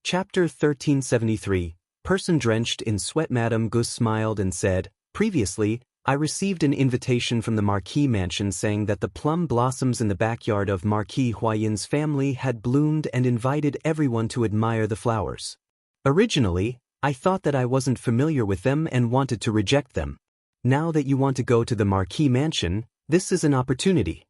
Chapter 1373, Person Drenched in Sweat. Madame Gus smiled and said, "Previously, I received an invitation from the Marquis mansion saying that the plum blossoms in the backyard of Marquis Huayin's family had bloomed and invited everyone to admire the flowers. Originally, I thought that I wasn't familiar with them and wanted to reject them. Now that you want to go to the Marquis mansion, this is an opportunity.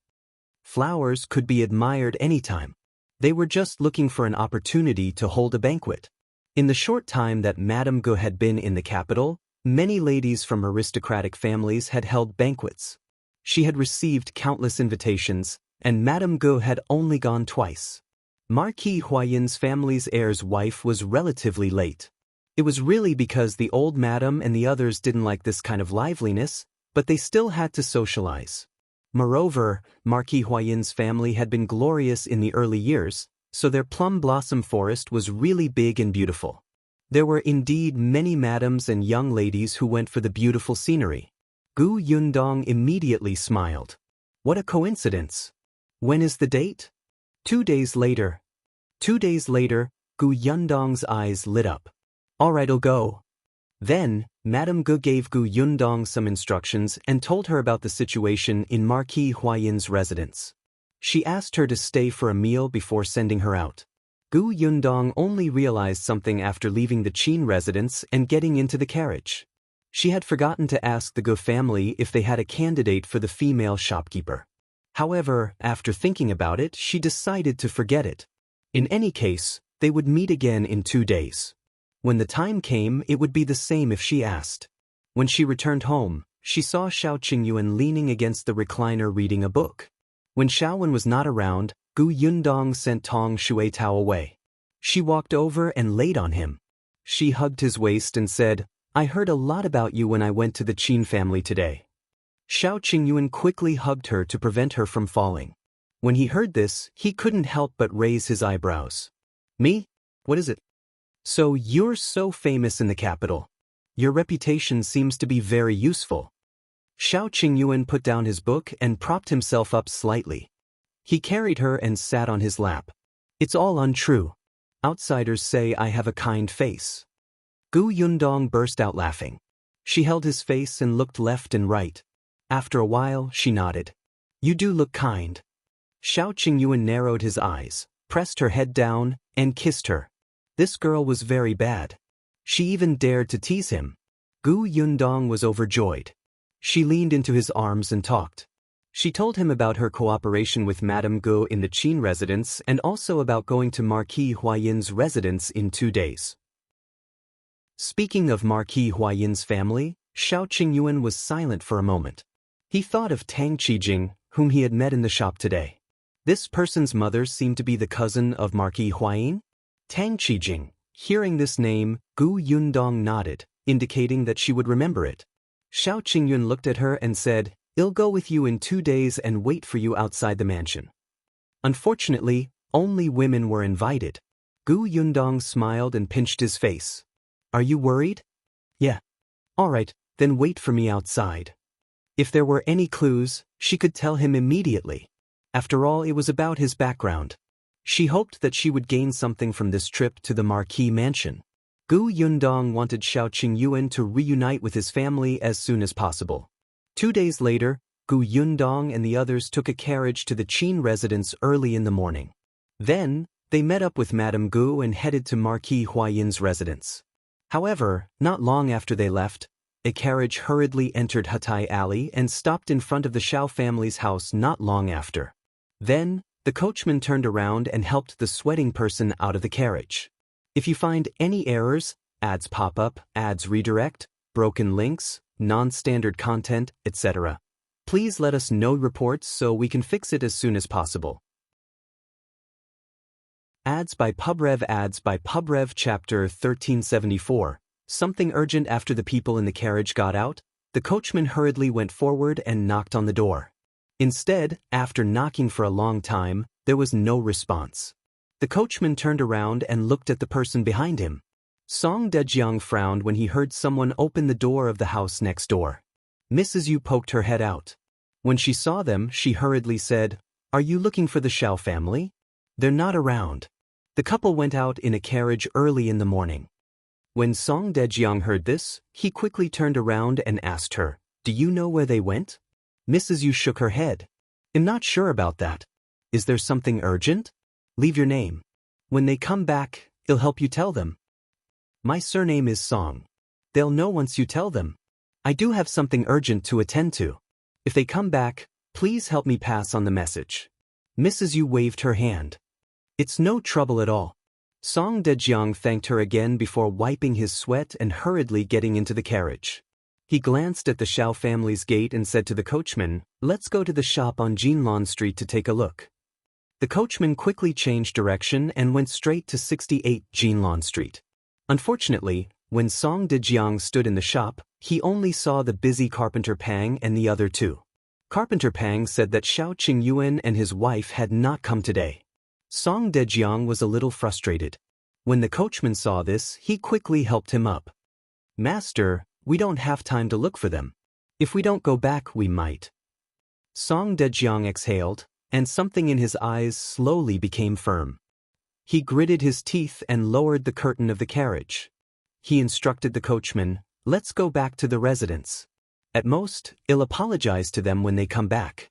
Flowers could be admired anytime. They were just looking for an opportunity to hold a banquet." In the short time that Madame Gu had been in the capital, many ladies from aristocratic families had held banquets. She had received countless invitations, and Madame Gu had only gone twice. Marquis Huayin's family's heir's wife was relatively late. It was really because the old madam and the others didn't like this kind of liveliness, but they still had to socialize. Moreover, Marquis Huayin's family had been glorious in the early years, so their plum blossom forest was really big and beautiful. There were indeed many madams and young ladies who went for the beautiful scenery. Gu Yundong immediately smiled. What a coincidence! When is the date? 2 days later. 2 days later, Gu Yundong's eyes lit up. All right, I'll go. Then, Madame Gu gave Gu Yundong some instructions and told her about the situation in Marquis Huayin's residence. She asked her to stay for a meal before sending her out. Gu Yundong only realized something after leaving the Qin residence and getting into the carriage. She had forgotten to ask the Gu family if they had a candidate for the female shopkeeper. However, after thinking about it, she decided to forget it. In any case, they would meet again in 2 days. When the time came, it would be the same if she asked. When she returned home, she saw Shao Qingyuan leaning against the recliner reading a book. When Shaowen was not around, Gu Yundong sent Tong Shuitao away. She walked over and laid on him. She hugged his waist and said, "I heard a lot about you when I went to the Qin family today." Shao Qingyuan quickly hugged her to prevent her from falling. When he heard this, he couldn't help but raise his eyebrows. "Me? What is it?" "So you're so famous in the capital. Your reputation seems to be very useful." Shao Qingyuan put down his book and propped himself up slightly. He carried her and sat on his lap. "It's all untrue. Outsiders say I have a kind face." Gu Yundong burst out laughing. She held his face and looked left and right. After a while, she nodded. "You do look kind." Shao Qingyuan narrowed his eyes, pressed her head down, and kissed her. This girl was very bad. She even dared to tease him. Gu Yundong was overjoyed. She leaned into his arms and talked. She told him about her cooperation with Madame Gu in the Qin residence and also about going to Marquis Huayin's residence in 2 days. Speaking of Marquis Huayin's family, Shao Qingyuan was silent for a moment. He thought of Tang Qijing, whom he had met in the shop today. This person's mother seemed to be the cousin of Marquis Huayin? Tang Qijing. Hearing this name, Gu Yundong nodded, indicating that she would remember it. Shao Qingyuan looked at her and said, "I'll go with you in 2 days and wait for you outside the mansion." Unfortunately, only women were invited. Gu Yundong smiled and pinched his face. "Are you worried?" "Yeah." "All right, then wait for me outside." If there were any clues, she could tell him immediately. After all, it was about his background. She hoped that she would gain something from this trip to the Marquis mansion. Gu Yundong wanted Shao Qingyuan to reunite with his family as soon as possible. 2 days later, Gu Yundong and the others took a carriage to the Qin residence early in the morning. Then, they met up with Madame Gu and headed to Marquis Huayin's residence. However, not long after they left, a carriage hurriedly entered Hutai Alley and stopped in front of the Shao family's house not long after. Then, the coachman turned around and helped the sweating person out of the carriage. If you find any errors, ads pop up, ads redirect, broken links, non-standard content, etc., please let us know reports so we can fix it as soon as possible. Ads by Pubrev Chapter 1374. Something urgent. After the people in the carriage got out, the coachman hurriedly went forward and knocked on the door. Instead, after knocking for a long time, there was no response. The coachman turned around and looked at the person behind him. Song Dejiang frowned when he heard someone open the door of the house next door. Mrs. Yu poked her head out. When she saw them, she hurriedly said, "Are you looking for the Shao family? They're not around." The couple went out in a carriage early in the morning. When Song Dejiang heard this, he quickly turned around and asked her, "Do you know where they went?" Mrs. Yu shook her head. "I'm not sure about that. Is there something urgent? Leave your name. When they come back, I'll help you tell them." "My surname is Song. They'll know once you tell them. I do have something urgent to attend to. If they come back, please help me pass on the message." Mrs. Yu waved her hand. "It's no trouble at all." Song Dejiang thanked her again before wiping his sweat and hurriedly getting into the carriage. He glanced at the Shao family's gate and said to the coachman, "Let's go to the shop on Jinlan Street to take a look." The coachman quickly changed direction and went straight to 68 Jinlan Street. Unfortunately, when Song Dejiang stood in the shop, he only saw the busy Carpenter Pang and the other two. Carpenter Pang said that Shao Qingyuan and his wife had not come today. Song Dejiang was a little frustrated. When the coachman saw this, he quickly helped him up. "Master, we don't have time to look for them. If we don't go back, we might." Song Dejiang exhaled, and something in his eyes slowly became firm. He gritted his teeth and lowered the curtain of the carriage. He instructed the coachman, "Let's go back to the residence. At most, I'll apologize to them when they come back."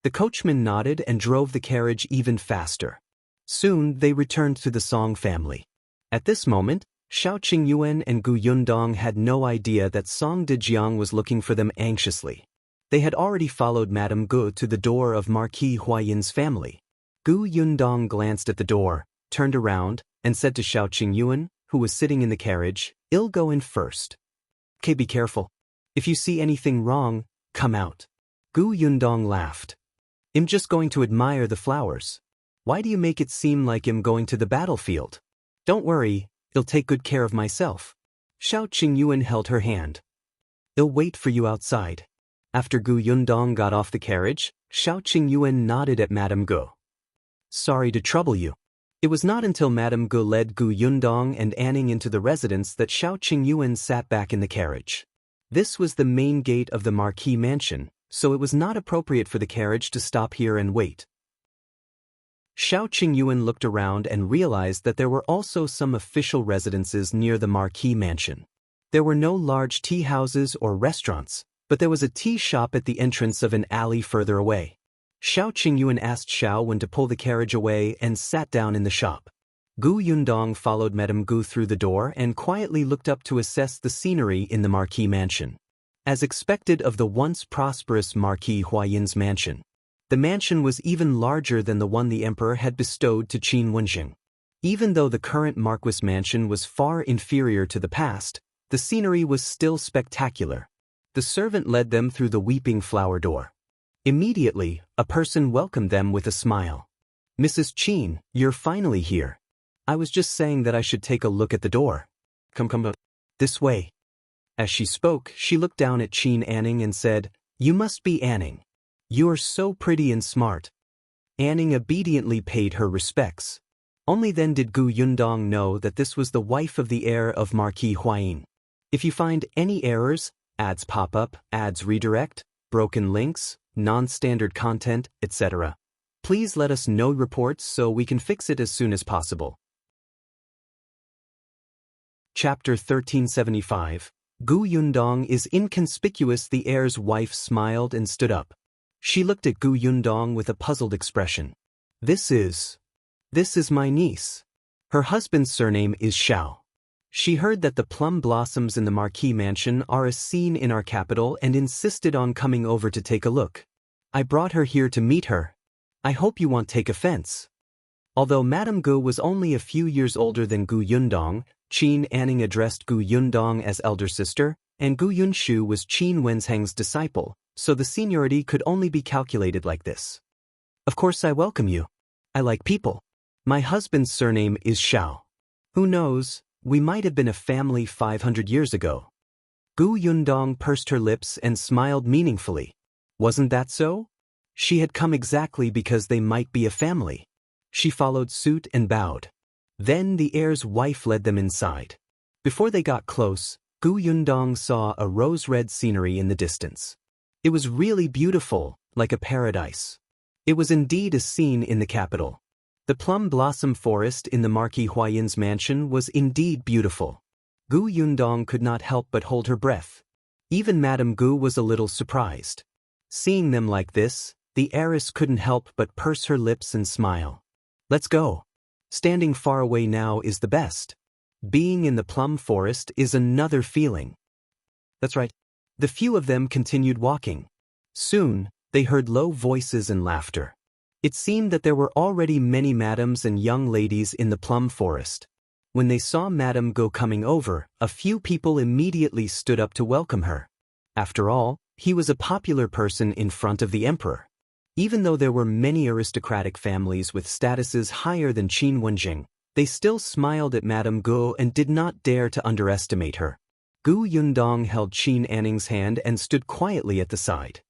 The coachman nodded and drove the carriage even faster. Soon, they returned to the Song family. At this moment, Shao Qingyuan and Gu Yundong had no idea that Song Dejiang was looking for them anxiously. They had already followed Madame Gu to the door of Marquis Huayin's family. Gu Yundong glanced at the door, turned around, and said to Shao Qingyuan, who was sitting in the carriage, "I'll go in first. Okay, be careful. If you see anything wrong, come out." Gu Yundong laughed. "I'm just going to admire the flowers. Why do you make it seem like I'm going to the battlefield? Don't worry, I'll take good care of myself." Shao Qingyuan held her hand. "I'll wait for you outside." After Gu Yundong got off the carriage, Shao Qingyuan nodded at Madame Gu. "Sorry to trouble you." It was not until Madame Gu led Gu Yundong and Anning into the residence that Shao Qingyuan sat back in the carriage. This was the main gate of the Marquis mansion, so it was not appropriate for the carriage to stop here and wait. Shao Qingyuan looked around and realized that there were also some official residences near the Marquis mansion. There were no large tea houses or restaurants, but there was a tea shop at the entrance of an alley further away. Shao Qingyuan asked Shao when to pull the carriage away and sat down in the shop. Gu Yundong followed Madame Gu through the door and quietly looked up to assess the scenery in the Marquis mansion. As expected of the once prosperous Marquis Huayin's mansion, the mansion was even larger than the one the emperor had bestowed to Qin Wenzheng. Even though the current Marquis mansion was far inferior to the past, the scenery was still spectacular. The servant led them through the weeping flower door. Immediately, a person welcomed them with a smile. "Mrs. Qin, you're finally here. I was just saying that I should take a look at the door. Come, this way." As she spoke, she looked down at Qin Anning and said, "You must be Anning. You are so pretty and smart." Anning obediently paid her respects. Only then did Gu Yundong know that this was the wife of the heir of Marquis Huayin. If you find any errors, ads pop up, ads redirect, broken links, non-standard content, etc., please let us know reports so we can fix it as soon as possible. Chapter 1375. Gu Yundong is inconspicuous. The heir's wife smiled and stood up. She looked at Gu Yundong with a puzzled expression. This is my niece. Her husband's surname is Shao. She heard that the plum blossoms in the Marquis mansion are a scene in our capital and insisted on coming over to take a look. I brought her here to meet her. I hope you won't take offense." Although Madame Gu was only a few years older than Gu Yundong, Qin Anning addressed Gu Yundong as elder sister, and Gu Yunshu was Qin Wenzheng's disciple, so the seniority could only be calculated like this. "Of course I welcome you. I like people. My husband's surname is Shao. Who knows, we might have been a family 500 years ago." Gu Yundong pursed her lips and smiled meaningfully. Wasn't that so? She had come exactly because they might be a family. She followed suit and bowed. Then the heir's wife led them inside. Before they got close, Gu Yundong saw a rose-red scenery in the distance. It was really beautiful, like a paradise. It was indeed a scene in the capital. The plum blossom forest in the Marquis Huayan's mansion was indeed beautiful. Gu Yundong could not help but hold her breath. Even Madame Gu was a little surprised. Seeing them like this, the heiress couldn't help but purse her lips and smile. Let's go. Standing far away now is the best. Being in the plum forest is another feeling. That's right. The few of them continued walking. Soon, they heard low voices and laughter. It seemed that there were already many madams and young ladies in the plum forest. When they saw Madame Gu coming over, a few people immediately stood up to welcome her. After all, he was a popular person in front of the emperor. Even though there were many aristocratic families with statuses higher than Qin Wenzheng, they still smiled at Madame Gu and did not dare to underestimate her. Gu Yundong held Qin Anning's hand and stood quietly at the side.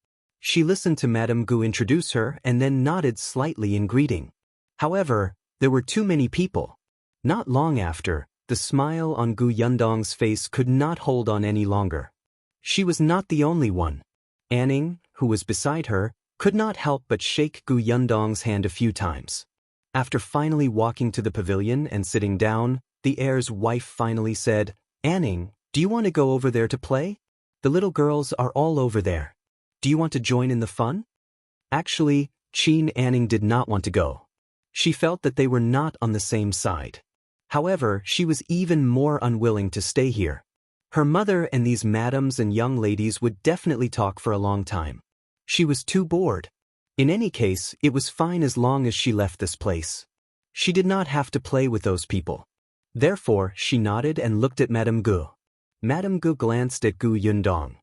She listened to Madame Gu introduce her and then nodded slightly in greeting. However, there were too many people. Not long after, the smile on Gu Yundong's face could not hold on any longer. She was not the only one. Anning, who was beside her, could not help but shake Gu Yundong's hand a few times. After finally walking to the pavilion and sitting down, the heir's wife finally said, "Anning, do you want to go over there to play? The little girls are all over there. Do you want to join in the fun?" Actually, Qin Anning did not want to go. She felt that they were not on the same side. However, she was even more unwilling to stay here. Her mother and these madams and young ladies would definitely talk for a long time. She was too bored. In any case, it was fine as long as she left this place. She did not have to play with those people. Therefore, she nodded and looked at Madame Gu. Madame Gu glanced at Gu Yundong.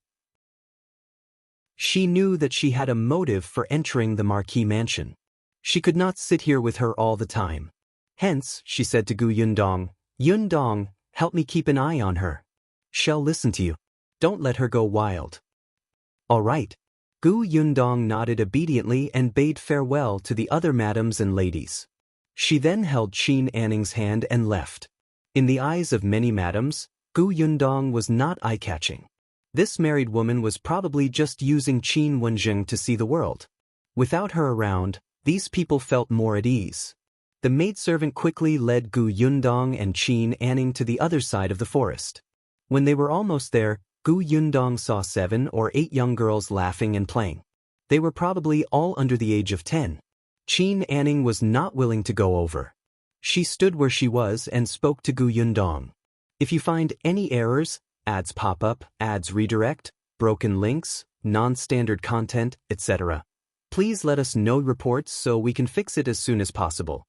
She knew that she had a motive for entering the Marquis mansion. She could not sit here with her all the time. Hence, she said to Gu Yundong, "Yundong, help me keep an eye on her. She'll listen to you. Don't let her go wild." "All right." Gu Yundong nodded obediently and bade farewell to the other madams and ladies. She then held Qin Anning's hand and left. In the eyes of many madams, Gu Yundong was not eye-catching. This married woman was probably just using Qin Wenzheng to see the world. Without her around, these people felt more at ease. The maidservant quickly led Gu Yundong and Qin Anning to the other side of the forest. When they were almost there, Gu Yundong saw 7 or 8 young girls laughing and playing. They were probably all under the age of 10. Qin Anning was not willing to go over. She stood where she was and spoke to Gu Yundong. "If you find any errors, ads pop up, ads redirect, broken links, non-standard content, etc., please let us know reports so we can fix it as soon as possible."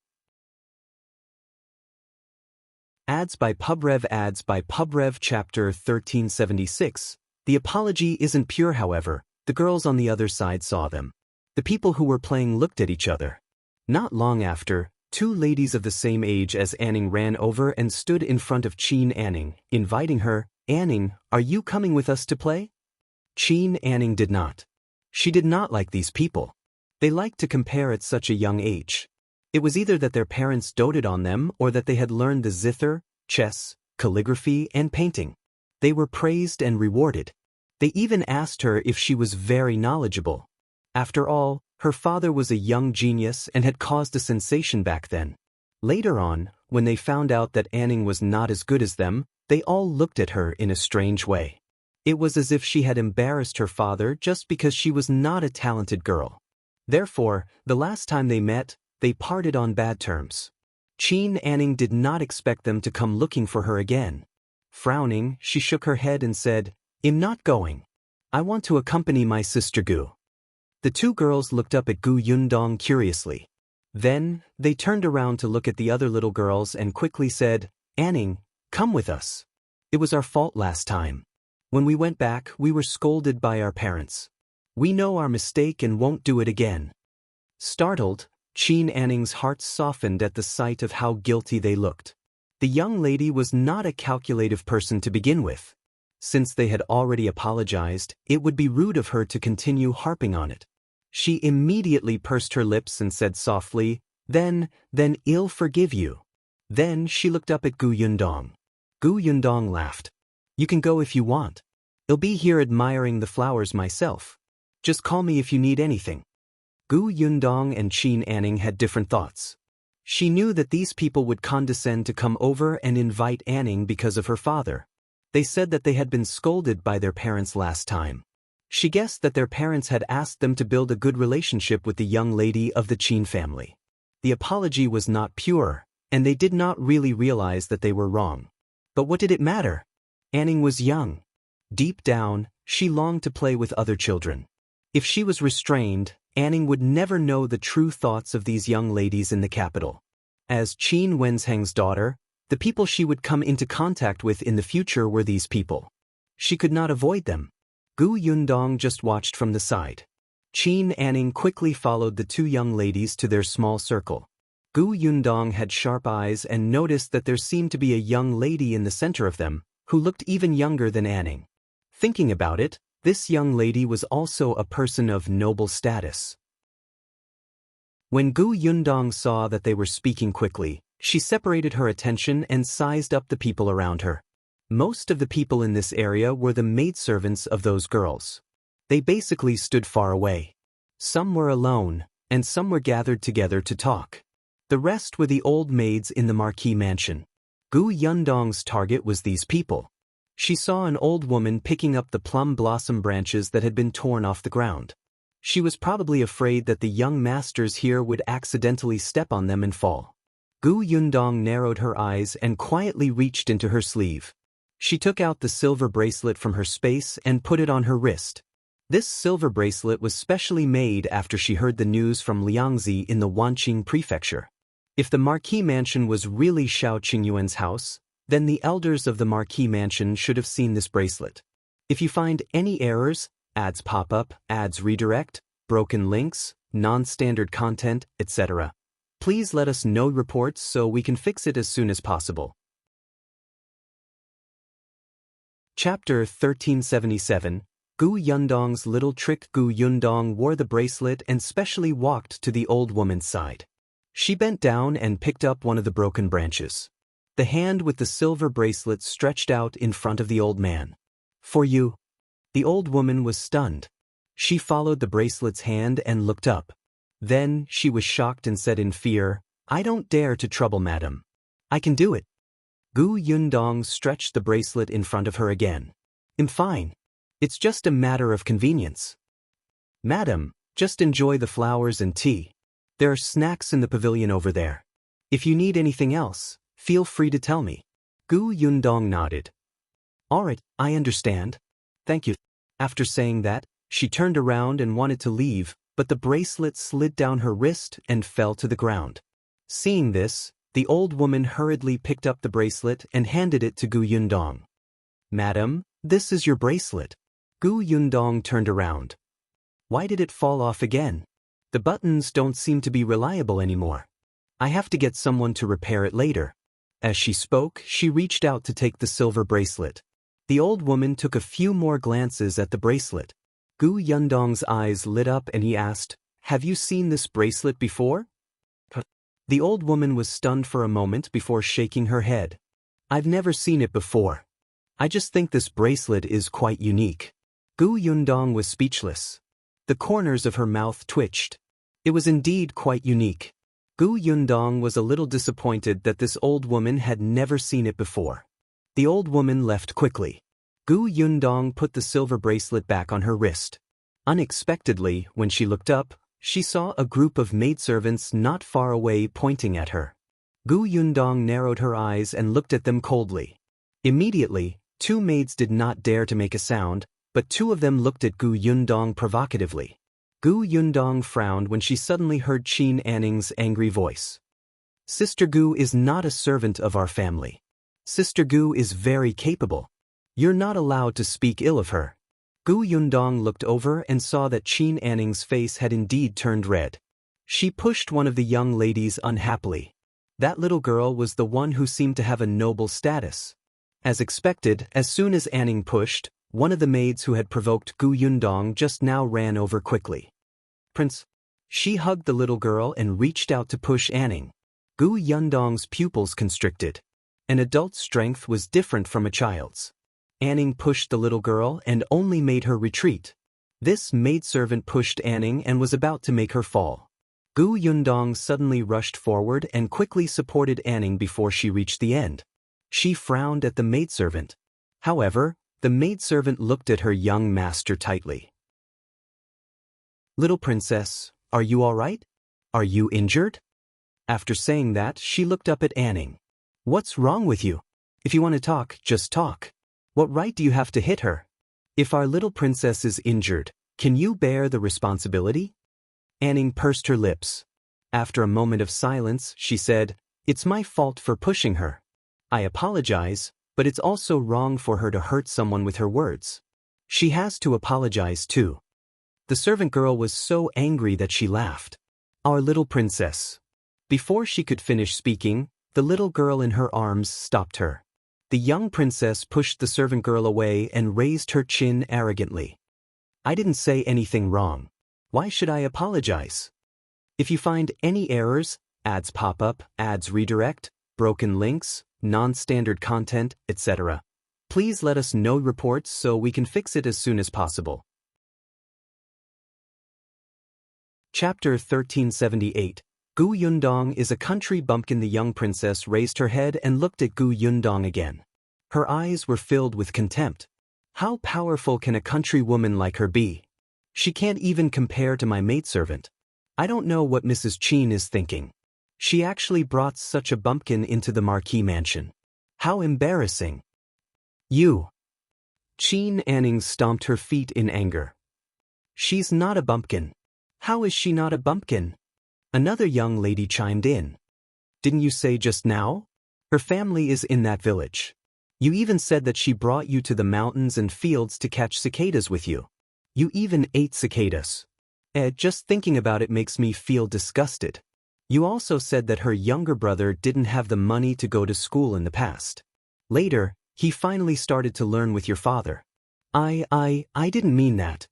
Ads by PubRev Chapter 1376. The apology isn't pure, however. The girls on the other side saw them. The people who were playing looked at each other. Not long after, 2 ladies of the same age as Anning ran over and stood in front of Qin Anning, inviting her. "Anning, are you coming with us to play?" Qin Anning did not. She did not like these people. They liked to compare at such a young age. It was either that their parents doted on them or that they had learned the zither, chess, calligraphy, and painting. They were praised and rewarded. They even asked her if she was very knowledgeable. After all, her father was a young genius and had caused a sensation back then. Later on, when they found out that Anning was not as good as them, they all looked at her in a strange way. It was as if she had embarrassed her father just because she was not a talented girl. Therefore, the last time they met, they parted on bad terms. Qin Anning did not expect them to come looking for her again. Frowning, she shook her head and said, "I'm not going. I want to accompany my sister Gu." The 2 girls looked up at Gu Yundong curiously. Then, they turned around to look at the other little girls and quickly said, "Anning, come with us. It was our fault last time. When we went back, we were scolded by our parents. We know our mistake and won't do it again." Startled, Qin Anning's heart softened at the sight of how guilty they looked. The young lady was not a calculative person to begin with. Since they had already apologized, it would be rude of her to continue harping on it. She immediately pursed her lips and said softly, Then I'll forgive you." Then she looked up at Gu Yundong. Gu Yundong laughed. "You can go if you want. I'll be here admiring the flowers myself. Just call me if you need anything." Gu Yundong and Qin Anning had different thoughts. She knew that these people would condescend to come over and invite Anning because of her father. They said that they had been scolded by their parents last time. She guessed that their parents had asked them to build a good relationship with the young lady of the Qin family. The apology was not pure, and they did not really realize that they were wrong. But what did it matter? Anning was young. Deep down, she longed to play with other children. If she was restrained, Anning would never know the true thoughts of these young ladies in the capital. As Qin Wenzheng's daughter, the people she would come into contact with in the future were these people. She could not avoid them. Gu Yundong just watched from the side. Qin Anning quickly followed the two young ladies to their small circle. Gu Yundong had sharp eyes and noticed that there seemed to be a young lady in the center of them, who looked even younger than Anning. Thinking about it, this young lady was also a person of noble status. When Gu Yundong saw that they were speaking quickly, she separated her attention and sized up the people around her. Most of the people in this area were the maidservants of those girls. They basically stood far away. Some were alone, and some were gathered together to talk. The rest were the old maids in the marquis mansion. Gu Yundong's target was these people. She saw an old woman picking up the plum blossom branches that had been torn off the ground. She was probably afraid that the young masters here would accidentally step on them and fall. Gu Yundong narrowed her eyes and quietly reached into her sleeve. She took out the silver bracelet from her space and put it on her wrist. This silver bracelet was specially made after she heard the news from Liangzi in the Wanqing prefecture. If the marquis mansion was really Shao Qingyuan's house, then the elders of the marquis mansion should have seen this bracelet. If you find any errors, ads pop up, ads redirect, broken links, non-standard content, etc., please let us know reports so we can fix it as soon as possible. Chapter 1377, Gu Yundong's Little Trick. Gu Yundong wore the bracelet and specially walked to the old woman's side. She bent down and picked up one of the broken branches. The hand with the silver bracelet stretched out in front of the old man. "For you." The old woman was stunned. She followed the bracelet's hand and looked up. Then she was shocked and said in fear, "I don't dare to trouble madam. I can do it." Gu Yundong stretched the bracelet in front of her again. "I'm fine. It's just a matter of convenience." "Madam, just enjoy the flowers and tea. There are snacks in the pavilion over there. If you need anything else, feel free to tell me." Gu Yundong nodded. "All right, I understand. Thank you." After saying that, she turned around and wanted to leave, but the bracelet slid down her wrist and fell to the ground. Seeing this, the old woman hurriedly picked up the bracelet and handed it to Gu Yundong. "Madam, this is your bracelet." Gu Yundong turned around. "Why did it fall off again? The buttons don't seem to be reliable anymore. I have to get someone to repair it later." As she spoke, she reached out to take the silver bracelet. The old woman took a few more glances at the bracelet. Gu Yundong's eyes lit up and he asked, "Have you seen this bracelet before?" The old woman was stunned for a moment before shaking her head. "I've never seen it before. I just think this bracelet is quite unique." Gu Yundong was speechless. The corners of her mouth twitched. It was indeed quite unique. Gu Yundong was a little disappointed that this old woman had never seen it before. The old woman left quickly. Gu Yundong put the silver bracelet back on her wrist. Unexpectedly, when she looked up, she saw a group of maidservants not far away pointing at her. Gu Yundong narrowed her eyes and looked at them coldly. Immediately, two maids did not dare to make a sound, but two of them looked at Gu Yundong provocatively. Gu Yundong frowned when she suddenly heard Qin Anning's angry voice. "Sister Gu is not a servant of our family. Sister Gu is very capable. You're not allowed to speak ill of her." Gu Yundong looked over and saw that Qin Anning's face had indeed turned red. She pushed one of the young ladies unhappily. That little girl was the one who seemed to have a noble status. As expected, as soon as Anning pushed, one of the maids who had provoked Gu Yundong just now ran over quickly. "Prince." She hugged the little girl and reached out to push Anning. Gu Yundong's pupils constricted. An adult's strength was different from a child's. Anning pushed the little girl and only made her retreat. This maidservant pushed Anning and was about to make her fall. Gu Yundong suddenly rushed forward and quickly supported Anning before she reached the end. She frowned at the maidservant. However, the maidservant looked at her young master tightly. "Little princess, are you all right? Are you injured?" After saying that, she looked up at Anning. "What's wrong with you? If you want to talk, just talk. What right do you have to hit her? If our little princess is injured, can you bear the responsibility?" Anning pursed her lips. After a moment of silence, she said, "It's my fault for pushing her. I apologize, but it's also wrong for her to hurt someone with her words. She has to apologize too." The servant girl was so angry that she laughed. "Our little princess." Before she could finish speaking, the little girl in her arms stopped her. The young princess pushed the servant girl away and raised her chin arrogantly. "I didn't say anything wrong. Why should I apologize? If you find any errors, ads pop up, ads redirect, broken links, non-standard content, etc., please let us know reports so we can fix it as soon as possible." Chapter 1378. Gu Yundong is a country bumpkin. The young princess raised her head and looked at Gu Yundong again. Her eyes were filled with contempt. How powerful can a country woman like her be? She can't even compare to my maidservant. I don't know what Mrs. Qin is thinking. She actually brought such a bumpkin into the Marquis mansion. How embarrassing. "You." Qin Anning stomped her feet in anger. "She's not a bumpkin." "How is she not a bumpkin?" Another young lady chimed in. "Didn't you say just now? Her family is in that village. You even said that she brought you to the mountains and fields to catch cicadas with you. You even ate cicadas. Just thinking about it makes me feel disgusted. You also said that her younger brother didn't have the money to go to school in the past. Later, he finally started to learn with your father. I didn't mean that."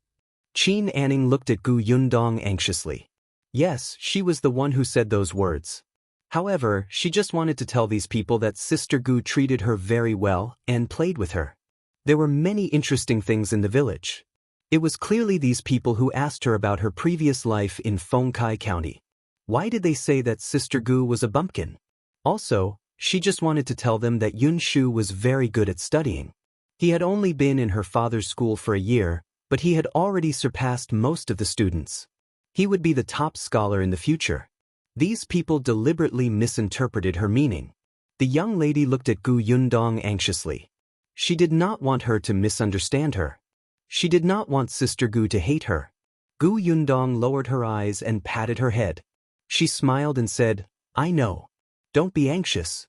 Qin Anning looked at Gu Yundong anxiously. Yes, she was the one who said those words. However, she just wanted to tell these people that Sister Gu treated her very well and played with her. There were many interesting things in the village. It was clearly these people who asked her about her previous life in Feng County. Why did they say that Sister Gu was a bumpkin? Also, she just wanted to tell them that Yun Shu was very good at studying. He had only been in her father's school for a year, but he had already surpassed most of the students. He would be the top scholar in the future. These people deliberately misinterpreted her meaning. The young lady looked at Gu Yundong anxiously. She did not want her to misunderstand her. She did not want Sister Gu to hate her. Gu Yundong lowered her eyes and patted her head. She smiled and said, "I know. Don't be anxious."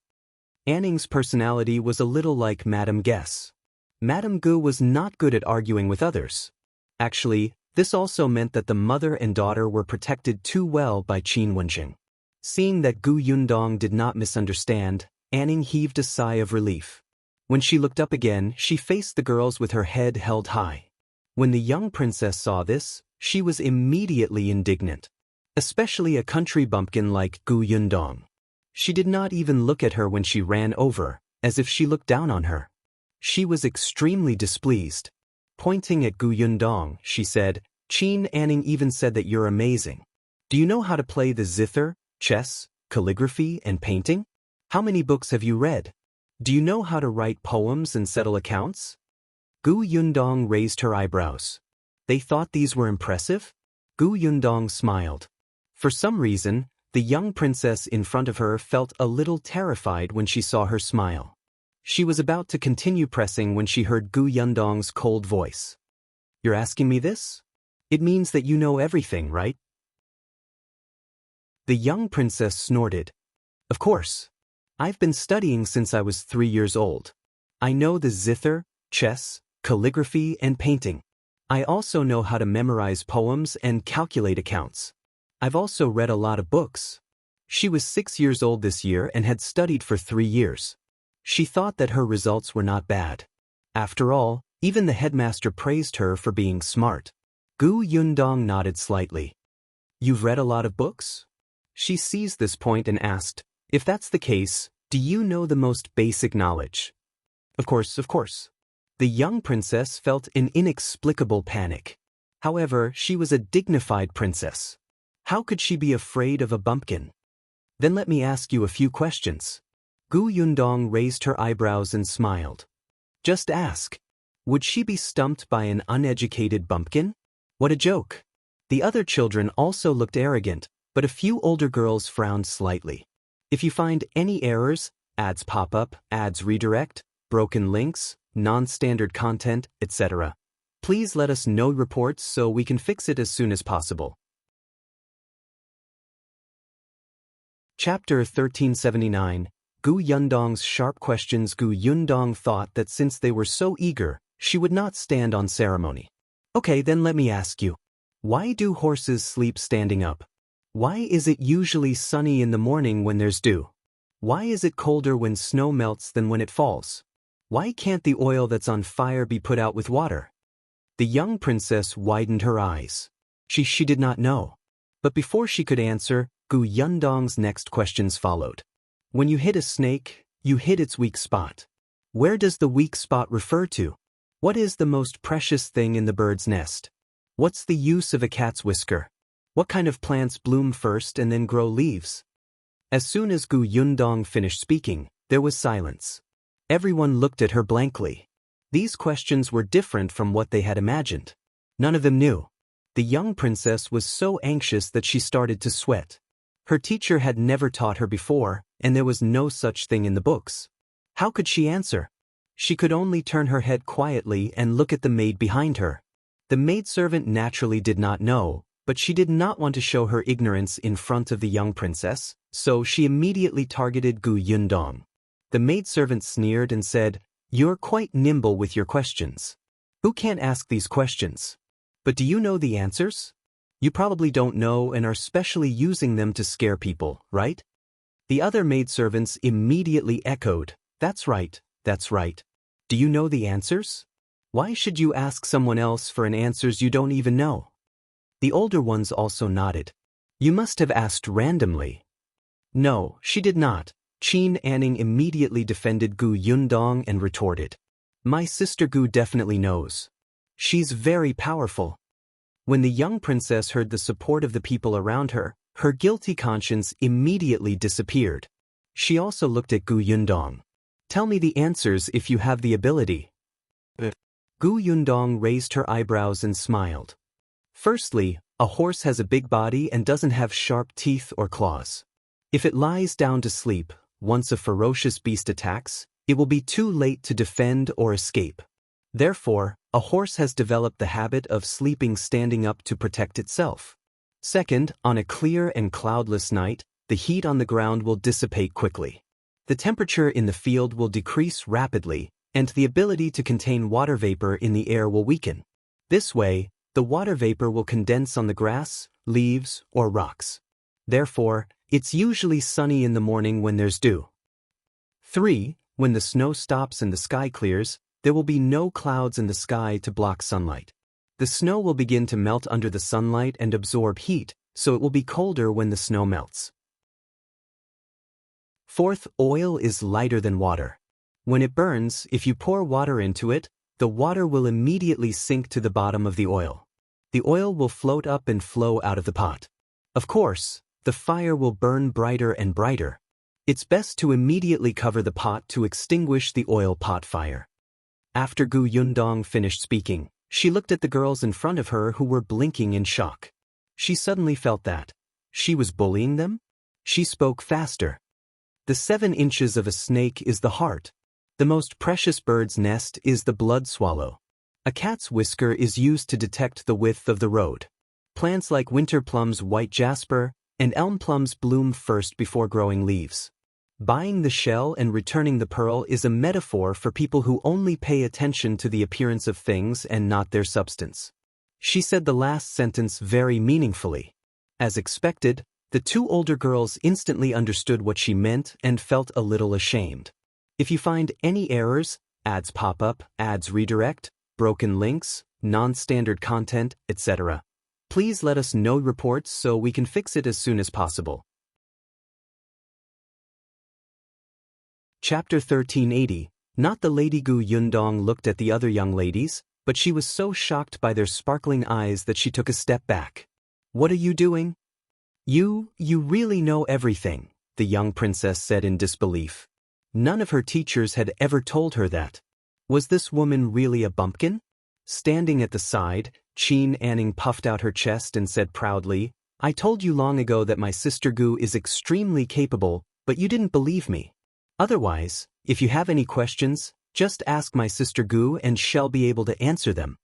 Anning's personality was a little like Madame Guess. Madame Gu was not good at arguing with others. Actually, this also meant that the mother and daughter were protected too well by Wenzheng. Seeing that Gu Yundong did not misunderstand, Anning heaved a sigh of relief. When she looked up again, she faced the girls with her head held high. When the young princess saw this, she was immediately indignant. Especially a country bumpkin like Gu Yundong. She did not even look at her when she ran over, as if she looked down on her. She was extremely displeased. Pointing at Gu Yundong, she said, "Qin Anning even said that you're amazing. Do you know how to play the zither, chess, calligraphy, and painting? How many books have you read? Do you know how to write poems and settle accounts?" Gu Yundong raised her eyebrows. They thought these were impressive? Gu Yundong smiled. For some reason, the young princess in front of her felt a little terrified when she saw her smile. She was about to continue pressing when she heard Gu Yundong's cold voice. "You're asking me this? It means that you know everything, right?" The young princess snorted. "Of course. I've been studying since I was 3 years old. I know the zither, chess, calligraphy, and painting. I also know how to memorize poems and calculate accounts. I've also read a lot of books." She was 6 years old this year and had studied for 3 years. She thought that her results were not bad. After all, even the headmaster praised her for being smart. Gu Yundong nodded slightly. "You've read a lot of books?" She seized this point and asked, "If that's the case, do you know the most basic knowledge?" Of course. The young princess felt an inexplicable panic. However, she was a dignified princess. How could she be afraid of a bumpkin? Then let me ask you a few questions. Gu Yundong raised her eyebrows and smiled. Just ask. Would she be stumped by an uneducated bumpkin? What a joke. The other children also looked arrogant, but a few older girls frowned slightly. If you find any errors, ads pop up, ads redirect, broken links, non-standard content, etc., please let us know reports so we can fix it as soon as possible. Chapter 1379, Gu Yundong's Sharp Questions. Gu Yundong thought that since they were so eager, she would not stand on ceremony. Okay, then let me ask you. Why do horses sleep standing up? Why is it usually sunny in the morning when there's dew? Why is it colder when snow melts than when it falls? Why can't the oil that's on fire be put out with water? The young princess widened her eyes. She did not know. But before she could answer, Gu Yundong's next questions followed. When you hit a snake, you hit its weak spot. Where does the weak spot refer to? What is the most precious thing in the bird's nest? What's the use of a cat's whisker? What kind of plants bloom first and then grow leaves? As soon as Gu Yundong finished speaking, there was silence. Everyone looked at her blankly. These questions were different from what they had imagined. None of them knew. The young princess was so anxious that she started to sweat. Her teacher had never taught her before, and there was no such thing in the books. How could she answer? She could only turn her head quietly and look at the maid behind her. The maidservant naturally did not know, but she did not want to show her ignorance in front of the young princess, so she immediately targeted Gu Yundong. The maidservant sneered and said, "You're quite nimble with your questions. Who can't ask these questions? But do you know the answers? You probably don't know and are specially using them to scare people, right?" The other maidservants immediately echoed, "That's right, that's right. Do you know the answers? Why should you ask someone else for an answers you don't even know?" The older ones also nodded. "You must have asked randomly." No, she did not. Qingyuan immediately defended Gu Yundong and retorted, "My sister Gu definitely knows. She's very powerful." When the young princess heard the support of the people around her, her guilty conscience immediately disappeared. She also looked at Gu Yundong. "Tell me the answers if you have the ability." Gu Yundong raised her eyebrows and smiled. Firstly, a horse has a big body and doesn't have sharp teeth or claws. If it lies down to sleep, once a ferocious beast attacks, it will be too late to defend or escape. Therefore, a horse has developed the habit of sleeping standing up to protect itself. Second, on a clear and cloudless night, the heat on the ground will dissipate quickly. The temperature in the field will decrease rapidly, and the ability to contain water vapor in the air will weaken. This way, the water vapor will condense on the grass, leaves, or rocks. Therefore, it's usually sunny in the morning when there's dew. 3. When the snow stops and the sky clears, there will be no clouds in the sky to block sunlight. The snow will begin to melt under the sunlight and absorb heat, so it will be colder when the snow melts. Fourth, oil is lighter than water. When it burns, if you pour water into it, the water will immediately sink to the bottom of the oil. The oil will float up and flow out of the pot. Of course, the fire will burn brighter and brighter. It's best to immediately cover the pot to extinguish the oil pot fire. After Gu Yundong finished speaking, she looked at the girls in front of her who were blinking in shock. She suddenly felt that she was bullying them. She spoke faster. The 7 inches of a snake is the heart. The most precious bird's nest is the blood swallow. A cat's whisker is used to detect the width of the road. Plants like winter plums, white jasper, and elm plums bloom first before growing leaves. Buying the shell and returning the pearl is a metaphor for people who only pay attention to the appearance of things and not their substance. She said the last sentence very meaningfully. As expected, the 2 older girls instantly understood what she meant and felt a little ashamed. If you find any errors, ads pop up, ads redirect, broken links, non-standard content, etc., please let us know reports so we can fix it as soon as possible. Chapter 1380. Not the Lady. Gu Yundong looked at the other young ladies, but she was so shocked by their sparkling eyes that she took a step back. "What are you doing?" You really know everything, the young princess said in disbelief. None of her teachers had ever told her that. Was this woman really a bumpkin? Standing at the side, Qingyuan puffed out her chest and said proudly, I told you long ago that my sister Gu is extremely capable, but you didn't believe me. Otherwise, if you have any questions, just ask my sister Gu and she'll be able to answer them.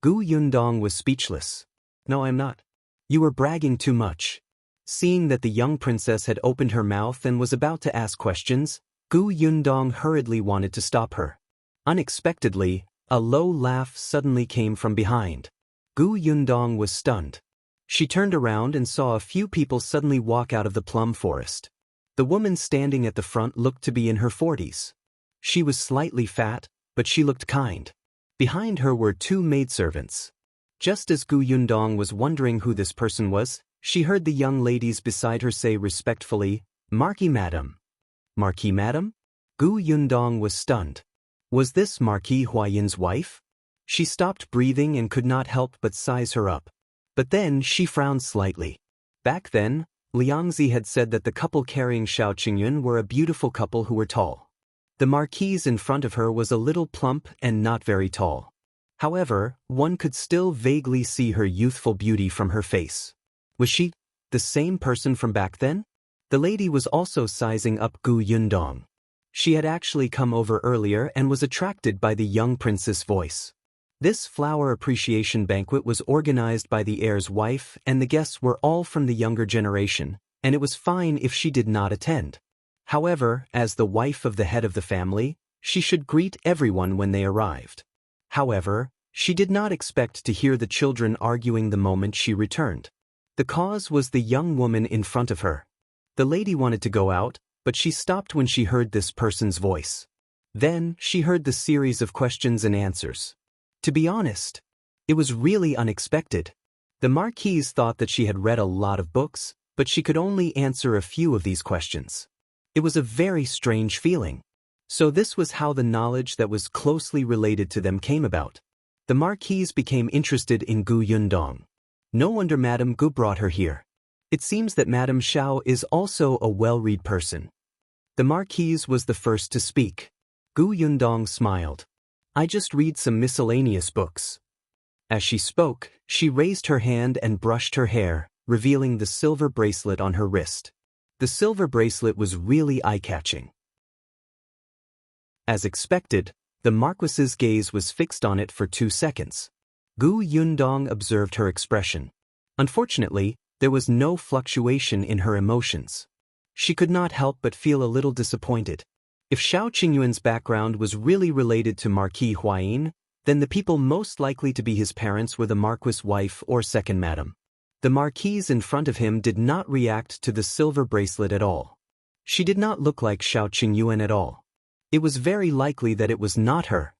Gu Yundong was speechless. No, I'm not. You were bragging too much. Seeing that the young princess had opened her mouth and was about to ask questions, Gu Yundong hurriedly wanted to stop her. Unexpectedly, a low laugh suddenly came from behind. Gu Yundong was stunned. She turned around and saw a few people suddenly walk out of the plum forest. The woman standing at the front looked to be in her 40s. She was slightly fat, but she looked kind. Behind her were two maidservants. Just as Gu Yundong was wondering who this person was, she heard the young ladies beside her say respectfully, Marquis Madam. Marquis Madam? Gu Yundong was stunned. Was this Marquis Huayin's wife? She stopped breathing and could not help but size her up. But then she frowned slightly. Back then, Liangzi had said that the couple carrying Shao Qingyuan were a beautiful couple who were tall. The marquise in front of her was a little plump and not very tall. However, one could still vaguely see her youthful beauty from her face. Was she the same person from back then? The lady was also sizing up Gu Yundong. She had actually come over earlier and was attracted by the young prince's voice. This flower appreciation banquet was organized by the heir's wife, and the guests were all from the younger generation, and it was fine if she did not attend. However, as the wife of the head of the family, she should greet everyone when they arrived. However, she did not expect to hear the children arguing the moment she returned. The cause was the young woman in front of her. The lady wanted to go out, but she stopped when she heard this person's voice. Then, she heard the series of questions and answers. To be honest, it was really unexpected. The marquise thought that she had read a lot of books, but she could only answer a few of these questions. It was a very strange feeling. So this was how the knowledge that was closely related to them came about. The marquise became interested in Gu Yundong. No wonder Madame Gu brought her here. It seems that Madame Shao is also a well-read person. The marquise was the first to speak. Gu Yundong smiled. I just read some miscellaneous books. As she spoke, she raised her hand and brushed her hair, revealing the silver bracelet on her wrist. The silver bracelet was really eye-catching. As expected, the marquis's gaze was fixed on it for 2 seconds. Gu Yundong observed her expression. Unfortunately, there was no fluctuation in her emotions. She could not help but feel a little disappointed. If Shao Qingyuan's background was really related to Marquis Huayin, then the people most likely to be his parents were the Marquis' wife or second madam. The marquise in front of him did not react to the silver bracelet at all. She did not look like Shao Qingyuan at all. It was very likely that it was not her.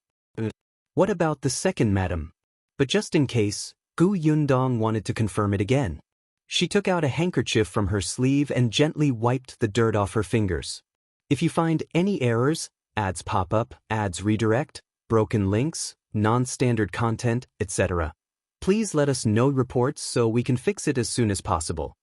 What about the second madam? But just in case, Gu Yundong wanted to confirm it again. She took out a handkerchief from her sleeve and gently wiped the dirt off her fingers. If you find any errors, ads pop up, ads redirect, broken links, non-standard content, etc., please let us know reports so we can fix it as soon as possible.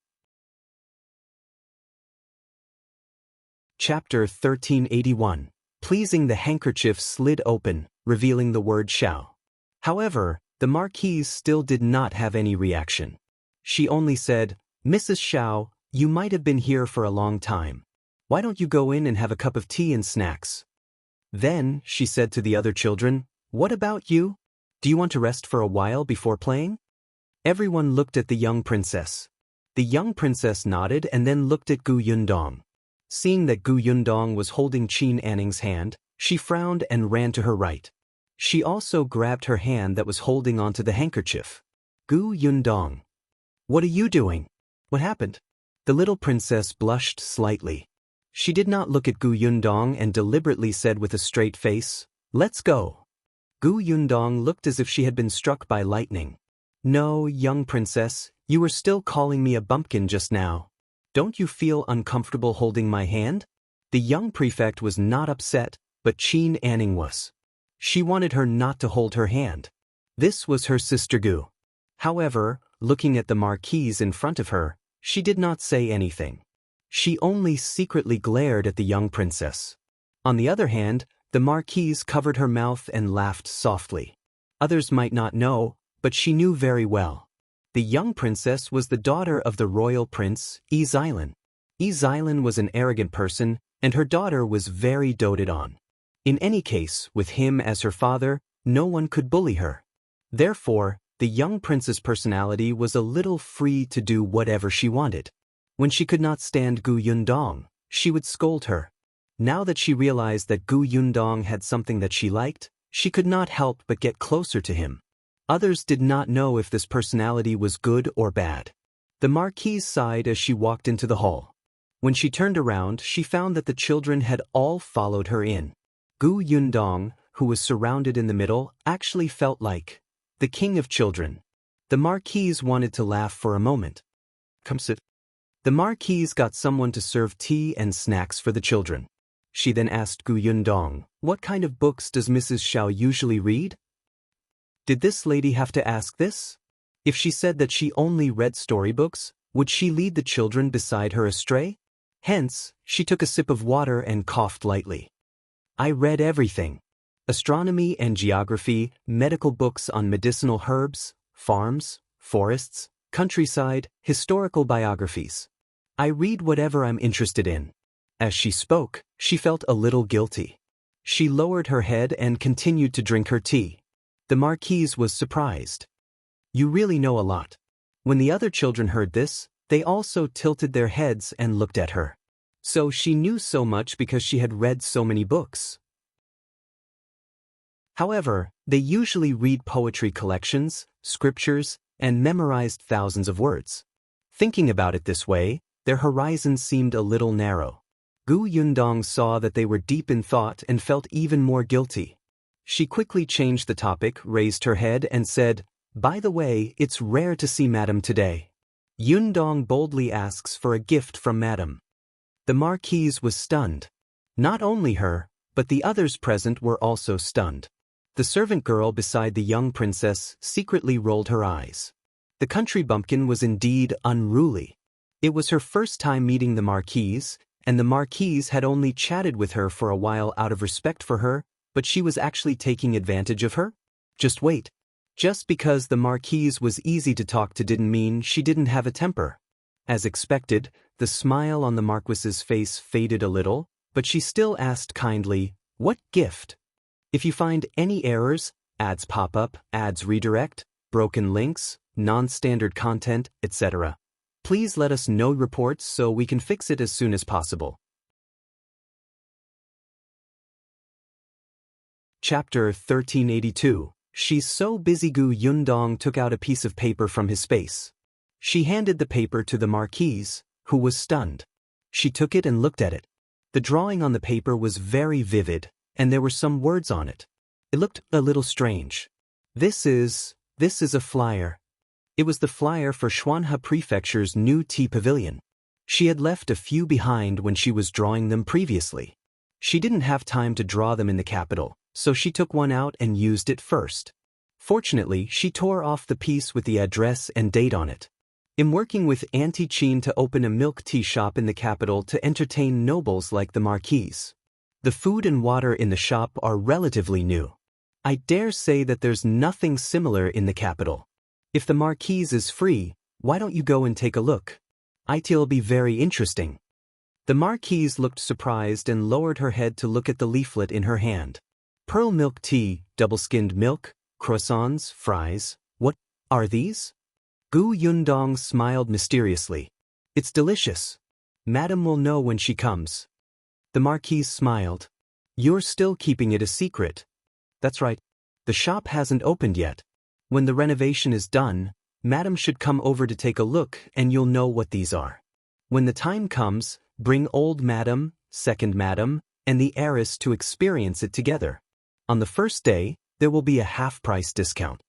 Chapter 1381. Pleasing the handkerchief slid open, revealing the word Shao. However, the marquise still did not have any reaction. She only said, Mrs. Shao, you might have been here for a long time. Why don't you go in and have a cup of tea and snacks? Then, she said to the other children, what about you? Do you want to rest for a while before playing? Everyone looked at the young princess. The young princess nodded and then looked at Gu Yundong. Seeing that Gu Yundong was holding Qingyuan's hand, she frowned and ran to her right. She also grabbed her hand that was holding onto the handkerchief. Gu Yundong. What are you doing? What happened? The little princess blushed slightly. She did not look at Gu Yundong and deliberately said with a straight face, let's go. Gu Yundong looked as if she had been struck by lightning. No, young princess, you were still calling me a bumpkin just now. Don't you feel uncomfortable holding my hand? The young prefect was not upset, but Qingyuan was. She wanted her not to hold her hand. This was her sister Gu. However, looking at the marquise in front of her, She did not say anything. She only secretly glared at the young princess. On the other hand, the marquise covered her mouth and laughed softly. Others might not know, but she knew very well. The young princess was the daughter of the royal prince, Zhiyan. Zhiyan was an arrogant person, and her daughter was very doted on. In any case, with him as her father, no one could bully her. Therefore, the young prince's personality was a little free to do whatever she wanted. When she could not stand Gu Yundong, she would scold her. Now that she realized that Gu Yundong had something that she liked, she could not help but get closer to him. Others did not know if this personality was good or bad. The marquise sighed as she walked into the hall. When she turned around, she found that the children had all followed her in. Gu Yundong, who was surrounded in the middle, actually felt like the king of children. The marquise wanted to laugh for a moment. Come sit. The marquise got someone to serve tea and snacks for the children. She then asked Gu Yundong, "What kind of books does Mrs. Shao usually read?" Did this lady have to ask this? If she said that she only read storybooks, would she lead the children beside her astray? Hence, she took a sip of water and coughed lightly. I read everything. Astronomy and geography, medical books on medicinal herbs, farms, forests, countryside, historical biographies. I read whatever I'm interested in. As she spoke, she felt a little guilty. She lowered her head and continued to drink her tea. The marquise was surprised. You really know a lot. When the other children heard this, they also tilted their heads and looked at her. So she knew so much because she had read so many books. However, they usually read poetry collections, scriptures, and memorized thousands of words. Thinking about it this way, their horizons seemed a little narrow. Gu Yundong saw that they were deep in thought and felt even more guilty. She quickly changed the topic, raised her head, and said, "By the way, it's rare to see Madam today." Yundong boldly asks for a gift from Madam. The marquise was stunned. Not only her, but the others present were also stunned. The servant girl beside the young princess secretly rolled her eyes. The country bumpkin was indeed unruly. It was her first time meeting the marquise, and the marquise had only chatted with her for a while out of respect for her, but she was actually taking advantage of her? Just wait. Just because the marquise was easy to talk to didn't mean she didn't have a temper. As expected, the smile on the marquis's face faded a little, but she still asked kindly, "What gift?" If you find any errors, ads pop up, ads redirect, broken links, non-standard content, etc., please let us know reports so we can fix it as soon as possible. Chapter 1382. She's so busy. Gu Yundong took out a piece of paper from his space. She handed the paper to the marquise, who was stunned. She took it and looked at it. The drawing on the paper was very vivid, and there were some words on it. It looked a little strange. This is a flyer. It was the flyer for Xuanhe Prefecture's new tea pavilion. She had left a few behind when she was drawing them previously. She didn't have time to draw them in the capital, so she took one out and used it first. Fortunately, she tore off the piece with the address and date on it. I'm working with Auntie Qin to open a milk tea shop in the capital to entertain nobles like the marquise. The food and water in the shop are relatively new. I dare say that there's nothing similar in the capital. If the marquise is free, why don't you go and take a look? It'll be very interesting. The marquise looked surprised and lowered her head to look at the leaflet in her hand. Pearl milk tea, double-skinned milk, croissants, fries. What are these? Gu Yundong smiled mysteriously. It's delicious. Madam will know when she comes. The marquise smiled. You're still keeping it a secret. That's right. The shop hasn't opened yet. When the renovation is done, Madam should come over to take a look and you'll know what these are. When the time comes, bring old Madam, second Madam, and the heiress to experience it together. On the first day, there will be a half-price discount.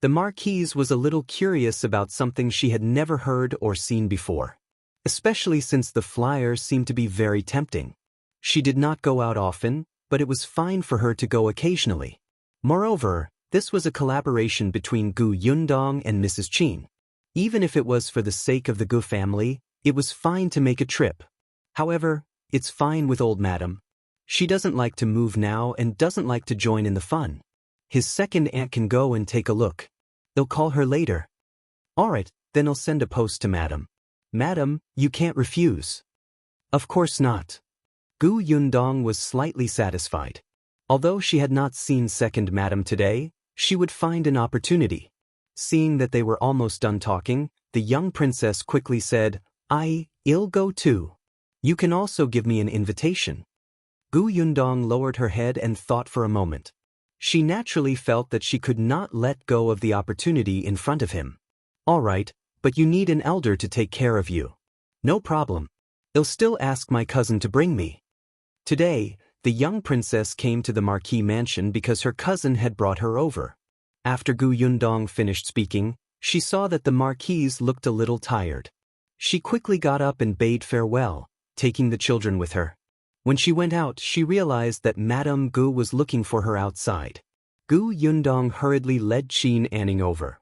The marquise was a little curious about something she had never heard or seen before, especially since the flyer seemed to be very tempting. She did not go out often, but it was fine for her to go occasionally. Moreover, this was a collaboration between Gu Yundong and Mrs. Qin. Even if it was for the sake of the Gu family, it was fine to make a trip. However, it's fine with old madam. She doesn't like to move now and doesn't like to join in the fun. His second aunt can go and take a look. They'll call her later. Alright, then I'll send a post to madam. Madam, you can't refuse. Of course not. Gu Yundong was slightly satisfied. Although she had not seen second madam today, she would find an opportunity. Seeing that they were almost done talking, the young princess quickly said, I'll go too. You can also give me an invitation. Gu Yundong lowered her head and thought for a moment. She naturally felt that she could not let go of the opportunity in front of him. All right, but you need an elder to take care of you. No problem. I'll still ask my cousin to bring me. Today, the young princess came to the Marquis mansion because her cousin had brought her over. After Gu Yundong finished speaking, she saw that the Marquise looked a little tired. She quickly got up and bade farewell, taking the children with her. When she went out, she realized that Madame Gu was looking for her outside. Gu Yundong hurriedly led Qingyuan over.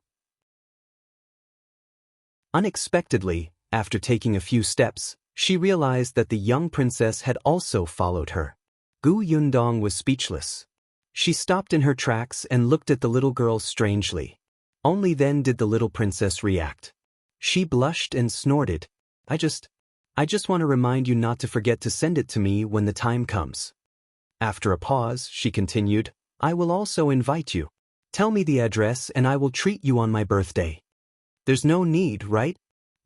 Unexpectedly, after taking a few steps, she realized that the young princess had also followed her. Gu Yundong was speechless. She stopped in her tracks and looked at the little girl strangely. Only then did the little princess react. She blushed and snorted. I just want to remind you not to forget to send it to me when the time comes. After a pause, she continued, I will also invite you. Tell me the address and I will treat you on my birthday. There's no need, right?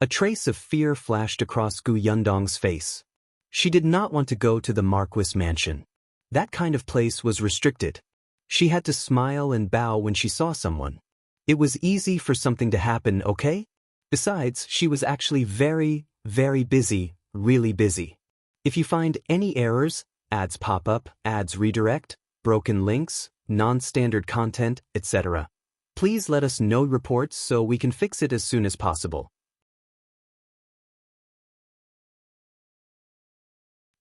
A trace of fear flashed across Gu Yundong's face. She did not want to go to the Marquis mansion. That kind of place was restricted. She had to smile and bow when she saw someone. It was easy for something to happen, okay? Besides, she was actually very, very busy, really busy. If you find any errors, ads pop up, ads redirect, broken links, non-standard content, etc., please let us know reports so we can fix it as soon as possible.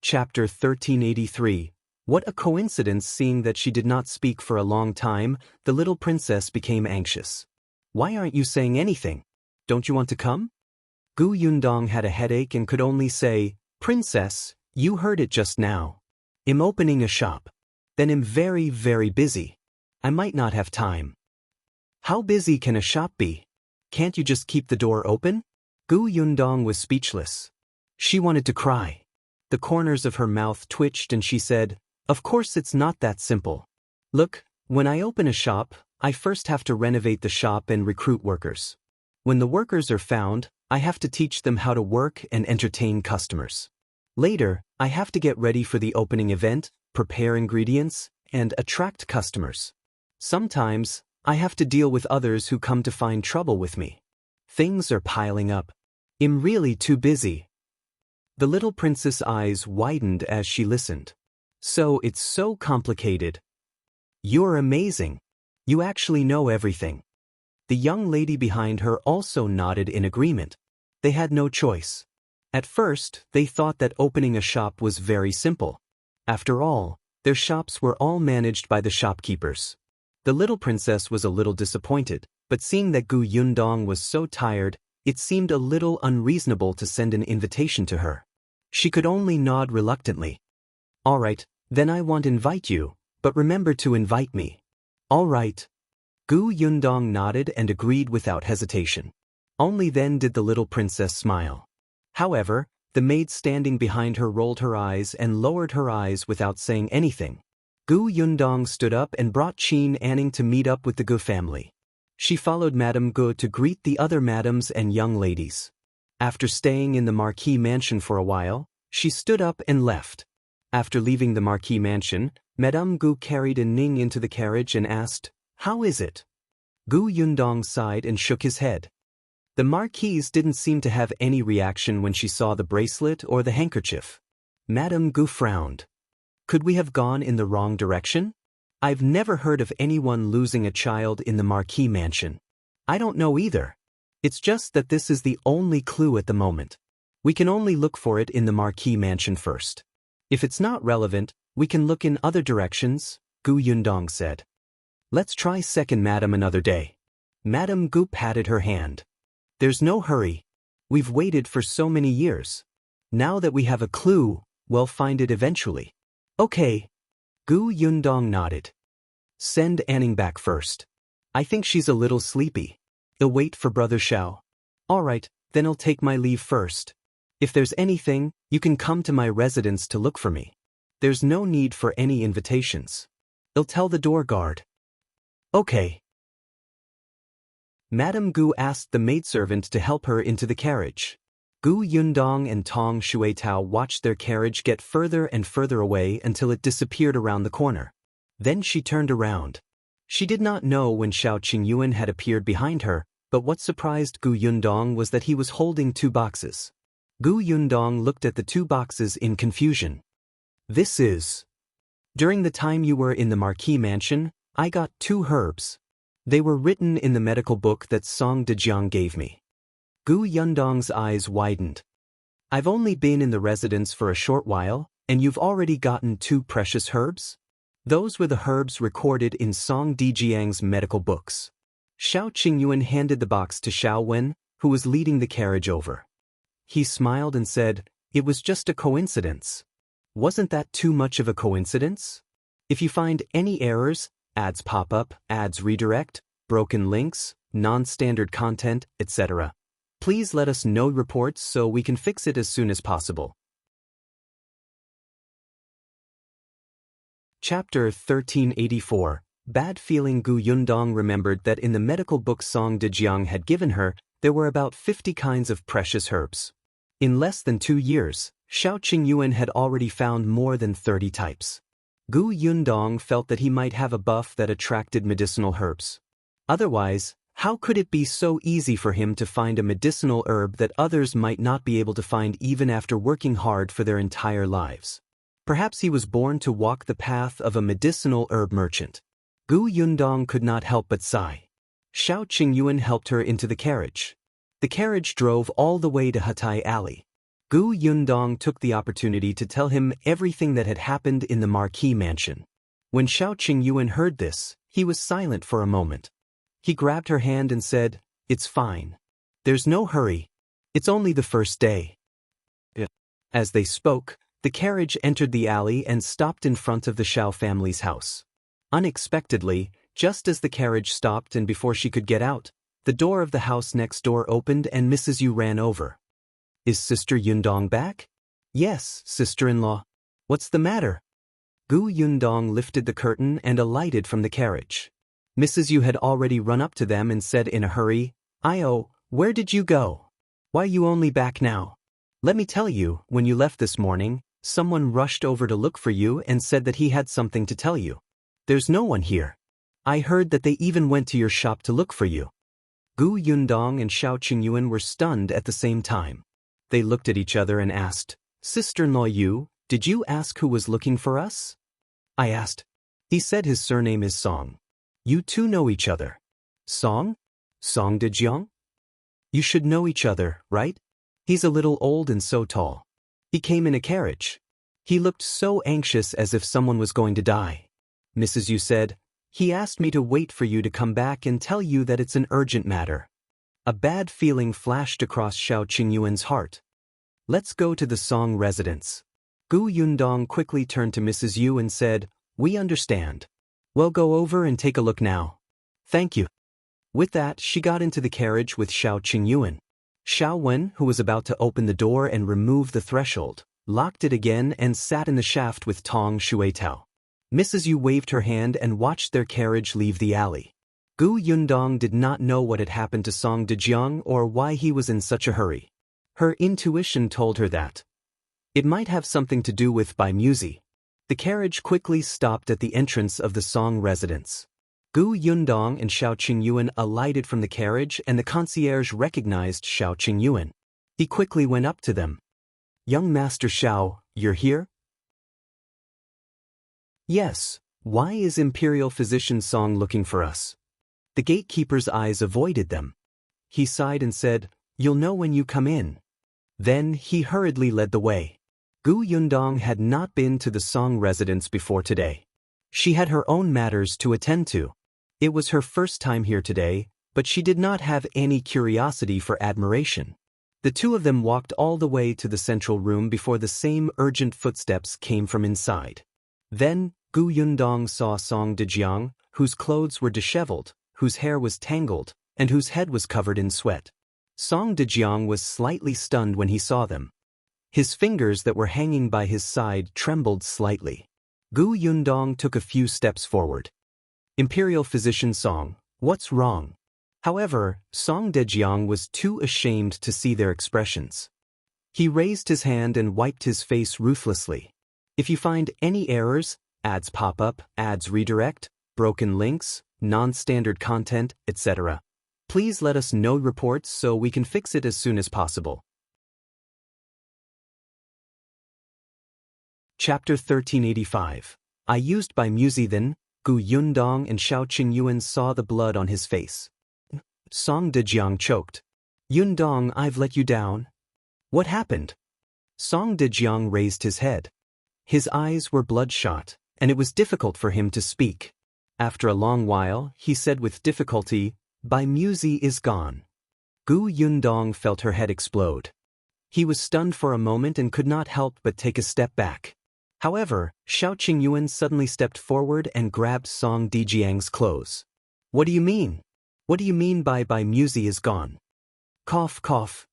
Chapter 1383. What a coincidence. Seeing that she did not speak for a long time, the little princess became anxious. Why aren't you saying anything? Don't you want to come? Gu Yundong had a headache and could only say, Princess, you heard it just now. I'm opening a shop. Then I'm very, very busy. I might not have time. How busy can a shop be? Can't you just keep the door open? Gu Yundong was speechless. She wanted to cry. The corners of her mouth twitched and she said, Of course it's not that simple. Look, when I open a shop, I first have to renovate the shop and recruit workers. When the workers are found, I have to teach them how to work and entertain customers. Later, I have to get ready for the opening event, prepare ingredients, and attract customers. Sometimes, I have to deal with others who come to find trouble with me. Things are piling up. I'm really too busy. The little princess' eyes widened as she listened. So it's so complicated. You're amazing. You actually know everything. The young lady behind her also nodded in agreement. They had no choice. At first, they thought that opening a shop was very simple. After all, their shops were all managed by the shopkeepers. The little princess was a little disappointed, but seeing that Gu Yundong was so tired, it seemed a little unreasonable to send an invitation to her. She could only nod reluctantly. All right, then I won't invite you, but remember to invite me. All right. Gu Yundong nodded and agreed without hesitation. Only then did the little princess smile. However, the maid standing behind her rolled her eyes and lowered her eyes without saying anything. Gu Yundong stood up and brought Qingyuan to meet up with the Gu family. She followed Madame Gu to greet the other madams and young ladies. After staying in the Marquis mansion for a while, she stood up and left. After leaving the Marquis mansion, Madame Gu carried Ning into the carriage and asked, How is it? Gu Yundong sighed and shook his head. The Marquise didn't seem to have any reaction when she saw the bracelet or the handkerchief. Madame Gu frowned. Could we have gone in the wrong direction? I've never heard of anyone losing a child in the Marquis mansion. I don't know either. It's just that this is the only clue at the moment. We can only look for it in the Marquis mansion first. If it's not relevant, we can look in other directions, Gu Yundong said. Let's try second madam another day. Madame Gu patted her hand. There's no hurry. We've waited for so many years. Now that we have a clue, we'll find it eventually. Okay. Gu Yundong nodded. Send Anning back first. I think she's a little sleepy. I'll wait for Brother Shao. Alright, then I'll take my leave first. If there's anything, you can come to my residence to look for me. There's no need for any invitations. I'll tell the door guard. Okay. Madame Gu asked the maidservant to help her into the carriage. Gu Yundong and Tong Shuitao watched their carriage get further and further away until it disappeared around the corner. Then she turned around. She did not know when Shao Qingyuan had appeared behind her, but what surprised Gu Yundong was that he was holding 2 boxes. Gu Yundong looked at the 2 boxes in confusion. This is... During the time you were in the Marquis mansion, I got 2 herbs. They were written in the medical book that Song Dejiang gave me. Gu Yundong's eyes widened. I've only been in the residence for a short while, and you've already gotten 2 precious herbs? Those were the herbs recorded in Song Dejiang's medical books. Shao Qingyuan handed the box to Shao Wen, who was leading the carriage over. He smiled and said, "It was just a coincidence." Wasn't that too much of a coincidence? If you find any errors, ads pop up, ads redirect, broken links, non-standard content, etc., please let us know reports so we can fix it as soon as possible. Chapter 1384. Bad feeling. Gu Yundong remembered that in the medical book Song Dejiang had given her, there were about 50 kinds of precious herbs. In less than 2 years, Shao Qingyuan had already found more than 30 types. Gu Yundong felt that he might have a buff that attracted medicinal herbs. Otherwise, how could it be so easy for him to find a medicinal herb that others might not be able to find even after working hard for their entire lives? Perhaps he was born to walk the path of a medicinal herb merchant. Gu Yundong could not help but sigh. Shao Qingyuan helped her into the carriage. The carriage drove all the way to Hatai Alley. Gu Yundong took the opportunity to tell him everything that had happened in the Marquis mansion. When Shao Qingyuan heard this, he was silent for a moment. He grabbed her hand and said, "It's fine. There's no hurry. It's only the first day." As they spoke, the carriage entered the alley and stopped in front of the Shao family's house. Unexpectedly, just as the carriage stopped and before she could get out, the door of the house next door opened and Mrs. Yu ran over. "Is Sister Yundong back?" "Yes, sister-in-law." "What's the matter?" Gu Yundong lifted the curtain and alighted from the carriage. Mrs. Yu had already run up to them and said in a hurry, "Io, where did you go? Why you only back now? Let me tell you, when you left this morning, someone rushed over to look for you and said that he had something to tell you. There's no one here. I heard that they even went to your shop to look for you." Gu Yundong and Shao Qingyuan were stunned at the same time. They looked at each other and asked, "Sister-in-law Yu, did you ask who was looking for us?" "I asked. He said his surname is Song." "You two know each other." "Song? Song Dejiang? You should know each other, right? He's a little old and so tall. He came in a carriage. He looked so anxious as if someone was going to die." Mrs. Yu said, "He asked me to wait for you to come back and tell you that it's an urgent matter." A bad feeling flashed across Shao Qingyuan's heart. "Let's go to the Song residence." Gu Yundong quickly turned to Mrs. Yu and said, "We understand. We'll go over and take a look now." "Thank you." With that, she got into the carriage with Shao Qingyuan. Shao Wen, who was about to open the door and remove the threshold, locked it again and sat in the shaft with Tong Shuitao. Mrs. Yu waved her hand and watched their carriage leave the alley. Gu Yundong did not know what had happened to Song Dejiang or why he was in such a hurry. Her intuition told her that it might have something to do with Muzi. The carriage quickly stopped at the entrance of the Song residence. Gu Yundong and Shao Qingyuan alighted from the carriage and the concierge recognized Shao Qingyuan. He quickly went up to them. "Young Master Shao, you're here?" "Yes. Why is Imperial Physician Song looking for us?" The gatekeeper's eyes avoided them. He sighed and said, "You'll know when you come in." Then he hurriedly led the way. Gu Yundong had not been to the Song residence before today. She had her own matters to attend to. It was her first time here today, but she did not have any curiosity for admiration. The two of them walked all the way to the central room before the same urgent footsteps came from inside. Then, Gu Yundong saw Song Dejiang, whose clothes were disheveled, whose hair was tangled, and whose head was covered in sweat. Song Dejiang was slightly stunned when he saw them. His fingers that were hanging by his side trembled slightly. Gu Yundong took a few steps forward. Imperial Physician Song, what's wrong? However, Song Dejiang was too ashamed to see their expressions. He raised his hand and wiped his face ruthlessly. If you find any errors, ads pop up, ads redirect, broken links, non-standard content, etc., please let us know reports so we can fix it as soon as possible. Chapter 1385. I used by Muzi. Then, Gu Yundong and Shao Qingyuan saw the blood on his face. Song Dejiang choked. Yundong, I've let you down. What happened? Song Dejiang raised his head. His eyes were bloodshot, and it was difficult for him to speak. After a long while, he said with difficulty, Bai Muzi is gone. Gu Yundong felt her head explode. He was stunned for a moment and could not help but take a step back. However, Shao Qingyuan suddenly stepped forward and grabbed Song Dejiang's clothes. What do you mean? What do you mean by Muzi is gone? Cough, cough.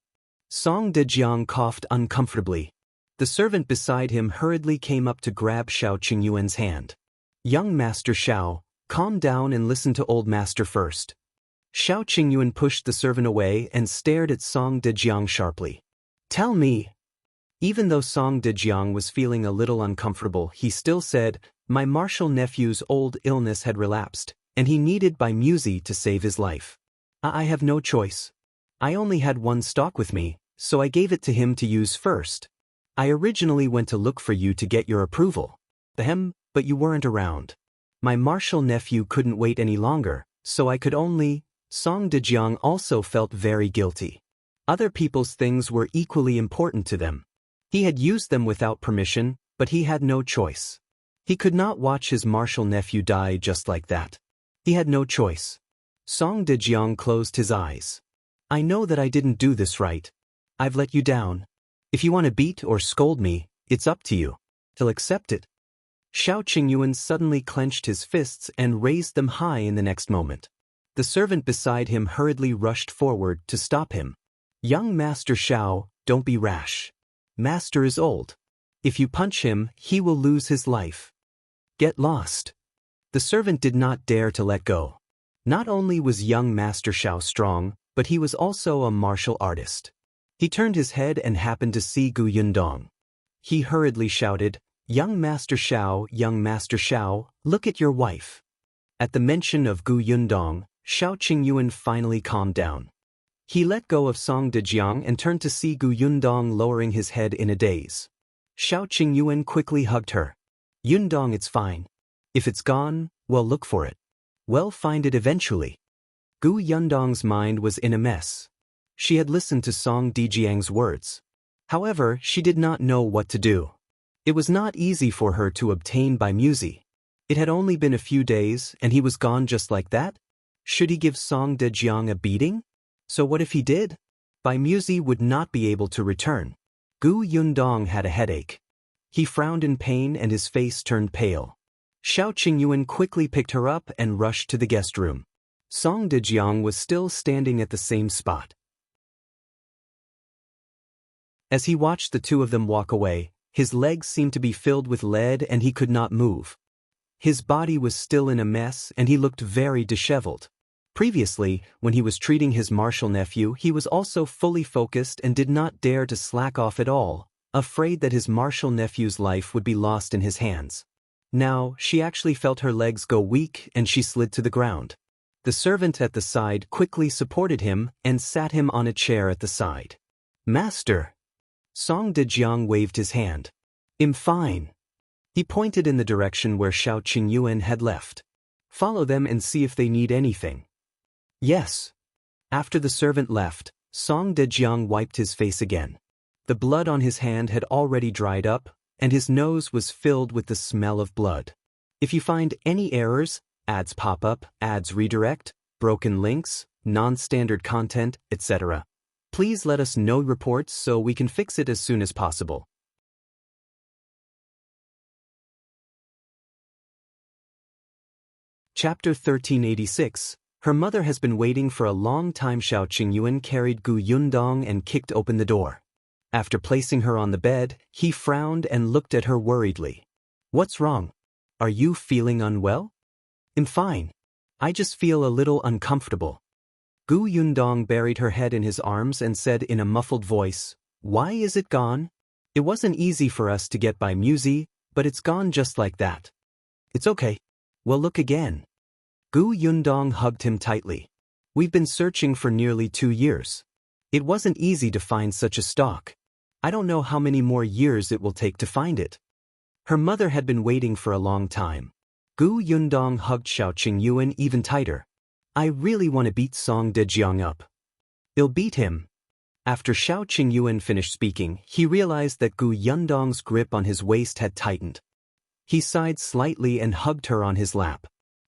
Song Dejiang coughed uncomfortably. The servant beside him hurriedly came up to grab Shao Qingyuan's hand. Young Master Shao, calm down and listen to old master first. Shao Qingyuan pushed the servant away and stared at Song Dejiang sharply. Tell me. Even though Song Dejiang was feeling a little uncomfortable, he still said, my martial nephew's old illness had relapsed, and he needed Bai Muzi to save his life. I have no choice. I only had one stock with me, so I gave it to him to use first. I originally went to look for you to get your approval. But you weren't around. My martial nephew couldn't wait any longer, so I could only. Song Dejiang also felt very guilty. Other people's things were equally important to them. He had used them without permission, but he had no choice. He could not watch his martial nephew die just like that. He had no choice. Song Dejiang closed his eyes. I know that I didn't do this right. I've let you down. If you want to beat or scold me, it's up to you. He'll accept it. Shao Qingyuan suddenly clenched his fists and raised them high in the next moment. The servant beside him hurriedly rushed forward to stop him. Young Master Shao, don't be rash. Master is old. If you punch him, he will lose his life. Get lost. The servant did not dare to let go. Not only was young Master Shao strong, but he was also a martial artist. He turned his head and happened to see Gu Yundong. He hurriedly shouted, young Master Shao, look at your wife. At the mention of Gu Yundong, Shao Qingyuan finally calmed down. He let go of Song Dejiang and turned to see Gu Yundong lowering his head in a daze. Shao Qingyuan quickly hugged her. Yundong, it's fine. If it's gone, well, look for it. We'll find it eventually. Gu Yundong's mind was in a mess. She had listened to Song Dejiang's words. However, she did not know what to do. It was not easy for her to obtain Bai Muzi. It had only been a few days, and he was gone just like that? Should he give Song Dejiang a beating? So what if he did? Bai Muzi would not be able to return. Gu Yundong had a headache. He frowned in pain and his face turned pale. Shao Qingyuan quickly picked her up and rushed to the guest room. Song Dejiang was still standing at the same spot. As he watched the two of them walk away, his legs seemed to be filled with lead and he could not move. His body was still in a mess and he looked very disheveled. Previously, when he was treating his martial nephew, he was also fully focused and did not dare to slack off at all, afraid that his martial nephew's life would be lost in his hands. Now, she actually felt her legs go weak and she slid to the ground. The servant at the side quickly supported him and sat him on a chair at the side. Master! Song Dejiang waved his hand. I'm fine. He pointed in the direction where Shao Qingyuan had left. Follow them and see if they need anything. Yes. After the servant left, Song Dejiang wiped his face again. The blood on his hand had already dried up, and his nose was filled with the smell of blood. If you find any errors, ads pop up, ads redirect, broken links, non-standard content, etc. Please let us know reports so we can fix it as soon as possible. Chapter 1386. Her mother has been waiting for a long time. Shao Qingyuan carried Gu Yundong and kicked open the door. After placing her on the bed, he frowned and looked at her worriedly. What's wrong? Are you feeling unwell? I'm fine. I just feel a little uncomfortable. Gu Yundong buried her head in his arms and said in a muffled voice, Why is it gone? It wasn't easy for us to get by Muzi, but it's gone just like that. It's okay. Well, look again. Gu Yundong hugged him tightly. We've been searching for nearly 2 years. It wasn't easy to find such a stock. I don't know how many more years it will take to find it. Her mother had been waiting for a long time. Gu Yundong hugged Shao Qingyuan even tighter. I really want to beat Song Dejiang up. I'll beat him. After Shao Qingyuan finished speaking, he realized that Gu Yundong's grip on his waist had tightened. He sighed slightly and hugged her on his lap.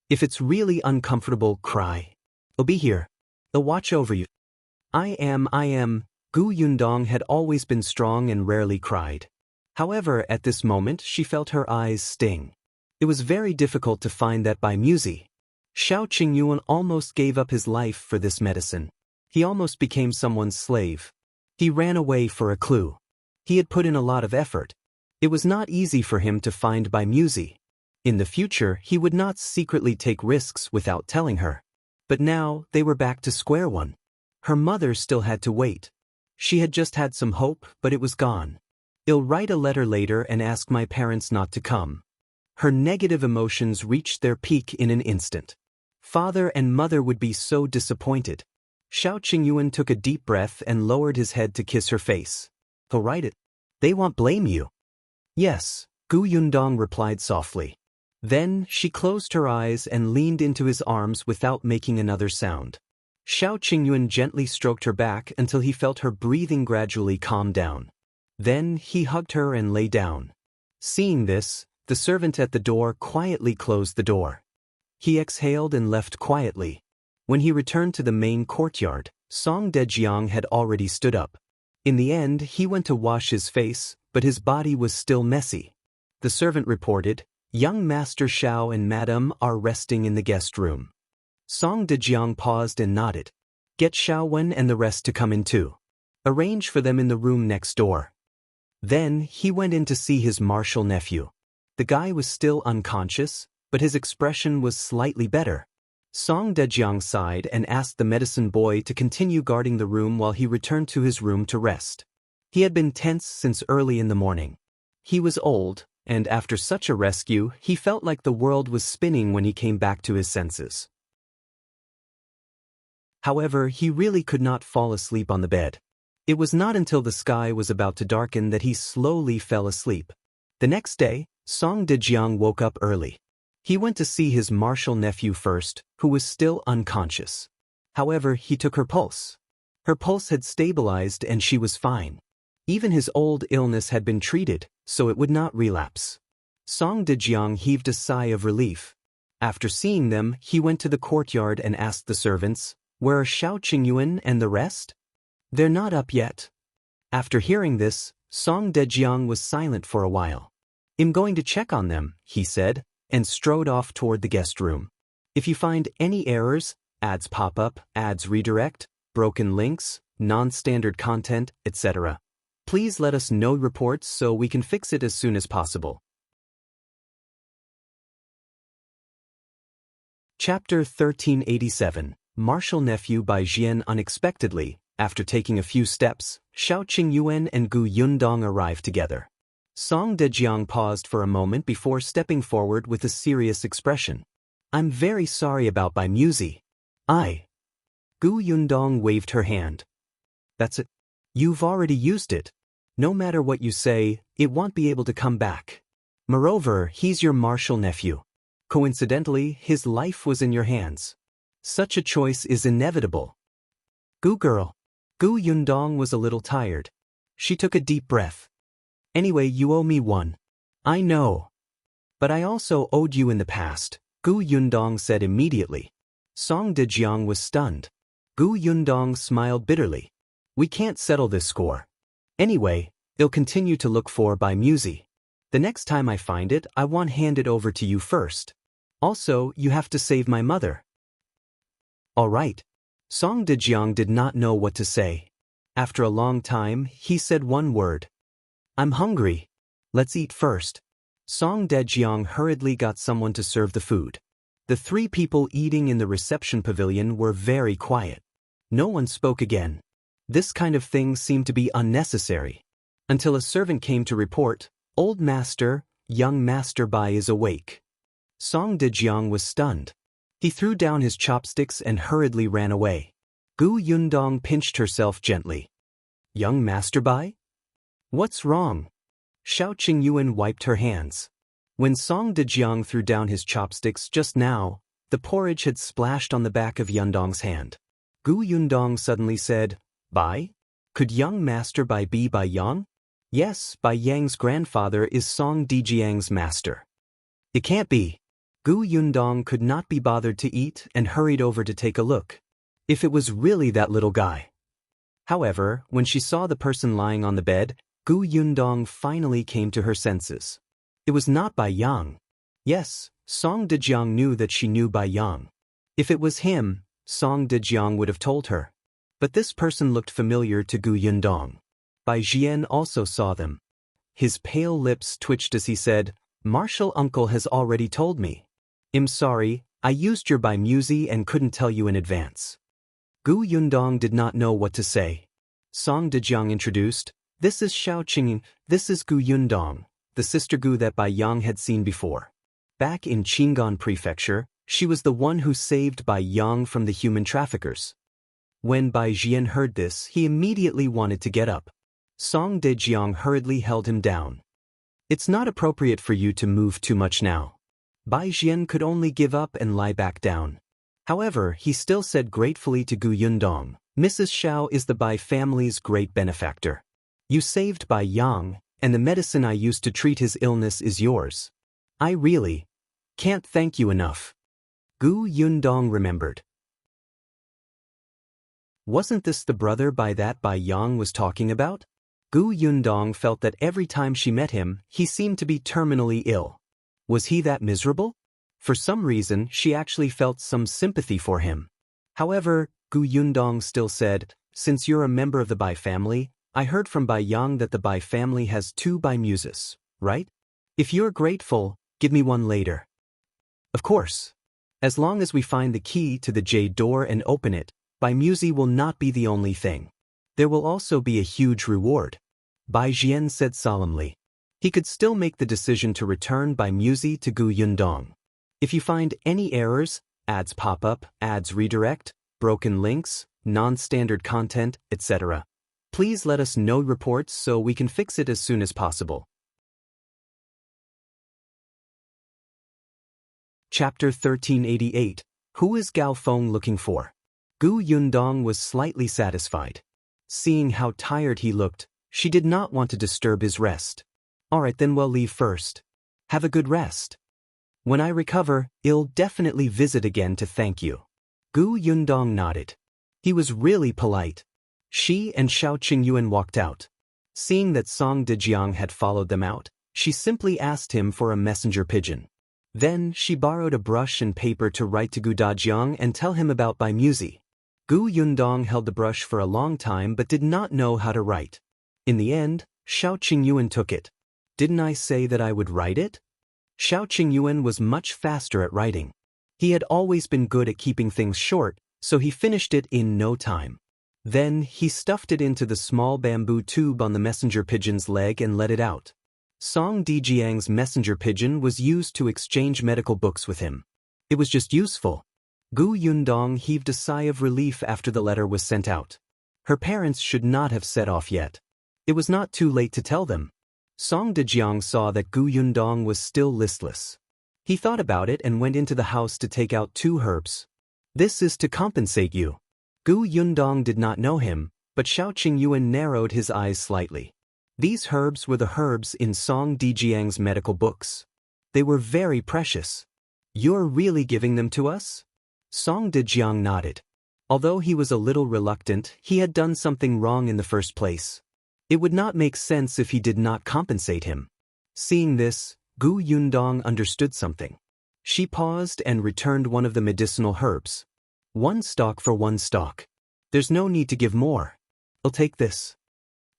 If it's really uncomfortable, cry. I'll be here. I'll watch over you. I am. Gu Yundong had always been strong and rarely cried. However, at this moment she felt her eyes sting. It was very difficult to find that by Muzi. Shao Qingyuan almost gave up his life for this medicine. He almost became someone's slave. He ran away for a clue. He had put in a lot of effort. It was not easy for him to find by Muzi. In the future, he would not secretly take risks without telling her. But now, they were back to square one. Her mother still had to wait. She had just had some hope, but it was gone. I'll write a letter later and ask my parents not to come. Her negative emotions reached their peak in an instant. Father and mother would be so disappointed. Shao Qingyuan took a deep breath and lowered his head to kiss her face. He'll write it. They won't blame you. Yes, Gu Yundong replied softly. Then, she closed her eyes and leaned into his arms without making another sound. Shao Qingyuan gently stroked her back until he felt her breathing gradually calm down. Then, he hugged her and lay down. Seeing this, the servant at the door quietly closed the door. He exhaled and left quietly. When he returned to the main courtyard, Song Dejiang had already stood up. In the end, he went to wash his face, but his body was still messy. The servant reported, Young Master Shao and Madam are resting in the guest room. Song Dejiang paused and nodded. Get Shao Wen and the rest to come in too. Arrange for them in the room next door. Then, he went in to see his martial nephew. The guy was still unconscious, but his expression was slightly better. Song Dejiang sighed and asked the medicine boy to continue guarding the room while he returned to his room to rest. He had been tense since early in the morning. He was old, and after such a rescue, he felt like the world was spinning when he came back to his senses. However, he really could not fall asleep on the bed. It was not until the sky was about to darken that he slowly fell asleep. The next day, Song Dejiang woke up early. He went to see his martial nephew first, who was still unconscious. However, he took her pulse. Her pulse had stabilized and she was fine. Even his old illness had been treated, so it would not relapse. Song Dejiang heaved a sigh of relief. After seeing them, he went to the courtyard and asked the servants, Where are Shao Qingyuan and the rest? They're not up yet. After hearing this, Song Dejiang was silent for a while. I'm going to check on them, he said, and strode off toward the guest room. If you find any errors, ads pop up, ads redirect, broken links, non-standard content, etc., please let us know reports so we can fix it as soon as possible. Chapter 1387. Martial Nephew by Zhiyan. Unexpectedly, after taking a few steps, Shao Qingyuan and Gu Yundong arrived together. Song Dejiang paused for a moment before stepping forward with a serious expression. I'm very sorry about by Muzi. Gu Yundong waved her hand. That's it. You've already used it. No matter what you say, it won't be able to come back. Moreover, he's your martial nephew. Coincidentally, his life was in your hands. Such a choice is inevitable. Gu girl. Gu Yundong was a little tired. She took a deep breath. Anyway, you owe me one. I know. But I also owed you in the past, Gu Yundong said immediately. Song Dejiang was stunned. Gu Yundong smiled bitterly. We can't settle this score. Anyway, I'll continue to look for by Muzi. The next time I find it, I want hand it over to you first. Also, you have to save my mother. All right. Song Dejiang did not know what to say. After a long time, he said one word. I'm hungry. Let's eat first. Song Dejiang hurriedly got someone to serve the food. The three people eating in the reception pavilion were very quiet. No one spoke again. This kind of thing seemed to be unnecessary. Until a servant came to report, Old Master, young Master Bai is awake. Song Dejiang was stunned. He threw down his chopsticks and hurriedly ran away. Gu Yundong pinched herself gently. Young Master Bai? What's wrong? Shao Qingyuan wiped her hands. When Song Dejiang threw down his chopsticks just now, the porridge had splashed on the back of Yundong's hand. Gu Yundong suddenly said, Bai? Could young Master Bai be Bai Yang? Yes, Bai Yang's grandfather is Song Dejiang's master. It can't be. Gu Yundong could not be bothered to eat and hurried over to take a look. If it was really that little guy. However, when she saw the person lying on the bed, Gu Yundong finally came to her senses. It was not Bai Yang. Yes, Song Dejiang knew that she knew Bai Yang. If it was him, Song Dejiang would have told her. But this person looked familiar to Gu Yundong. Bai Zhiyan also saw them. His pale lips twitched as he said, Martial uncle has already told me. I'm sorry, I used your Bai Muzi and couldn't tell you in advance. Gu Yundong did not know what to say. Song Dejiang introduced, This is Shao Qingyuan, this is Gu Yundong, the sister Gu that Bai Yang had seen before. Back in Qingyuan Prefecture, she was the one who saved Bai Yang from the human traffickers. When Bai Zhiyan heard this, he immediately wanted to get up. Song Dejiang hurriedly held him down. It's not appropriate for you to move too much now. Bai Zhiyan could only give up and lie back down. However, he still said gratefully to Gu Yundong, Mrs. Shao is the Bai family's great benefactor. You saved Bai Yang, and the medicine I used to treat his illness is yours. I really can't thank you enough. Gu Yundong remembered. Wasn't this the brother Bai that Bai Yang was talking about? Gu Yundong felt that every time she met him, he seemed to be terminally ill. Was he that miserable? For some reason, she actually felt some sympathy for him. However, Gu Yundong still said, Since you're a member of the Bai family, I heard from Bai Yang that the Bai family has 2 Bai muses, right? If you're grateful, give me one later. Of course. As long as we find the key to the jade door and open it, Bai Muzi will not be the only thing. There will also be a huge reward. Bai Zhiyan said solemnly. He could still make the decision to return Bai Muzi to Gu Yundong. If you find any errors, ads pop up, ads redirect, broken links, non-standard content, etc., please let us know reports so we can fix it as soon as possible. Chapter 1388. Who is Gao Feng looking for? Gu Yundong was slightly satisfied. Seeing how tired he looked, she did not want to disturb his rest. Alright then, we'll leave first. Have a good rest. When I recover, I'll definitely visit again to thank you. Gu Yundong nodded. He was really polite. She and Shao Qingyuan walked out. Seeing that Song Dejiang had followed them out, she simply asked him for a messenger pigeon. Then she borrowed a brush and paper to write to Gu Dajiang and tell him about Bai Muzi. Gu Yundong held the brush for a long time but did not know how to write. In the end, Shao Qingyuan took it. Didn't I say that I would write it? Shao Qingyuan was much faster at writing. He had always been good at keeping things short, so he finished it in no time. Then he stuffed it into the small bamboo tube on the messenger pigeon's leg and let it out. Song Dejiang's messenger pigeon was used to exchange medical books with him. It was just useful. Gu Yundong heaved a sigh of relief after the letter was sent out. Her parents should not have set off yet. It was not too late to tell them. Song Dejiang saw that Gu Yundong was still listless. He thought about it and went into the house to take out 2 herbs. This is to compensate you. Gu Yundong did not know him, but Shao Qingyuan narrowed his eyes slightly. These herbs were the herbs in Song Dejiang's medical books. They were very precious. You're really giving them to us? Song Dejiang nodded. Although he was a little reluctant, he had done something wrong in the first place. It would not make sense if he did not compensate him. Seeing this, Gu Yundong understood something. She paused and returned one of the medicinal herbs. 1 stalk for 1 stalk. There's no need to give more. I'll take this.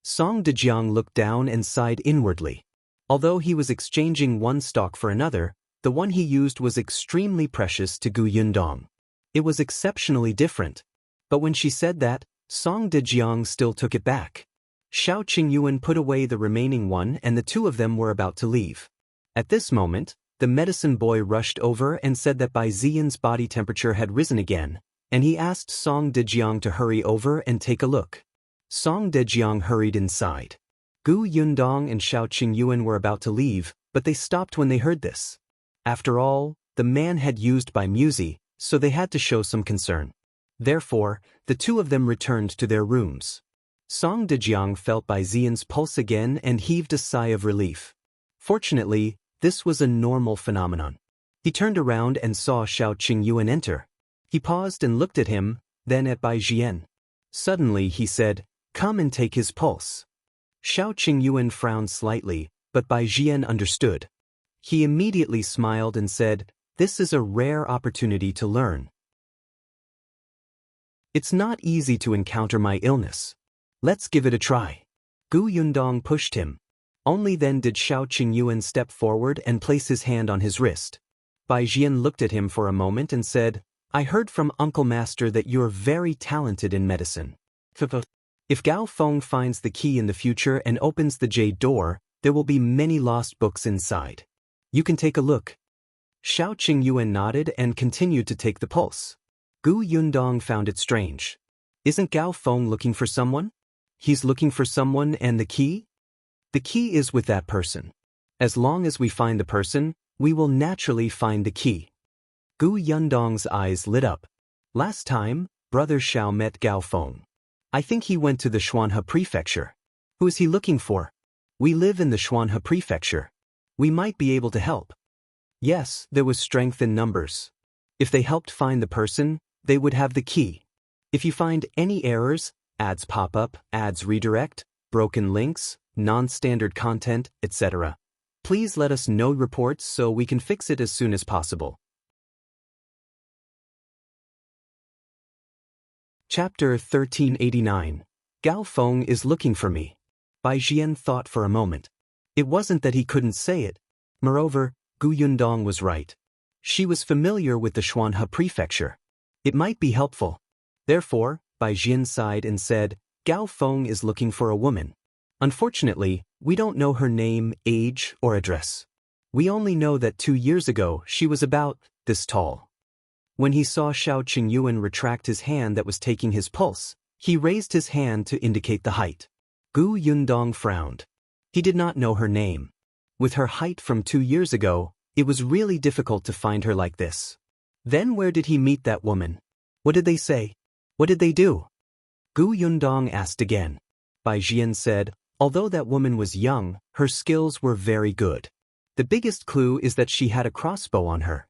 Song Dejiang looked down and sighed inwardly. Although he was exchanging 1 stalk for another, the one he used was extremely precious to Gu Yundong. It was exceptionally different. But when she said that, Song Dejiang still took it back. Shao Qingyuan put away the remaining one and the two of them were about to leave. At this moment, the medicine boy rushed over and said that Bai Ziyan's body temperature had risen again, and he asked Song Dejiang to hurry over and take a look. Song Dejiang hurried inside. Gu Yundong and Shao Qingyuan were about to leave, but they stopped when they heard this. After all, the man had used by Muzi, so they had to show some concern. Therefore, the two of them returned to their rooms. Song Dejiang felt Bai Ziyan's pulse again and heaved a sigh of relief. Fortunately, this was a normal phenomenon. He turned around and saw Shao Qingyuan enter. He paused and looked at him, then at Bai Ziyan. Suddenly he said, "Come and take his pulse." Shao Qingyuan frowned slightly, but Bai Ziyan understood. He immediately smiled and said, "This is a rare opportunity to learn. It's not easy to encounter my illness. Let's give it a try." Gu Yundong pushed him. Only then did Shao Qingyuan step forward and place his hand on his wrist. Bai Ziyan looked at him for a moment and said, "I heard from Uncle Master that you're very talented in medicine. If Gao Feng finds the key in the future and opens the jade door, there will be many lost books inside. You can take a look." Shao Qingyuan nodded and continued to take the pulse. Gu Yundong found it strange. Isn't Gao Feng looking for someone? He's looking for someone and the key? The key is with that person. As long as we find the person, we will naturally find the key. Gu Yundong's eyes lit up. Last time, Brother Shao met Gao Feng. I think he went to the Xuanhe Prefecture. Who is he looking for? We live in the Xuanhe Prefecture. We might be able to help. Yes, there was strength in numbers. If they helped find the person, they would have the key. If you find any errors, ads pop up, ads redirect, broken links, non-standard content, etc., please let us know reports so we can fix it as soon as possible. Chapter 1389. Gao Feng is looking for me. Bai Ziyan thought for a moment. It wasn't that he couldn't say it. Moreover, Gu Yundong was right. She was familiar with the Xuanhe Prefecture. It might be helpful. Therefore, Bai Ziyan sighed and said, "Gao Feng is looking for a woman. Unfortunately, we don't know her name, age, or address. We only know that 2 years ago she was about this tall." When he saw Shao Qingyuan retract his hand that was taking his pulse, he raised his hand to indicate the height. Gu Yundong frowned. He did not know her name. With her height from 2 years ago, it was really difficult to find her like this. Then where did he meet that woman? What did they say? What did they do? Gu Yundong asked again. Bai Ziyan said, although that woman was young, her skills were very good. The biggest clue is that she had a crossbow on her.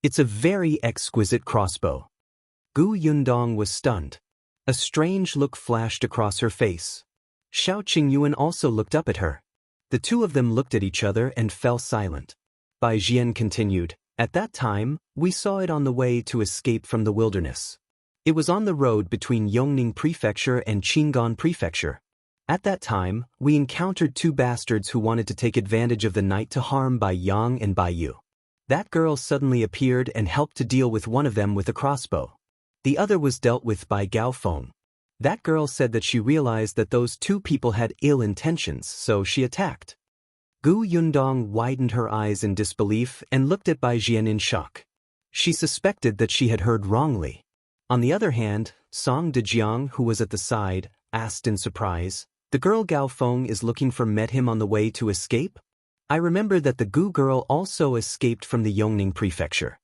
It's a very exquisite crossbow. Gu Yundong was stunned. A strange look flashed across her face. Shao Qingyuan also looked up at her. The two of them looked at each other and fell silent. Bai Ziyan continued, "At that time, we saw it on the way to escape from the wilderness. It was on the road between Yongning Prefecture and Qingyuan Prefecture. At that time, we encountered 2 bastards who wanted to take advantage of the night to harm Bai Yang and Bai Yu. That girl suddenly appeared and helped to deal with one of them with a crossbow. The other was dealt with by Gao Feng. That girl said that she realized that those 2 people had ill intentions, so she attacked." Gu Yundong widened her eyes in disbelief and looked at Bai Ziyan in shock. She suspected that she had heard wrongly. On the other hand, Song Dejiang, who was at the side, asked in surprise, "The girl Gao Feng is looking for met him on the way to escape? I remember that the Gu girl also escaped from the Yongning Prefecture."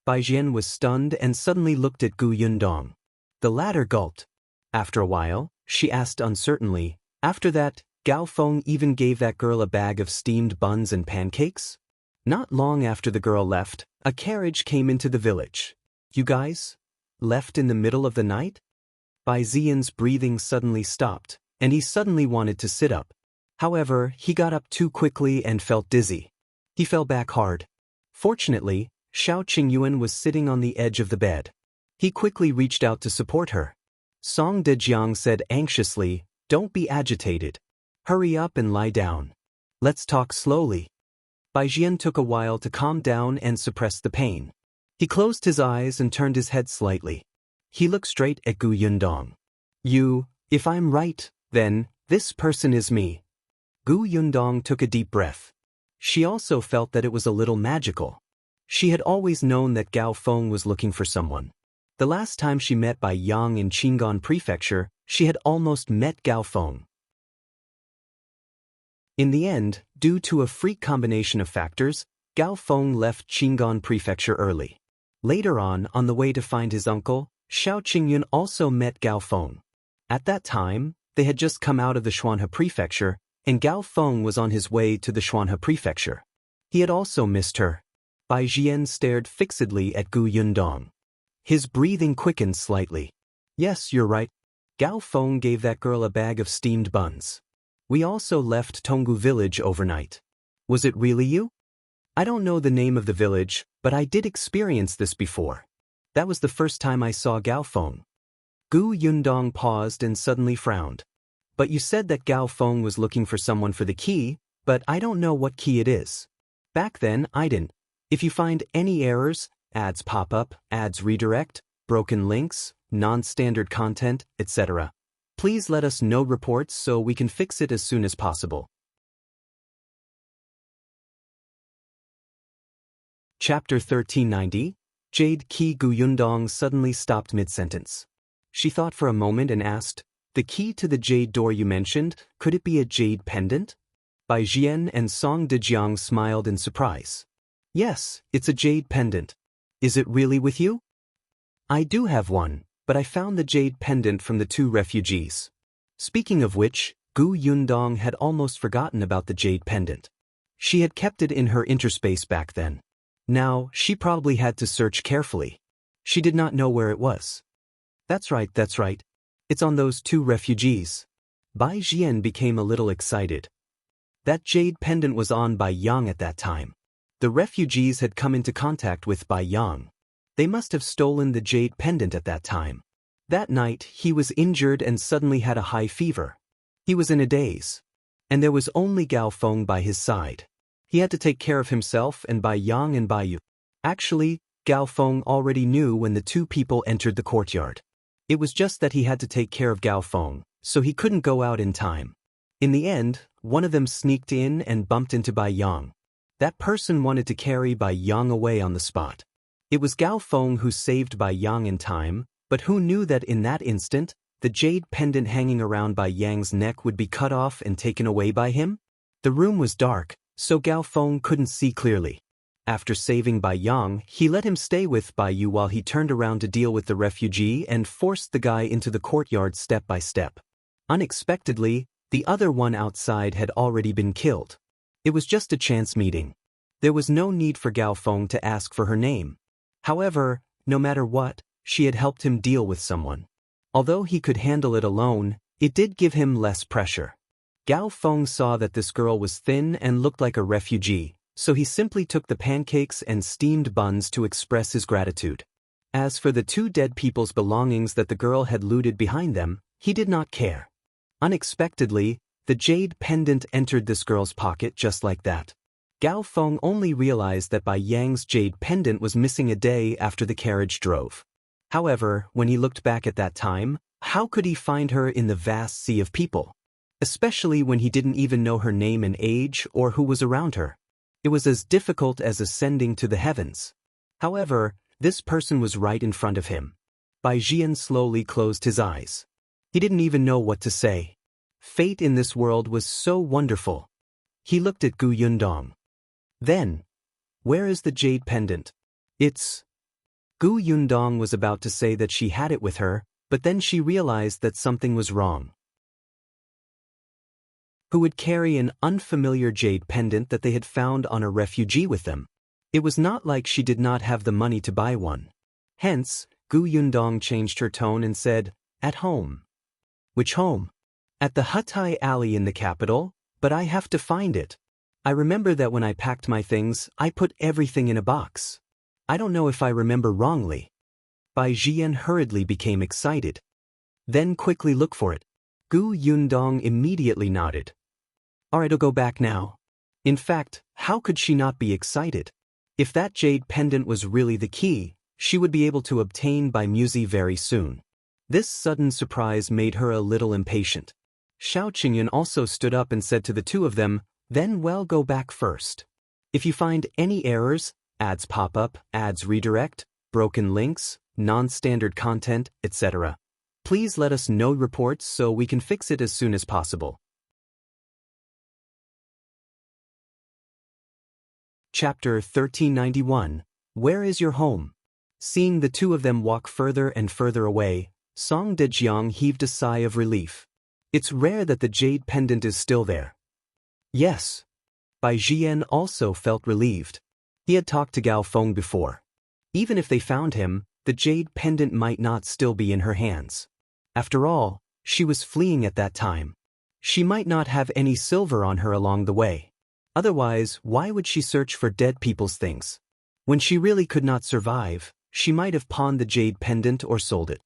Bai Ziyan was stunned and suddenly looked at Gu Yundong. The latter gulped. After a while, she asked uncertainly, "After that, Gao Feng even gave that girl a bag of steamed buns and pancakes?" Not long after the girl left, a carriage came into the village. "You guys? Left in the middle of the night? Bai Zhiyan's breathing suddenly stopped, and he suddenly wanted to sit up. However, he got up too quickly and felt dizzy. He fell back hard. Fortunately, Shao Qingyuan was sitting on the edge of the bed. He quickly reached out to support her. Song Dejiang said anxiously, "Don't be agitated. Hurry up and lie down. Let's talk slowly." Bai Zhiyan took a while to calm down and suppress the pain. He closed his eyes and turned his head slightly. He looked straight at Gu Yundong. If I'm right, then, this person is me." Gu Yundong took a deep breath. She also felt that it was a little magical. She had always known that Gao Feng was looking for someone. The last time she met Bai Yang in Qingyuan Prefecture, she had almost met Gao Feng. In the end, due to a freak combination of factors, Gao Feng left Qingyuan Prefecture early. Later on the way to find his uncle, Shao Qingyuan also met Gao Feng. At that time, they had just come out of the Xuanhe Prefecture, and Gao Feng was on his way to the Xuanhe Prefecture. He had also missed her. Bai Zhiyan stared fixedly at Gu Yundong. His breathing quickened slightly. "Yes, you're right. Gao Feng gave that girl a bag of steamed buns. We also left Tonggu village overnight. Was it really you? I don't know the name of the village, but I did experience this before. That was the first time I saw Gao Feng." Gu Yundong paused and suddenly frowned. "But you said that Gao Feng was looking for someone for the key, but I don't know what key it is. Back then, I didn't. If you find any errors, ads pop up, ads redirect, broken links, non-standard content, etc., please let us know reports so we can fix it as soon as possible." Chapter 1390, Jade Key. Gu Yundong suddenly stopped mid-sentence. She thought for a moment and asked, "The key to the jade door you mentioned, could it be a jade pendant?" Bai Zhiyan and Song Dejiang smiled in surprise. "Yes, it's a jade pendant. Is it really with you?" "I do have one, but I found the jade pendant from the 2 refugees." Speaking of which, Gu Yundong had almost forgotten about the jade pendant. She had kept it in her interspace back then. Now, she probably had to search carefully. She did not know where it was. That's right. It's on those 2 refugees." Bai Zhiyan became a little excited. That jade pendant was on Bai Yang at that time. The refugees had come into contact with Bai Yang. They must have stolen the jade pendant at that time. That night, he was injured and suddenly had a high fever. He was in a daze. And there was only Gao Feng by his side. He had to take care of himself and Bai Yang and Bai Yu. Actually, Gao Feng already knew when the 2 people entered the courtyard. It was just that he had to take care of Gao Feng, so he couldn't go out in time. In the end, one of them sneaked in and bumped into Bai Yang. That person wanted to carry Bai Yang away on the spot. It was Gao Feng who saved Bai Yang in time, but who knew that in that instant, the jade pendant hanging around Bai Yang's neck would be cut off and taken away by him? The room was dark, so Gao Feng couldn't see clearly. After saving Bai Yang, he let him stay with Bai Yu while he turned around to deal with the refugee and forced the guy into the courtyard step by step. Unexpectedly, the other one outside had already been killed. It was just a chance meeting. There was no need for Gao Feng to ask for her name. However, no matter what, she had helped him deal with someone. Although he could handle it alone, it did give him less pressure. Gao Feng saw that this girl was thin and looked like a refugee, so he simply took the pancakes and steamed buns to express his gratitude. As for the 2 dead people's belongings that the girl had looted behind them, he did not care. Unexpectedly, the jade pendant entered this girl's pocket just like that. Gao Feng only realized that Bai Yang's jade pendant was missing a day after the carriage drove. However, when he looked back at that time, how could he find her in the vast sea of people? Especially when he didn't even know her name and age or who was around her. It was as difficult as ascending to the heavens. However, this person was right in front of him. Bai Zhiyan slowly closed his eyes. He didn't even know what to say. Fate in this world was so wonderful. He looked at Gu Yundong. Then, "Where is the jade pendant?" "It's..." Gu Yundong was about to say that she had it with her, but then she realized that something was wrong. Who would carry an unfamiliar jade pendant that they had found on a refugee with them? It was not like she did not have the money to buy one. Hence, Gu Yundong changed her tone and said, "At home." "Which home?" "At the Hutai Alley in the capital, but I have to find it. I remember that when I packed my things, I put everything in a box. I don't know if I remember wrongly." Bai Zhiyan hurriedly became excited. "Then quickly look for it." Gu Yundong immediately nodded. "Alright, I'll go back now." In fact, how could she not be excited? If that jade pendant was really the key, she would be able to obtain by Muzi very soon. This sudden surprise made her a little impatient. Shao Qingyuan also stood up and said to the two of them, "Then well, go back first. If you find any errors, ads pop up, ads redirect, broken links, non-standard content, etc., please let us know reports so we can fix it as soon as possible." Chapter 1391. Where is your home? Seeing the two of them walk further and further away, Song Dejiang heaved a sigh of relief. It's rare that the jade pendant is still there. Yes. Bai Zhiyan also felt relieved. He had talked to Gao Feng before. Even if they found him, the jade pendant might not still be in her hands. After all, she was fleeing at that time. She might not have any silver on her along the way. Otherwise, why would she search for dead people's things? When she really could not survive, she might have pawned the jade pendant or sold it.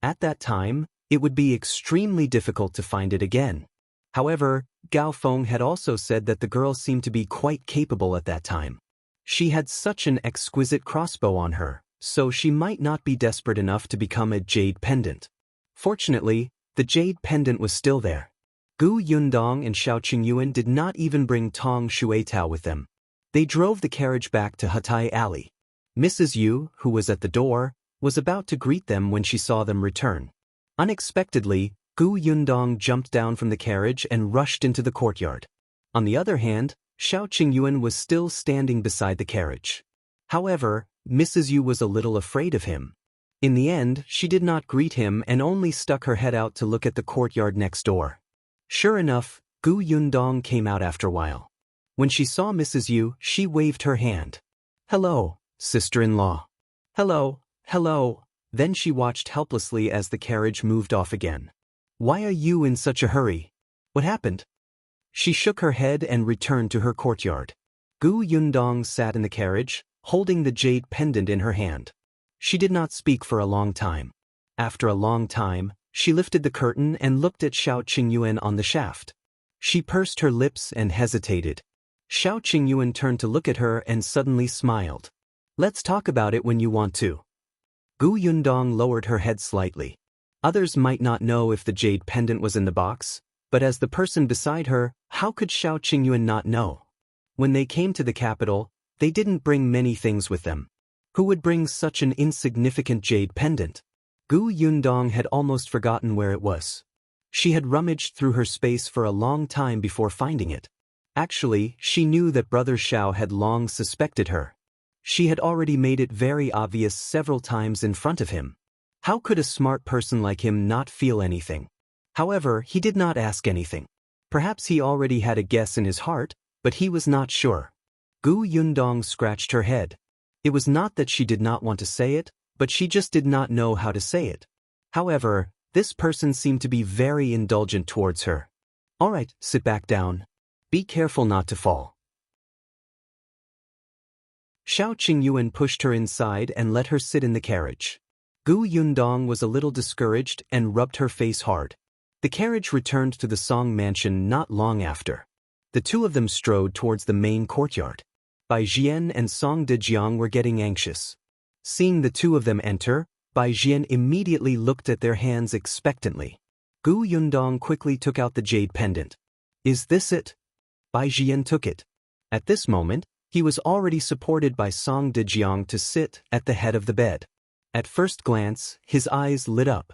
At that time, it would be extremely difficult to find it again. However, Gao Feng had also said that the girl seemed to be quite capable at that time. She had such an exquisite crossbow on her, so she might not be desperate enough to become a jade pendant. Fortunately, the jade pendant was still there. Gu Yundong and Shao Qingyuan did not even bring Tong Shuetao with them. They drove the carriage back to Hutai Alley. Mrs. Yu, who was at the door, was about to greet them when she saw them return. Unexpectedly, Gu Yundong jumped down from the carriage and rushed into the courtyard. On the other hand, Shao Qingyuan was still standing beside the carriage. However, Mrs. Yu was a little afraid of him. In the end, she did not greet him and only stuck her head out to look at the courtyard next door. Sure enough, Gu Yundong came out after a while. When she saw Mrs. Yu, she waved her hand. "Hello, sister-in-law." "Hello, hello." Then she watched helplessly as the carriage moved off again. "Why are you in such a hurry? What happened?" She shook her head and returned to her courtyard. Gu Yundong sat in the carriage, holding the jade pendant in her hand. She did not speak for a long time. After a long time, she lifted the curtain and looked at Shao Qingyuan on the shaft. She pursed her lips and hesitated. Shao Qingyuan turned to look at her and suddenly smiled. "Let's talk about it when you want to." Gu Yundong lowered her head slightly. Others might not know if the jade pendant was in the box, but as the person beside her, how could Shao Qingyuan not know? When they came to the capital, they didn't bring many things with them. Who would bring such an insignificant jade pendant? Gu Yundong had almost forgotten where it was. She had rummaged through her space for a long time before finding it. Actually, she knew that Brother Shao had long suspected her. She had already made it very obvious several times in front of him. How could a smart person like him not feel anything? However, he did not ask anything. Perhaps he already had a guess in his heart, but he was not sure. Gu Yundong scratched her head. It was not that she did not want to say it, but she just did not know how to say it. However, this person seemed to be very indulgent towards her. "Alright, sit back down. Be careful not to fall." Shao Qingyuan pushed her inside and let her sit in the carriage. Gu Yundong was a little discouraged and rubbed her face hard. The carriage returned to the Song mansion not long after. The two of them strode towards the main courtyard. Bai Zhiyan and Song Dejiang were getting anxious. Seeing the two of them enter, Bai Zhiyan immediately looked at their hands expectantly. Gu Yundong quickly took out the jade pendant. "Is this it?" Bai Zhiyan took it. At this moment, he was already supported by Song Dejiang to sit at the head of the bed. At first glance, his eyes lit up.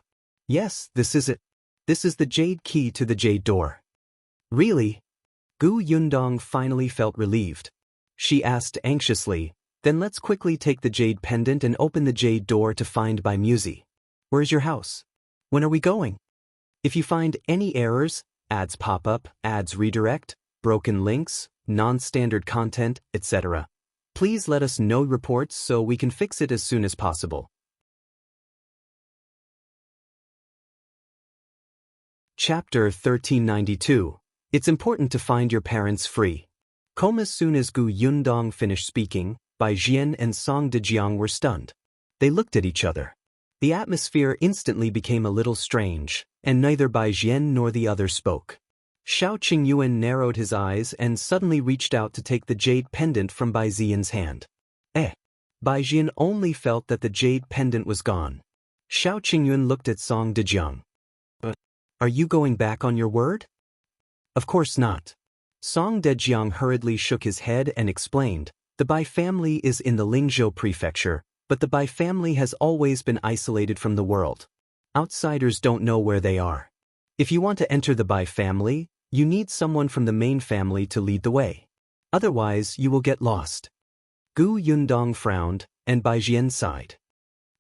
"Yes, this is it. This is the jade key to the jade door." "Really?" Gu Yundong finally felt relieved. She asked anxiously, "Then let's quickly take the jade pendant and open the jade door to find by Muzi. Where is your house? When are we going? If you find any errors, ads pop up, ads redirect, broken links, non-standard content, etc., please let us know reports so we can fix it as soon as possible." Chapter 1392. It's important to find your parents free. As soon as Gu Yundong finished speaking, Bai Zhiyan and Song Dejiang were stunned. They looked at each other. The atmosphere instantly became a little strange, and neither Bai Zhiyan nor the other spoke. Shao Qingyuan narrowed his eyes and suddenly reached out to take the jade pendant from Bai Zhiyan's hand. Bai Zhiyan only felt that the jade pendant was gone. Shao Qingyuan looked at Song Dejiang. Are you going back on your word? Of course not. Song Dejiang hurriedly shook his head and explained, the Bai family is in the Lingzhou prefecture, but the Bai family has always been isolated from the world. Outsiders don't know where they are. If you want to enter the Bai family, you need someone from the main family to lead the way. Otherwise, you will get lost. Gu Yundong frowned, and Bai Zhiyan sighed.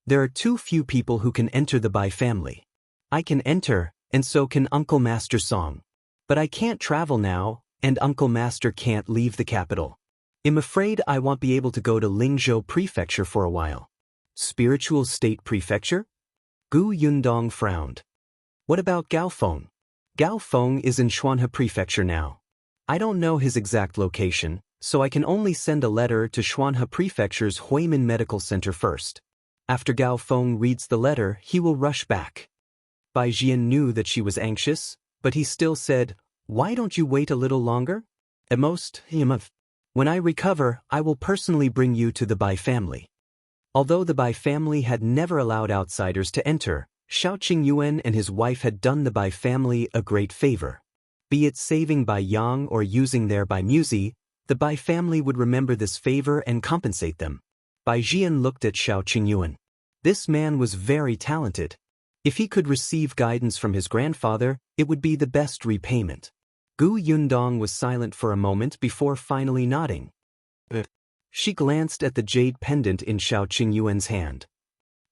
There are too few people who can enter the Bai family. I can enter, and so can Uncle Master Song. But I can't travel now, and Uncle Master can't leave the capital. I'm afraid I won't be able to go to Lingzhou Prefecture for a while. Spiritual State Prefecture? Gu Yundong frowned. What about Gao Feng? Gao Feng is in Xuanhe Prefecture now. I don't know his exact location, so I can only send a letter to Xuanhe Prefecture's Huimin Medical Center first. After Gao Feng reads the letter, he will rush back. Bai Zhiyan knew that she was anxious, but he still said, why don't you wait a little longer? At most, when I recover, I will personally bring you to the Bai family. Although the Bai family had never allowed outsiders to enter, Shao Qingyuan and his wife had done the Bai family a great favor. Be it saving Bai Yang or using their Bai Muzi, the Bai family would remember this favor and compensate them. Bai Zhiyan looked at Shao Qingyuan. This man was very talented. If he could receive guidance from his grandfather, it would be the best repayment. Gu Yundong was silent for a moment before finally nodding. She glanced at the jade pendant in Shao Qingyuan's hand.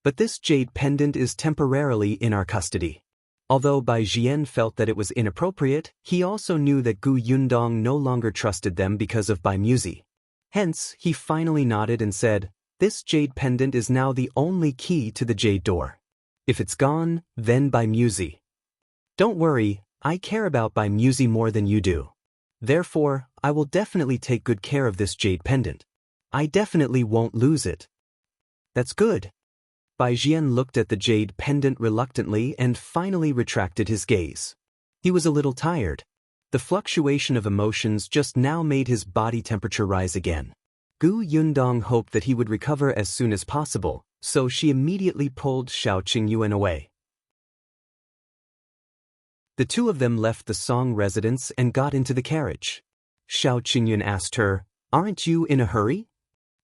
But this jade pendant is temporarily in our custody. Although Bai Zhiyan felt that it was inappropriate, he also knew that Gu Yundong no longer trusted them because of Bai Muzi. Hence, he finally nodded and said, this jade pendant is now the only key to the jade door. If it's gone, then Bai Muzi. Don't worry, I care about Bai Muzi more than you do. Therefore, I will definitely take good care of this jade pendant. I definitely won't lose it. That's good. Bai Zhiyan looked at the jade pendant reluctantly and finally retracted his gaze. He was a little tired. The fluctuation of emotions just now made his body temperature rise again. Gu Yundong hoped that he would recover as soon as possible, so she immediately pulled Shao Qingyuan away. The two of them left the Song residence and got into the carriage. Shao Qingyuan asked her, aren't you in a hurry?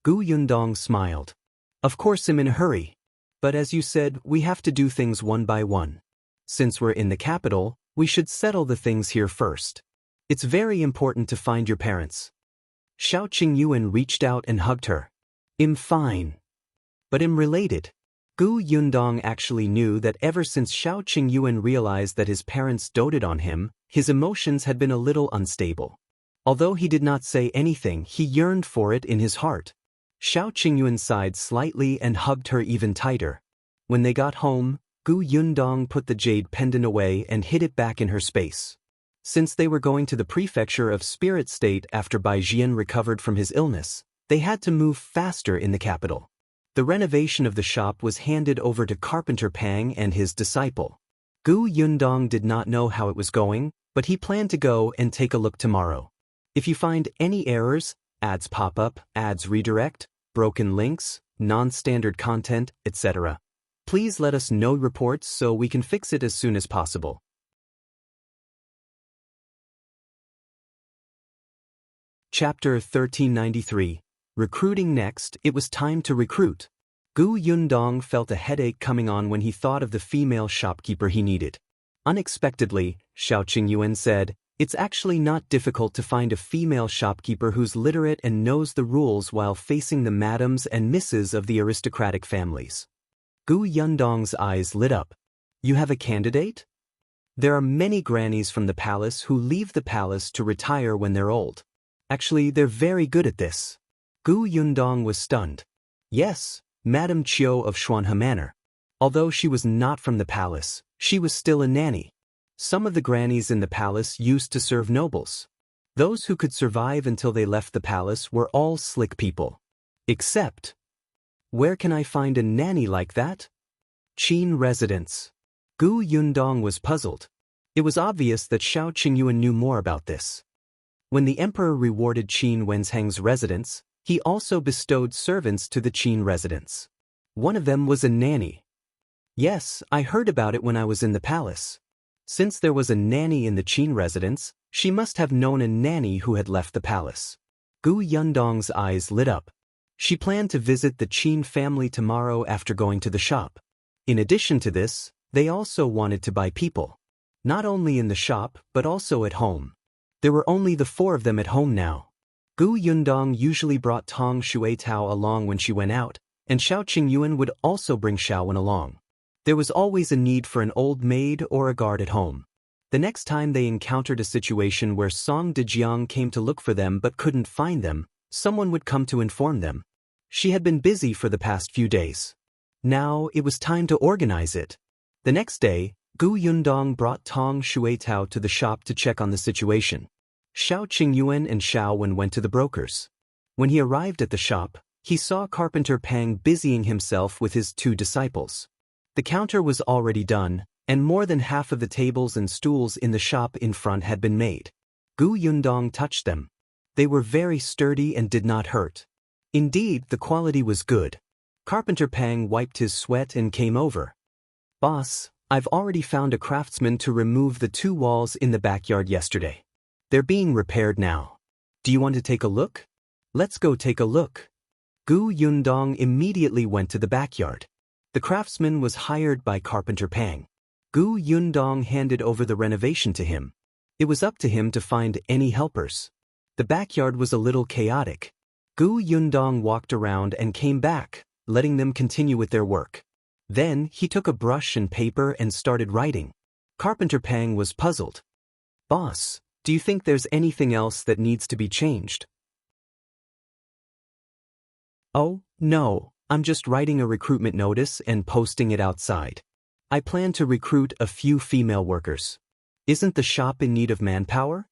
Gu Yundong smiled. Of course I'm in a hurry. But as you said, we have to do things one by one. Since we're in the capital, we should settle the things here first. It's very important to find your parents. Shao Qingyuan reached out and hugged her. I'm fine. But I'm related. Gu Yundong actually knew that ever since Shao Qingyuan realized that his parents doted on him, his emotions had been a little unstable. Although he did not say anything, he yearned for it in his heart. Shao Qingyuan sighed slightly and hugged her even tighter. When they got home, Gu Yundong put the jade pendant away and hid it back in her space. Since they were going to the prefecture of Spirit State after Bai Zhiyan recovered from his illness, they had to move faster in the capital. The renovation of the shop was handed over to Carpenter Pang and his disciple. Gu Yundong did not know how it was going, but he planned to go and take a look tomorrow. If you find any errors, ads pop up, ads redirect, broken links, non-standard content, etc., please let us know reports so we can fix it as soon as possible. Chapter 1393. Recruiting next. It was time to recruit. Gu Yundong felt a headache coming on when he thought of the female shopkeeper he needed. Unexpectedly, Shao Qingyuan said, it's actually not difficult to find a female shopkeeper who's literate and knows the rules while facing the madams and misses of the aristocratic families. Gu Yundong's eyes lit up. You have a candidate? There are many grannies from the palace who leave the palace to retire when they're old. Actually, they're very good at this. Gu Yundong was stunned. Yes, Madame Qiu of Xuanhe Manor. Although she was not from the palace, she was still a nanny. Some of the grannies in the palace used to serve nobles. Those who could survive until they left the palace were all slick people. Except, where can I find a nanny like that? Qin residence. Gu Yundong was puzzled. It was obvious that Shao Qingyuan knew more about this. When the emperor rewarded Qin Wenzheng's residence, he also bestowed servants to the Qin residence. One of them was a nanny. Yes, I heard about it when I was in the palace. Since there was a nanny in the Qin residence, she must have known a nanny who had left the palace. Gu Yundong's eyes lit up. She planned to visit the Qin family tomorrow after going to the shop. In addition to this, they also wanted to buy people. Not only in the shop, but also at home. There were only the four of them at home now. Gu Yundong usually brought Tong Shuetao along when she went out, and Shao Qingyuan would also bring Shaowen along. There was always a need for an old maid or a guard at home. The next time they encountered a situation where Song de Jiang came to look for them but couldn't find them, someone would come to inform them. She had been busy for the past few days. Now it was time to organize it. The next day, Gu Yundong brought Tong Shuetao to the shop to check on the situation. Shao Qingyuan and Shaowen went to the brokers. When he arrived at the shop, he saw Carpenter Pang busying himself with his two disciples. The counter was already done, and more than half of the tables and stools in the shop in front had been made. Gu Yundong touched them. They were very sturdy and did not hurt. Indeed, the quality was good. Carpenter Pang wiped his sweat and came over. "Boss, I've already found a craftsman to remove the two walls in the backyard yesterday. They're being repaired now. Do you want to take a look? Let's go take a look." Gu Yundong immediately went to the backyard. The craftsman was hired by Carpenter Pang. Gu Yundong handed over the renovation to him. It was up to him to find any helpers. The backyard was a little chaotic. Gu Yundong walked around and came back, letting them continue with their work. Then he took a brush and paper and started writing. Carpenter Pang was puzzled. "Boss, do you think there's anything else that needs to be changed?" "Oh, no, I'm just writing a recruitment notice and posting it outside. I plan to recruit a few female workers. Isn't the shop in need of manpower?"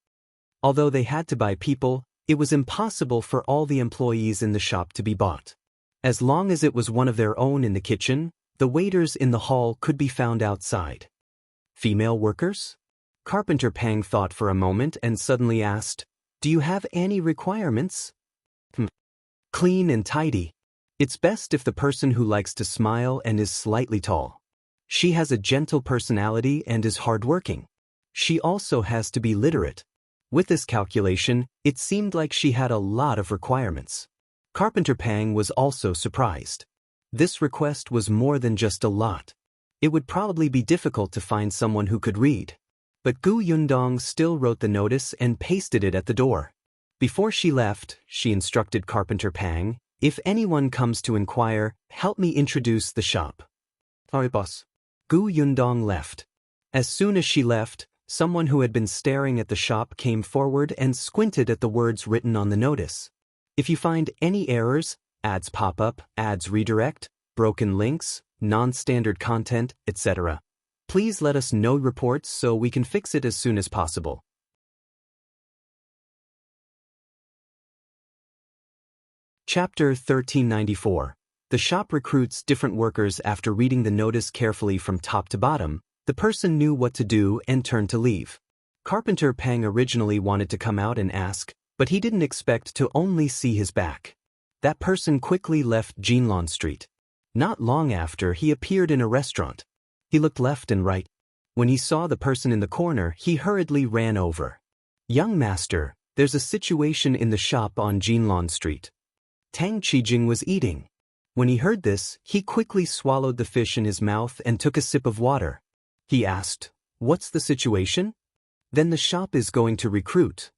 Although they had to buy people, it was impossible for all the employees in the shop to be bought. As long as it was one of their own in the kitchen, the waiters in the hall could be found outside. Female workers? Carpenter Pang thought for a moment and suddenly asked, "Do you have any requirements?" "Clean and tidy. It's best if the person who likes to smile and is slightly tall. She has a gentle personality and is hardworking. She also has to be literate." With this calculation, it seemed like she had a lot of requirements. Carpenter Pang was also surprised. This request was more than just a lot. It would probably be difficult to find someone who could read. But Gu Yundong still wrote the notice and pasted it at the door. Before she left, she instructed Carpenter Pang, "If anyone comes to inquire, help me introduce the shop." "Sorry, boss." Gu Yundong left. As soon as she left, someone who had been staring at the shop came forward and squinted at the words written on the notice. "If you find any errors, ads pop up, ads redirect, broken links, non-standard content, etc., please let us know reports so we can fix it as soon as possible." Chapter 1394. The shop recruits different workers. After reading the notice carefully from top to bottom, the person knew what to do and turned to leave. Carpenter Pang originally wanted to come out and ask, but he didn't expect to only see his back. That person quickly left Jinlan Street. Not long after, he appeared in a restaurant. He looked left and right. When he saw the person in the corner, he hurriedly ran over. "Young master, there's a situation in the shop on Jinlan Street." Tang Qijing was eating. When he heard this, he quickly swallowed the fish in his mouth and took a sip of water. He asked, "What's the situation?" "Then the shop is going to recruit."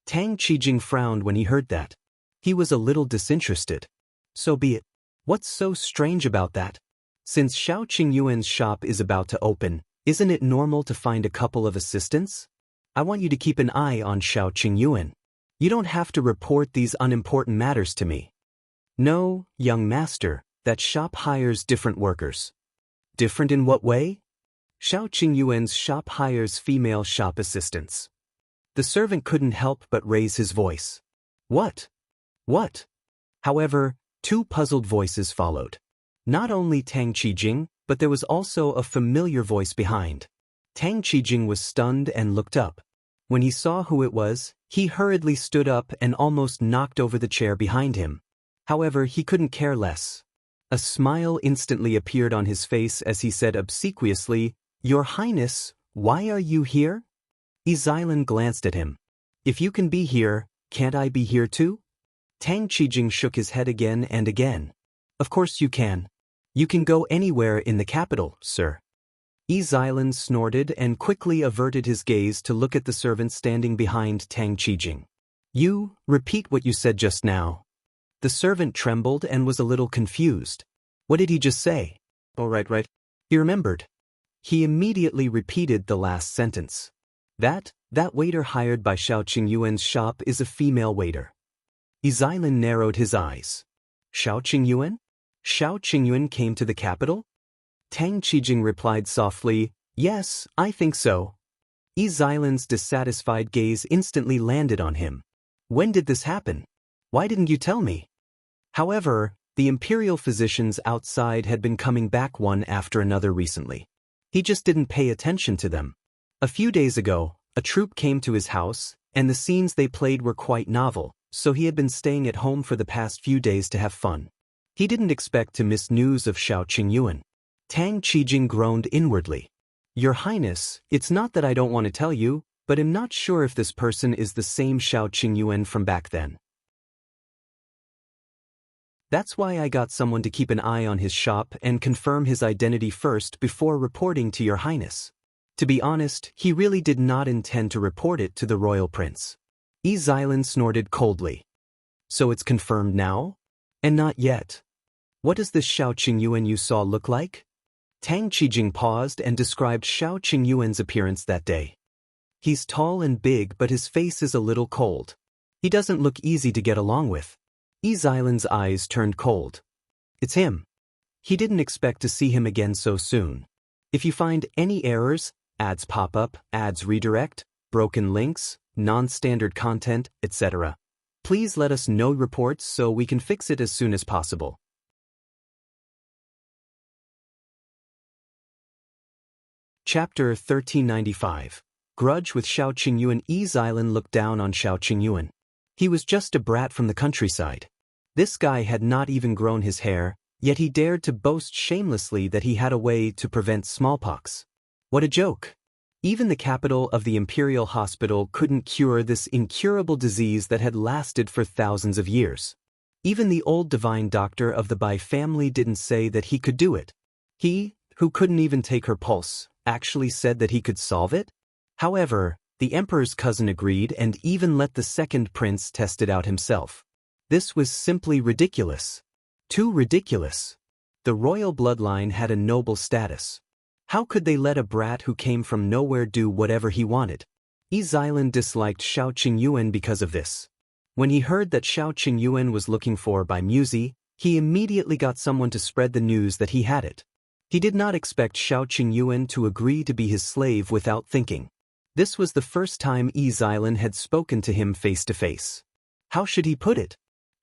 Tang Qijing frowned when he heard that. He was a little disinterested. "So be it. What's so strange about that? Since Shao Qingyuan's shop is about to open, isn't it normal to find a couple of assistants? I want you to keep an eye on Shao Qingyuan. You don't have to report these unimportant matters to me." "No, young master, that shop hires different workers." "Different in what way?" Shao Qingyuan's shop hires female shop assistants. The servant couldn't help but raise his voice. What? What? However, two puzzled voices followed. Not only Tang Qijing, but there was also a familiar voice behind. Tang Qijing was stunned and looked up. When he saw who it was, he hurriedly stood up and almost knocked over the chair behind him. However, he couldn't care less. A smile instantly appeared on his face as he said obsequiously, "Your Highness, why are you here?" Zhiyan glanced at him. "If you can be here, can't I be here too?" Tang Qijing shook his head again and again. "Of course you can. You can go anywhere in the capital, sir." Zhiyan snorted and quickly averted his gaze to look at the servant standing behind Tang Qijing. "You, repeat what you said just now." The servant trembled and was a little confused. What did he just say? Oh, right. He remembered. He immediately repeated the last sentence. That waiter hired by Shao Qingyuan's shop is a female waiter. Zhiyan narrowed his eyes. Shao Qingyuan? Shao Qingyuan came to the capital? Tang Qijing replied softly, "Yes, I think so." Zhiyan's dissatisfied gaze instantly landed on him. "When did this happen? Why didn't you tell me?" However, the imperial physicians outside had been coming back one after another recently. He just didn't pay attention to them. A few days ago, a troupe came to his house, and the scenes they played were quite novel, so he had been staying at home for the past few days to have fun. He didn't expect to miss news of Shao Qingyuan. Tang Qijing groaned inwardly. "Your Highness, it's not that I don't want to tell you, but I'm not sure if this person is the same Shao Qingyuan from back then. That's why I got someone to keep an eye on his shop and confirm his identity first before reporting to your Highness." To be honest, he really did not intend to report it to the royal prince. Zhiyan snorted coldly. "So it's confirmed now? And not yet. What does this Shao Qingyuan you saw look like?" Tang Qijing paused and described Shao Qingyuan's appearance that day. "He's tall and big, but his face is a little cold. He doesn't look easy to get along with." Zhiyan's eyes turned cold. "It's him." He didn't expect to see him again so soon. If you find any errors, ads pop up, ads redirect, broken links, non-standard content, etc., please let us know reports so we can fix it as soon as possible. Chapter 1395. Grudge with Shao Qingyuan. Zhiyan looked down on Shao Qingyuan. He was just a brat from the countryside. This guy had not even grown his hair, yet he dared to boast shamelessly that he had a way to prevent smallpox. What a joke! Even the capital of the imperial hospital couldn't cure this incurable disease that had lasted for thousands of years. Even the old divine doctor of the Bai family didn't say that he could do it. He, who couldn't even take her pulse, actually said that he could solve it? However, the emperor's cousin agreed and even let the second prince test it out himself. This was simply ridiculous. Too ridiculous. The royal bloodline had a noble status. How could they let a brat who came from nowhere do whatever he wanted? Zhiyan disliked Shao Qingyuan because of this. When he heard that Shao Qingyuan was looking for by Muzi, he immediately got someone to spread the news that he had it. He did not expect Shao Qingyuan to agree to be his slave without thinking. This was the first time Zhiyan had spoken to him face to face. How should he put it?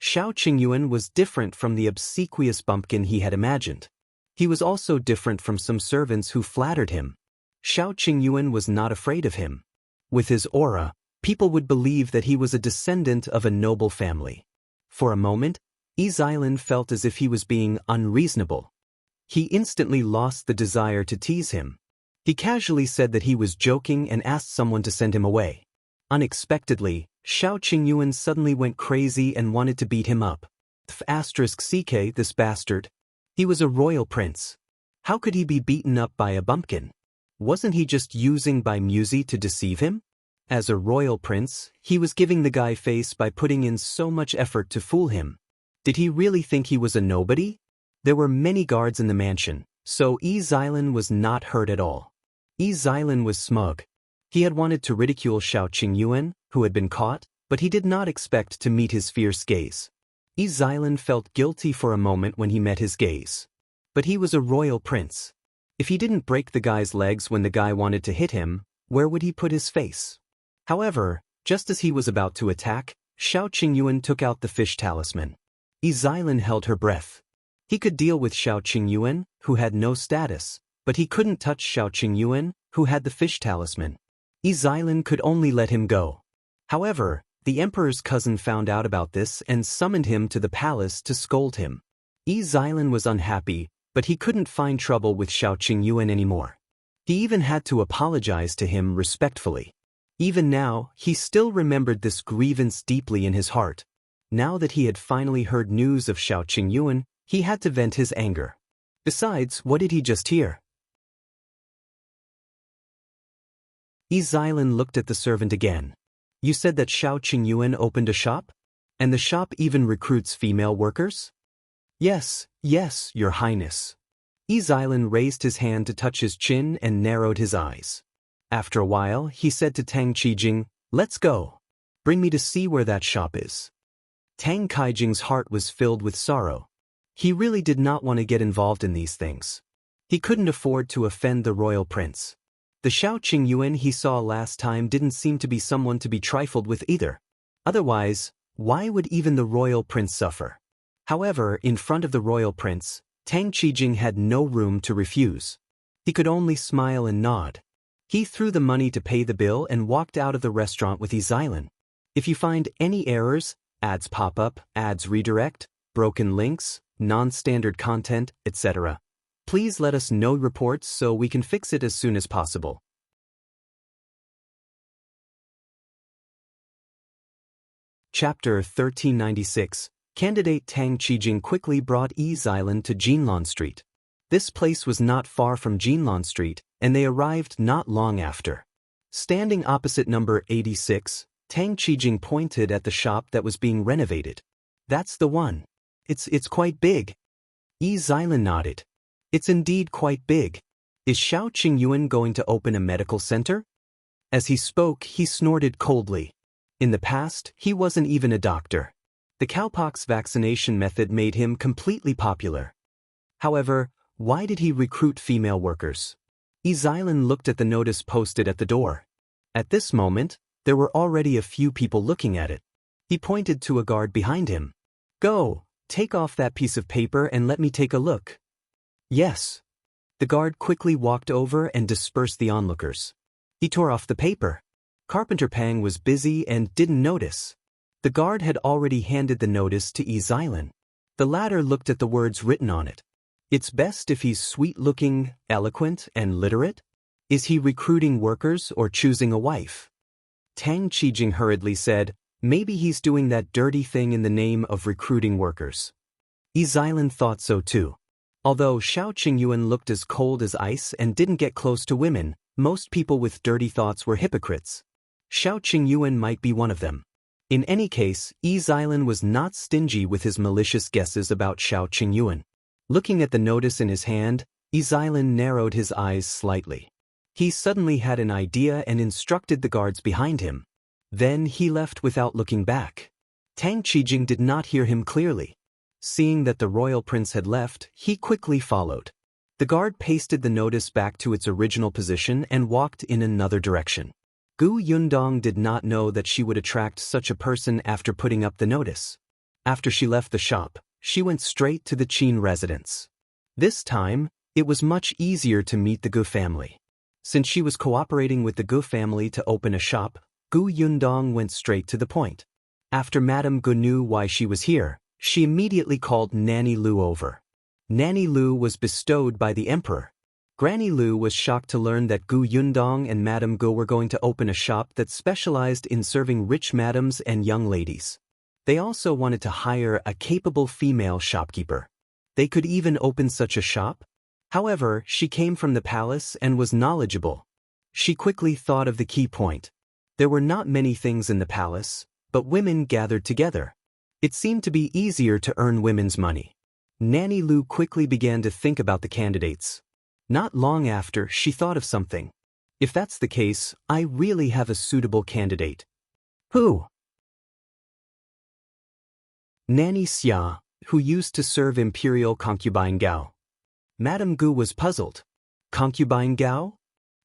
Shao Qingyuan was different from the obsequious bumpkin he had imagined. He was also different from some servants who flattered him. Shao Qingyuan was not afraid of him. With his aura, people would believe that he was a descendant of a noble family. For a moment, Zhiyan felt as if he was being unreasonable. He instantly lost the desire to tease him. He casually said that he was joking and asked someone to send him away. Unexpectedly, Shao Qingyuan suddenly went crazy and wanted to beat him up. *CK, this bastard. He was a royal prince. How could he be beaten up by a bumpkin? Wasn't he just using by Muzi to deceive him? As a royal prince, he was giving the guy face by putting in so much effort to fool him. Did he really think he was a nobody? There were many guards in the mansion, so Zhiyan was not hurt at all. Zhiyan was smug. He had wanted to ridicule Shao Qingyuan, who had been caught, but he did not expect to meet his fierce gaze. Zhiyan felt guilty for a moment when he met his gaze. But he was a royal prince. If he didn't break the guy's legs when the guy wanted to hit him, where would he put his face? However, just as he was about to attack, Shao Qingyuan took out the fish talisman. Zhiyan held her breath. He could deal with Shao Qingyuan, who had no status, but he couldn't touch Shao Qingyuan, who had the fish talisman. Zhiyan could only let him go. However, the emperor's cousin found out about this and summoned him to the palace to scold him. Zhiyan was unhappy, but he couldn't find trouble with Shao Qingyuan anymore. He even had to apologize to him respectfully. Even now, he still remembered this grievance deeply in his heart. Now that he had finally heard news of Shao Qingyuan, he had to vent his anger. Besides, what did he just hear? Zhiyan looked at the servant again. You said that Shao Qingyuan opened a shop? And the shop even recruits female workers? Yes, your highness. Zhiyan raised his hand to touch his chin and narrowed his eyes. After a while, he said to Tang Qijing, let's go. Bring me to see where that shop is. Tang Qijing's heart was filled with sorrow. He really did not want to get involved in these things. He couldn't afford to offend the royal prince. The Shao Qingyuan he saw last time didn't seem to be someone to be trifled with either. Otherwise, why would even the royal prince suffer? However, in front of the royal prince, Tang Qijing had no room to refuse. He could only smile and nod. He threw the money to pay the bill and walked out of the restaurant with Zhiyan. If you find any errors, ads pop up, ads redirect, broken links, non-standard content, etc., please let us know reports so we can fix it as soon as possible. Chapter 1396. Candidate Tang Qijing quickly brought Zhiyan to Jinlan Street. This place was not far from Jinlan Street, and they arrived not long after. Standing opposite number 86, Tang Qijing pointed at the shop that was being renovated. That's the one. It's quite big. Zhiyan nodded. It's indeed quite big. Is Shao Qingyuan going to open a medical center? As he spoke, he snorted coldly. In the past, he wasn't even a doctor. The cowpox vaccination method made him completely popular. However, why did he recruit female workers? Zhiyan looked at the notice posted at the door. At this moment, there were already a few people looking at it. He pointed to a guard behind him. Go, take off that piece of paper and let me take a look. Yes. The guard quickly walked over and dispersed the onlookers. He tore off the paper. Carpenter Pang was busy and didn't notice. The guard had already handed the notice to Zhiyan. The latter looked at the words written on it. It's best if he's sweet-looking, eloquent, and literate? Is he recruiting workers or choosing a wife? Tang Qijing hurriedly said, maybe he's doing that dirty thing in the name of recruiting workers. Zhiyan thought so too. Although Shao Qingyuan looked as cold as ice and didn't get close to women, most people with dirty thoughts were hypocrites. Shao Qingyuan might be one of them. In any case, Zhiyan was not stingy with his malicious guesses about Shao Qingyuan. Looking at the notice in his hand, Zhiyan narrowed his eyes slightly. He suddenly had an idea and instructed the guards behind him. Then he left without looking back. Tang Qijing did not hear him clearly. Seeing that the royal prince had left, he quickly followed. The guard pasted the notice back to its original position and walked in another direction. Yundong did not know that she would attract such a person after putting up the notice. After she left the shop, she went straight to the Qin residence. This time, it was much easier to meet the Gu family. Since she was cooperating with the Gu family to open a shop, Yundong went straight to the point. After Madame Gu knew why she was here, she immediately called Nanny Lu over. Nanny Lu was bestowed by the emperor. Granny Lu was shocked to learn that Yundong and Madame Gu were going to open a shop that specialized in serving rich madams and young ladies. They also wanted to hire a capable female shopkeeper. They could even open such a shop? However, she came from the palace and was knowledgeable. She quickly thought of the key point. There were not many things in the palace, but women gathered together. It seemed to be easier to earn women's money. Nanny Lu quickly began to think about the candidates. Not long after, she thought of something. If that's the case, I really have a suitable candidate. Who? Nanny Xia, who used to serve imperial concubine Gao. Madame Gu was puzzled. Concubine Gao?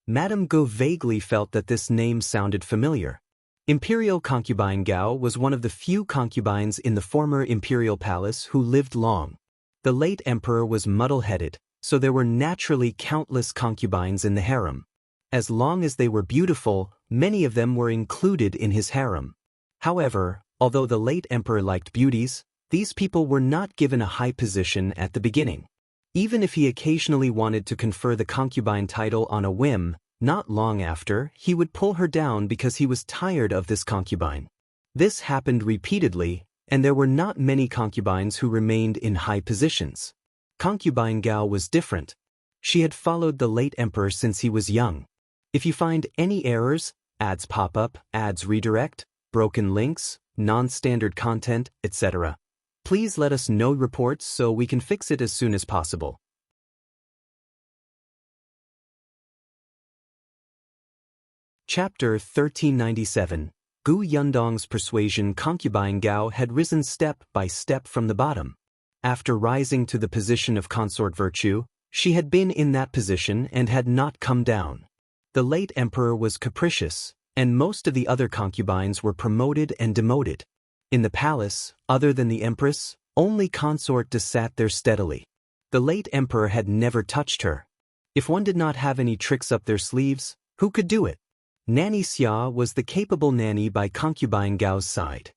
Madame Gu vaguely felt that this name sounded familiar. Imperial concubine Gao was one of the few concubines in the former imperial palace who lived long. The late emperor was muddle-headed, so there were naturally countless concubines in the harem. As long as they were beautiful, many of them were included in his harem. However, although the late emperor liked beauties, these people were not given a high position at the beginning. Even if he occasionally wanted to confer the concubine title on a whim, not long after, he would pull her down because he was tired of this concubine. This happened repeatedly, and there were not many concubines who remained in high positions. Concubine Gao was different. She had followed the late emperor since he was young. If you find any errors, ads pop up, ads redirect, broken links, non-standard content, etc., please let us know reports so we can fix it as soon as possible. Chapter 1397. Gu Yundong's Persuasion. Concubine Gao had risen step by step from the bottom. After rising to the position of consort virtue, she had been in that position and had not come down. The late emperor was capricious, and most of the other concubines were promoted and demoted. In the palace, other than the empress, only consort De sat there steadily. The late emperor had never touched her. If one did not have any tricks up their sleeves, who could do it? Nanny Xia was the capable nanny by concubine Gao's side.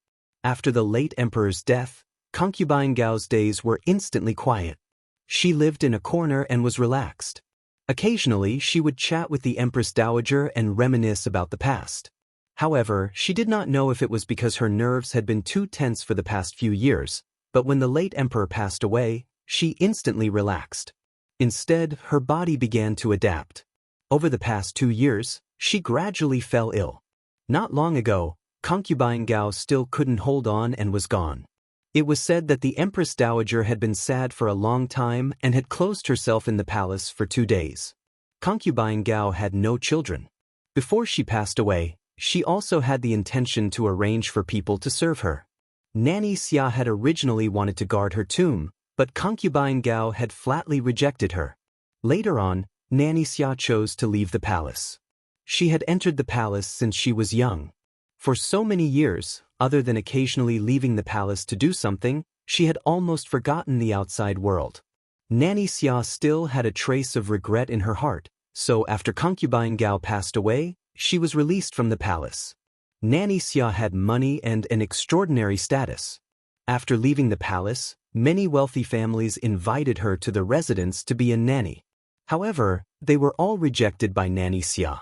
After the late emperor's death, concubine Gao's days were instantly quiet. She lived in a corner and was relaxed. Occasionally, she would chat with the Empress Dowager and reminisce about the past. However, she did not know if it was because her nerves had been too tense for the past few years, but when the late emperor passed away, she instantly relaxed. Instead, her body began to adapt. Over the past 2 years, she gradually fell ill. Not long ago, concubine Gao still couldn't hold on and was gone. It was said that the Empress Dowager had been sad for a long time and had closed herself in the palace for 2 days. Concubine Gao had no children. Before she passed away, she also had the intention to arrange for people to serve her. Nanny Xia had originally wanted to guard her tomb, but concubine Gao had flatly rejected her. Later on, Nanny Xia chose to leave the palace. She had entered the palace since she was young. For so many years, other than occasionally leaving the palace to do something, she had almost forgotten the outside world. Nanny Xia still had a trace of regret in her heart, so after concubine Gao passed away, she was released from the palace. Nanny Xia had money and an extraordinary status. After leaving the palace, many wealthy families invited her to the residence to be a nanny. However, they were all rejected by Nanny Xia.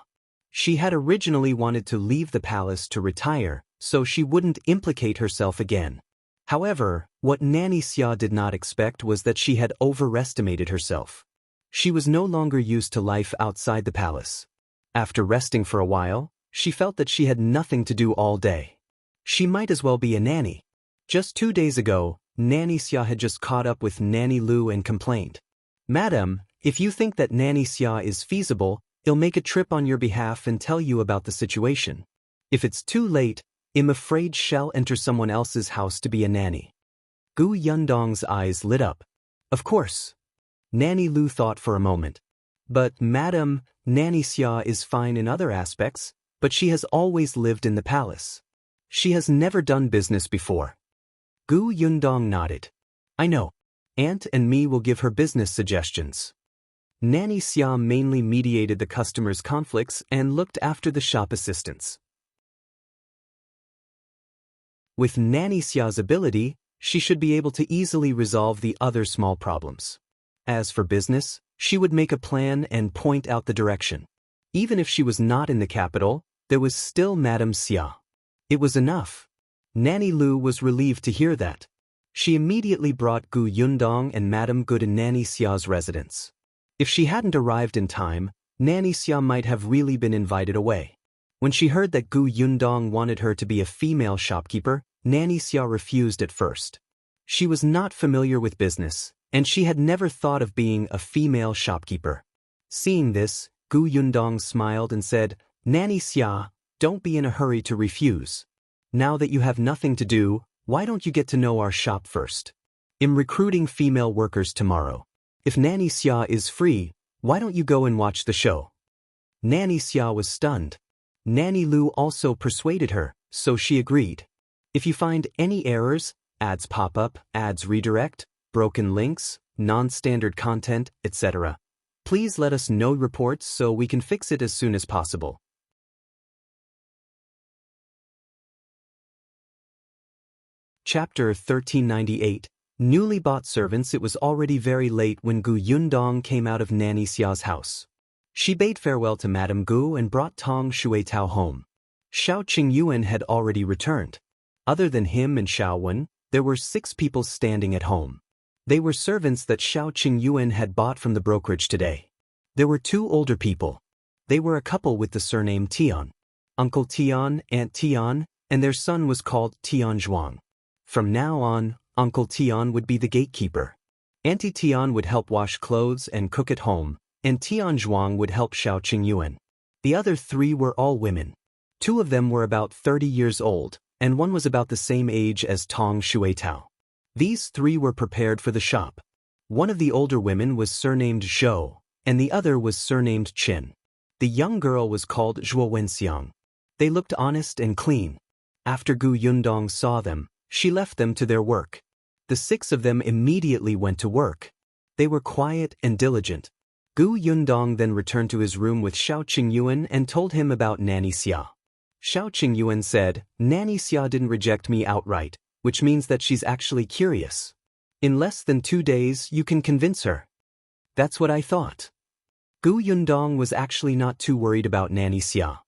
She had originally wanted to leave the palace to retire, so she wouldn't implicate herself again. However, what Nanny Xia did not expect was that she had overestimated herself. She was no longer used to life outside the palace. After resting for a while, she felt that she had nothing to do all day. She might as well be a nanny. Just 2 days ago, Nanny Xia had just caught up with Nanny Lu and complained, "Madam, if you think that Nanny Xia is feasible, he'll make a trip on your behalf and tell you about the situation. If it's too late, I'm afraid she'll enter someone else's house to be a nanny." Gu Yundong's eyes lit up. Of course. Nanny Lu thought for a moment. But, Madam, Nanny Xia is fine in other aspects, but she has always lived in the palace. She has never done business before. Gu Yundong nodded. I know. Aunt and me will give her business suggestions. Nanny Xia mainly mediated the customers' conflicts and looked after the shop assistants. With Nanny Xia's ability, she should be able to easily resolve the other small problems. As for business, she would make a plan and point out the direction. Even if she was not in the capital, there was still Madame Xia. It was enough. Nanny Lu was relieved to hear that. She immediately brought Gu Yundong and Madame Gu to Nanny Xia's residence. If she hadn't arrived in time, Nanny Xia might have really been invited away. When she heard that Gu Yundong wanted her to be a female shopkeeper, Nanny Xia refused at first. She was not familiar with business, and she had never thought of being a female shopkeeper. Seeing this, Gu Yundong smiled and said, Nanny Xia, don't be in a hurry to refuse. Now that you have nothing to do, why don't you get to know our shop first? I'm recruiting female workers tomorrow. If Nanny Xia is free, Why don't you go and watch the show? Nanny Xia was stunned. Nanny Lu also persuaded her, so she agreed. If you find any errors, ads pop up, ads redirect, broken links, non-standard content, etc., please let us know reports so we can fix it as soon as possible. Chapter 1398. Newly bought servants. It was already very late when Gu Yundong came out of Nanny Xia's house. She bade farewell to Madame Gu and brought Tong Shuitao home. Shao Qingyuan had already returned. Other than him and Shao Wen, there were 6 people standing at home. They were servants that Shao Qingyuan had bought from the brokerage today. There were 2 older people. They were a couple with the surname Tian. Uncle Tian, Aunt Tian, and their son was called Tian Zhuang. From now on, Uncle Tian would be the gatekeeper. Auntie Tian would help wash clothes and cook at home, and Tian Zhuang would help Shao Qingyuan. The other 3 were all women. 2 of them were about 30 years old, and one was about the same age as Tong Shuitao. These 3 were prepared for the shop. One of the older women was surnamed Zhou, and the other was surnamed Qin. The young girl was called Zhuo Wenzheng. They looked honest and clean. After Gu Yundong saw them, she left them to their work. The 6 of them immediately went to work. They were quiet and diligent. Gu Yundong then returned to his room with Shao Qingyuan and told him about Nanny Xia. Shao Qingyuan said, Nanny Xia didn't reject me outright, which means that she's actually curious. In less than 2 days, you can convince her. That's what I thought. Gu Yundong was actually not too worried about Nanny Xia.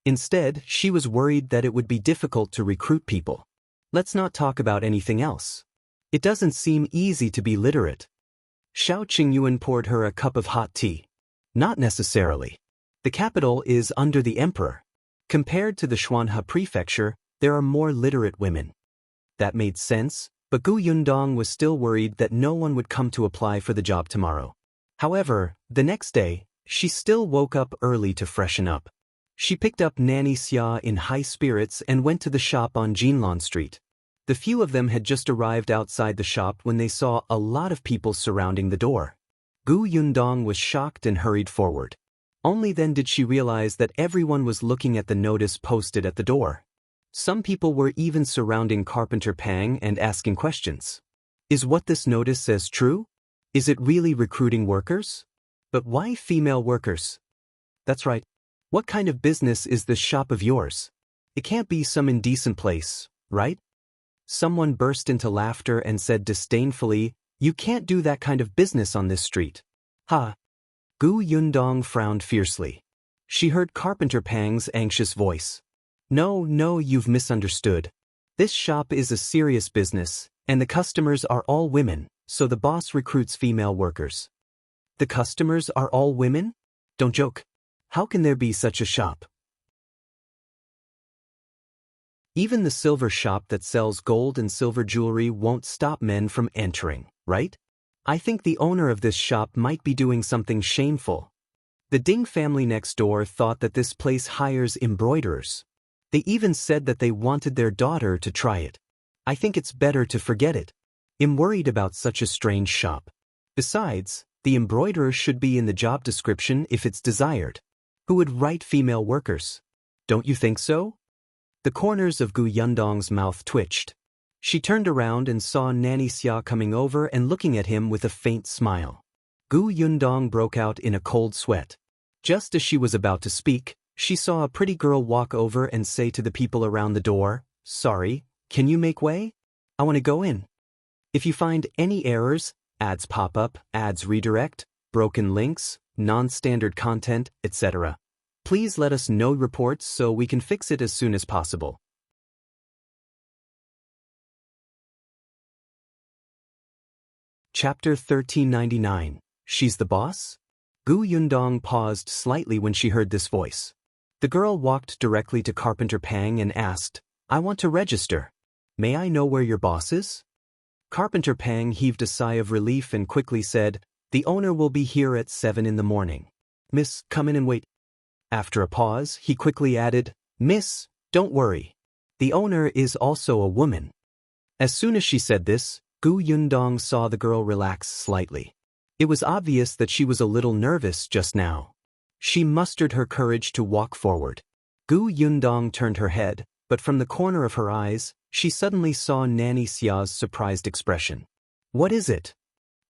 Instead, she was worried that it would be difficult to recruit people. Let's not talk about anything else. It doesn't seem easy to be literate. Shao Qingyuan poured her a cup of hot tea. Not necessarily. The capital is under the emperor. Compared to the Xuanhe prefecture, there are more literate women. That made sense, but Gu Yundong was still worried that no one would come to apply for the job tomorrow. However, the next day, she still woke up early to freshen up. She picked up Nanny Xia in high spirits and went to the shop on Jinlan Street. The few of them had just arrived outside the shop when they saw a lot of people surrounding the door. Gu Yundong was shocked and hurried forward. Only then did she realize that everyone was looking at the notice posted at the door. Some people were even surrounding Carpenter Pang and asking questions. Is what this notice says true? Is it really recruiting workers? But why female workers? That's right. What kind of business is this shop of yours? It can't be some indecent place, right? Someone burst into laughter and said disdainfully, You can't do that kind of business on this street. Ha! Gu Yundong frowned fiercely. She heard Carpenter Pang's anxious voice. No, you've misunderstood. This shop is a serious business, and the customers are all women, so the boss recruits female workers. The customers are all women? Don't joke. How can there be such a shop? Even the silver shop that sells gold and silver jewelry won't stop men from entering, right? I think the owner of this shop might be doing something shameful. The Ding family next door thought that this place hires embroiderers. They even said that they wanted their daughter to try it. I think it's better to forget it. I'm worried about such a strange shop. Besides, the embroiderer should be in the job description if it's desired. Who would write female workers? Don't you think so? The corners of Gu Yundong's mouth twitched. She turned around and saw Nanny Xia coming over and looking at him with a faint smile. Gu Yundong broke out in a cold sweat. Just as she was about to speak, she saw a pretty girl walk over and say to the people around the door, Sorry, can you make way? I want to go in. If you find any errors, ads pop up, ads redirect, broken links, non-standard content, etc., please let us know reports so we can fix it as soon as possible. Chapter 1399. She's the boss? Gu Yundong paused slightly when she heard this voice. The girl walked directly to Carpenter Pang and asked, I want to register. May I know where your boss is? Carpenter Pang heaved a sigh of relief and quickly said, The owner will be here at 7 in the morning. Miss, come in and wait. After a pause, he quickly added, Miss, don't worry. The owner is also a woman. As soon as she said this, Gu Yundong saw the girl relax slightly. It was obvious that she was a little nervous just now. She mustered her courage to walk forward. Yundong turned her head, but from the corner of her eyes, she suddenly saw Nanny Xia's surprised expression. "What is it?"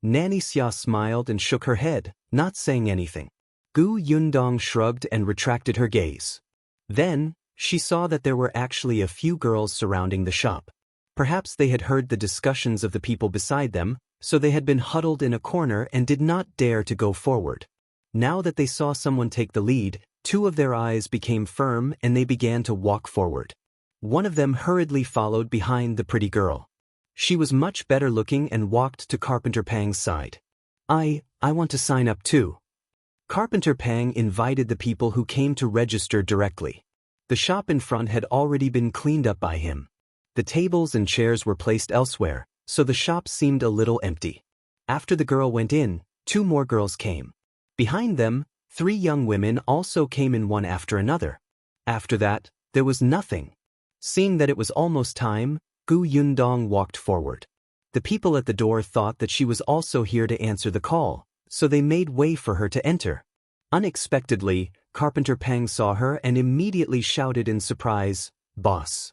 Nanny Xia smiled and shook her head, not saying anything. Yundong shrugged and retracted her gaze. Then, she saw that there were actually a few girls surrounding the shop. Perhaps they had heard the discussions of the people beside them, so they had been huddled in a corner and did not dare to go forward. Now that they saw someone take the lead, two of their eyes became firm and they began to walk forward. One of them hurriedly followed behind the pretty girl. She was much better looking and walked to Carpenter Pang's side. I want to sign up too." Carpenter Pang invited the people who came to register directly. The shop in front had already been cleaned up by him. The tables and chairs were placed elsewhere, so the shop seemed a little empty. After the girl went in, two more girls came. Behind them, three young women also came in one after another. After that, there was nothing. Seeing that it was almost time, Yundong walked forward. The people at the door thought that she was also here to answer the call, so they made way for her to enter. Unexpectedly, Carpenter Pang saw her and immediately shouted in surprise, "Boss!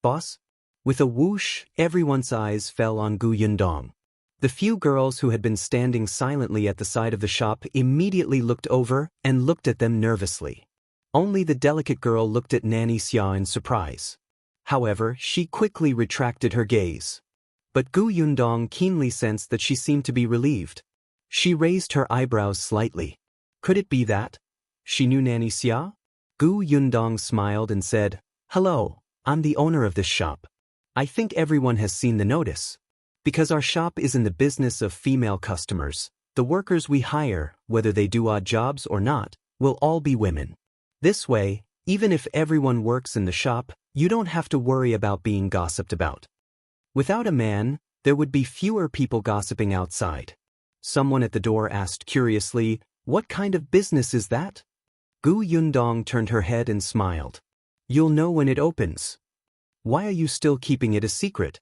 Boss?" With a whoosh, everyone's eyes fell on Yundong. The few girls who had been standing silently at the side of the shop immediately looked over and looked at them nervously. Only the delicate girl looked at Nanny Xia in surprise. However, she quickly retracted her gaze. But Yundong keenly sensed that she seemed to be relieved. She raised her eyebrows slightly. Could it be that she knew Nanny Xia? Yundong smiled and said, "Hello, I'm the owner of this shop. I think everyone has seen the notice. Because our shop is in the business of female customers, the workers we hire, whether they do odd jobs or not, will all be women. This way, even if everyone works in the shop, you don't have to worry about being gossiped about. Without a man, there would be fewer people gossiping outside." Someone at the door asked curiously, "What kind of business is that?" Yundong turned her head and smiled. "You'll know when it opens. Why are you still keeping it a secret?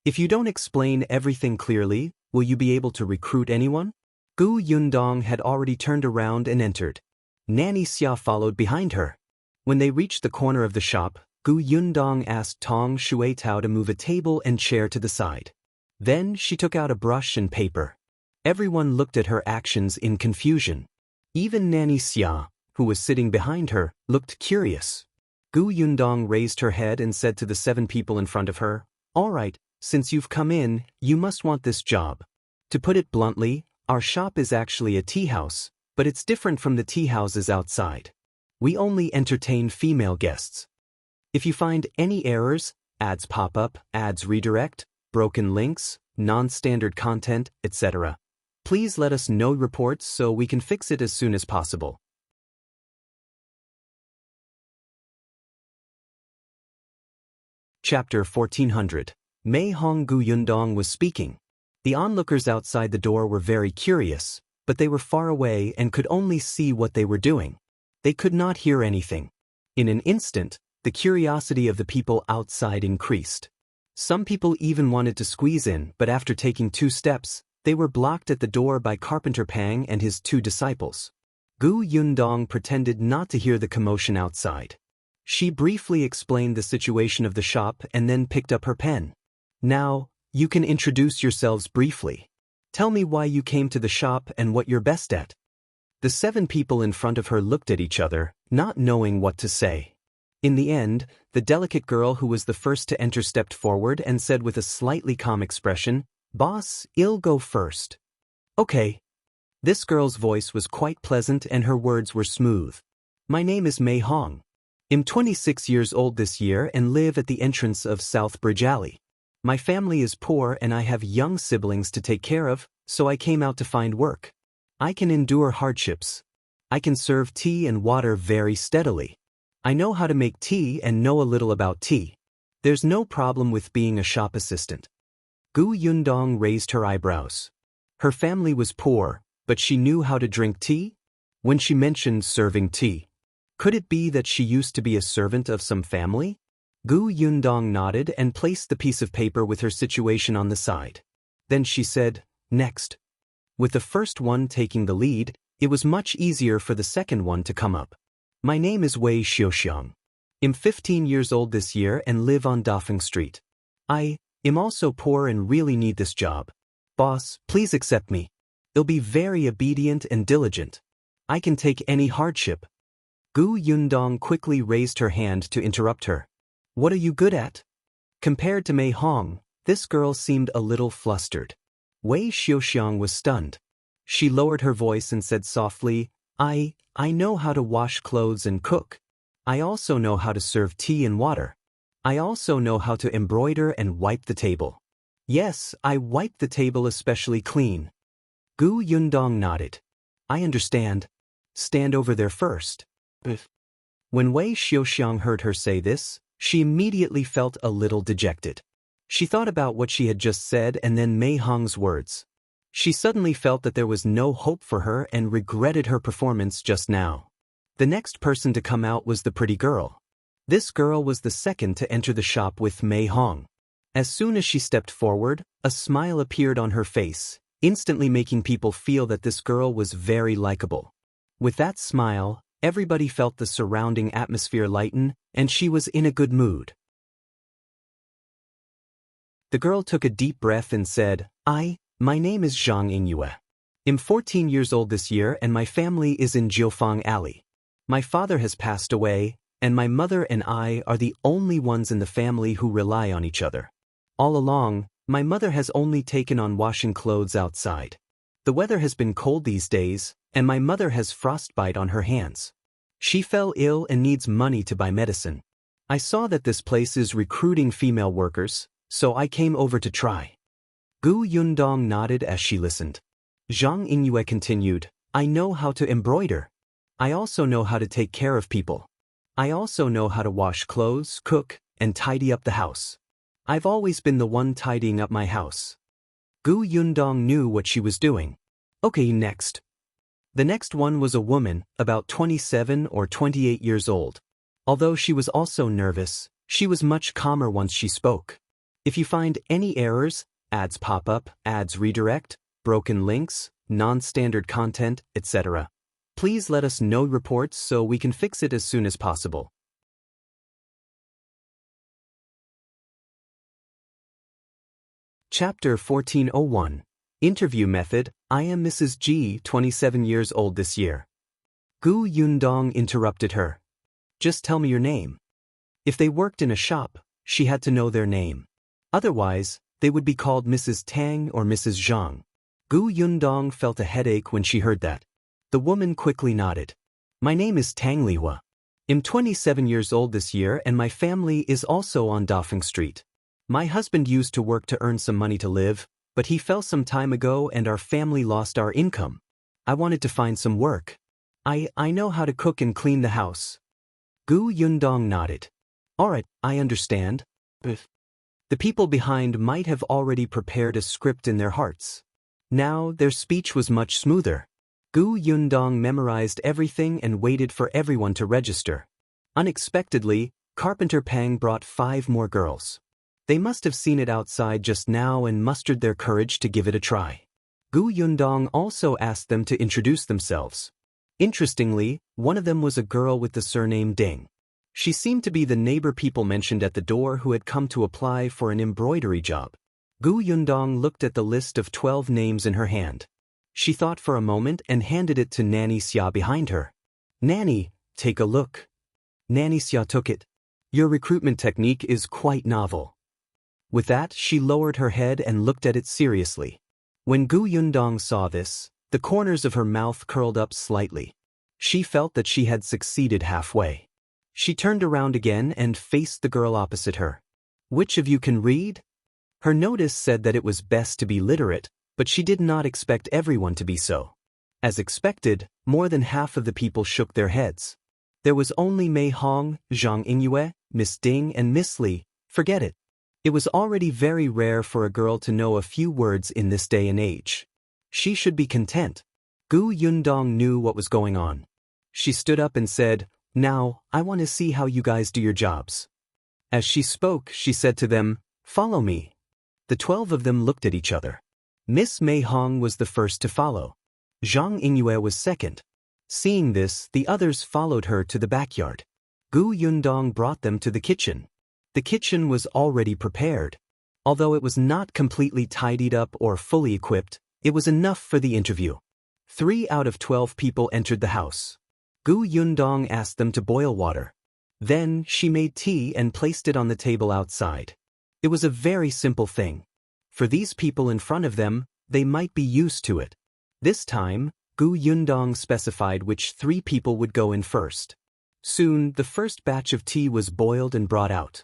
If you don't explain everything clearly, will you be able to recruit anyone?" Yundong had already turned around and entered. Nanny Xia followed behind her. When they reached the corner of the shop, Yundong asked Tong Shuetao to move a table and chair to the side. Then she took out a brush and paper. Everyone looked at her actions in confusion. Even Nanny Xia, who was sitting behind her, looked curious. Yundong raised her head and said to the 7 people in front of her, "All right, since you've come in, you must want this job. To put it bluntly, our shop is actually a tea house, but it's different from the tea houses outside. We only entertain female guests. If you find any errors, ads pop up, ads redirect, broken links, non-standard content, etc., please let us know reports so we can fix it as soon as possible." Chapter 1400. Mei Hong. Yundong was speaking. The onlookers outside the door were very curious, but they were far away and could only see what they were doing. They could not hear anything. In an instant, the curiosity of the people outside increased. Some people even wanted to squeeze in, but after taking 2 steps, they were blocked at the door by Carpenter Pang and his 2 disciples. Yundong pretended not to hear the commotion outside. She briefly explained the situation of the shop and then picked up her pen. "Now, you can introduce yourselves briefly. Tell me why you came to the shop and what you're best at." The 7 people in front of her looked at each other, not knowing what to say. In the end, the delicate girl who was the first to enter stepped forward and said with a slightly calm expression, "Boss, I'll go first." "Okay." This girl's voice was quite pleasant and her words were smooth. "My name is Mei Hong. I'm 26 years old this year and live at the entrance of South Bridge Alley. My family is poor and I have young siblings to take care of, so I came out to find work. I can endure hardships. I can serve tea and water very steadily. I know how to make tea and know a little about tea. There's no problem with being a shop assistant." Yundong raised her eyebrows. Her family was poor, but she knew how to drink tea? When she mentioned serving tea, could it be that she used to be a servant of some family? Gu Yundong nodded and placed the piece of paper with her situation on the side. Then she said, "Next." With the first one taking the lead, it was much easier for the second one to come up. "My name is Wei Xiaoxiang. I'm 15 years old this year and live on Dafeng Street. I am also poor and really need this job. Boss, please accept me. I'll be very obedient and diligent. I can take any hardship." Gu Yundong quickly raised her hand to interrupt her. "What are you good at?" Compared to Mei Hong, this girl seemed a little flustered. Wei Xiaoxiang was stunned. She lowered her voice and said softly, I know how to wash clothes and cook. I also know how to serve tea and water. I also know how to embroider and wipe the table. Yes, I wipe the table especially clean." Gu Yundong nodded. "I understand. Stand over there first." When Wei Xiaoxiang heard her say this, she immediately felt a little dejected. She thought about what she had just said and then Mei Hong's words. She suddenly felt that there was no hope for her and regretted her performance just now. The next person to come out was the pretty girl. This girl was the second to enter the shop with Mei Hong. As soon as she stepped forward, a smile appeared on her face, instantly making people feel that this girl was very likable. With that smile, everybody felt the surrounding atmosphere lighten, and she was in a good mood. The girl took a deep breath and said, My name is Zhang Yingyue. I'm 14 years old this year and my family is in Jiufang Alley. My father has passed away, and my mother and I are the only ones in the family who rely on each other. All along, my mother has only taken on washing clothes outside. The weather has been cold these days, and my mother has frostbite on her hands. She fell ill and needs money to buy medicine. I saw that this place is recruiting female workers, so I came over to try." Gu Yundong nodded as she listened. Zhang Yingyue continued, "I know how to embroider. I also know how to take care of people. I also know how to wash clothes, cook, and tidy up the house. I've always been the one tidying up my house." Gu Yundong knew what she was doing. "Okay, next." The next one was a woman, about 27 or 28 years old. Although she was also nervous, she was much calmer once she spoke. "If you find any errors, ads pop up, ads redirect, broken links, non-standard content, etc., please let us know reports so we can fix it as soon as possible." Chapter 1401. Interview Method. I am Mrs. G, 27 years old this year. Gu Yundong interrupted her. "Just tell me your name." If they worked in a shop, she had to know their name. Otherwise, they would be called Mrs. Tang or Mrs. Zhang. Gu Yundong felt a headache when she heard that. The woman quickly nodded. "My name is Tang Lihua. I'm 27 years old this year and my family is also on Dafeng Street. My husband used to work to earn some money to live, but he fell some time ago and our family lost our income. I wanted to find some work. I know how to cook and clean the house." Gu Yundong nodded. "Alright, I understand." The people behind might have already prepared a script in their hearts. Now their speech was much smoother. Gu Yundong memorized everything and waited for everyone to register. Unexpectedly, Carpenter Pang brought 5 more girls. They must have seen it outside just now and mustered their courage to give it a try. Gu Yundong also asked them to introduce themselves. Interestingly, one of them was a girl with the surname Ding. She seemed to be the neighbor people mentioned at the door who had come to apply for an embroidery job. Gu Yundong looked at the list of 12 names in her hand. She thought for a moment and handed it to Nanny Xia behind her. "Nanny, take a look." Nanny Xia took it. "Your recruitment technique is quite novel." With that, she lowered her head and looked at it seriously. When Gu Yundong saw this, the corners of her mouth curled up slightly. She felt that she had succeeded halfway. She turned around again and faced the girl opposite her. "Which of you can read?" Her notice said that it was best to be literate, but she did not expect everyone to be so. As expected, more than half of the people shook their heads. There was only Mei Hong, Zhang Yingyue, Miss Ding and Miss Li. Forget it. It was already very rare for a girl to know a few words in this day and age. She should be content. Gu Yundong knew what was going on. She stood up and said, "Now, I want to see how you guys do your jobs." As she spoke, she said to them, "Follow me." The 12 of them looked at each other. Miss Mei Hong was the first to follow. Zhang Yingyue was second. Seeing this, the others followed her to the backyard. Gu Yundong brought them to the kitchen. The kitchen was already prepared. Although it was not completely tidied up or fully equipped, it was enough for the interview. 3 out of 12 people entered the house. Gu Yundong asked them to boil water. Then, she made tea and placed it on the table outside. It was a very simple thing. For these people in front of them, they might be used to it. This time, Gu Yundong specified which 3 people would go in first. Soon, the first batch of tea was boiled and brought out.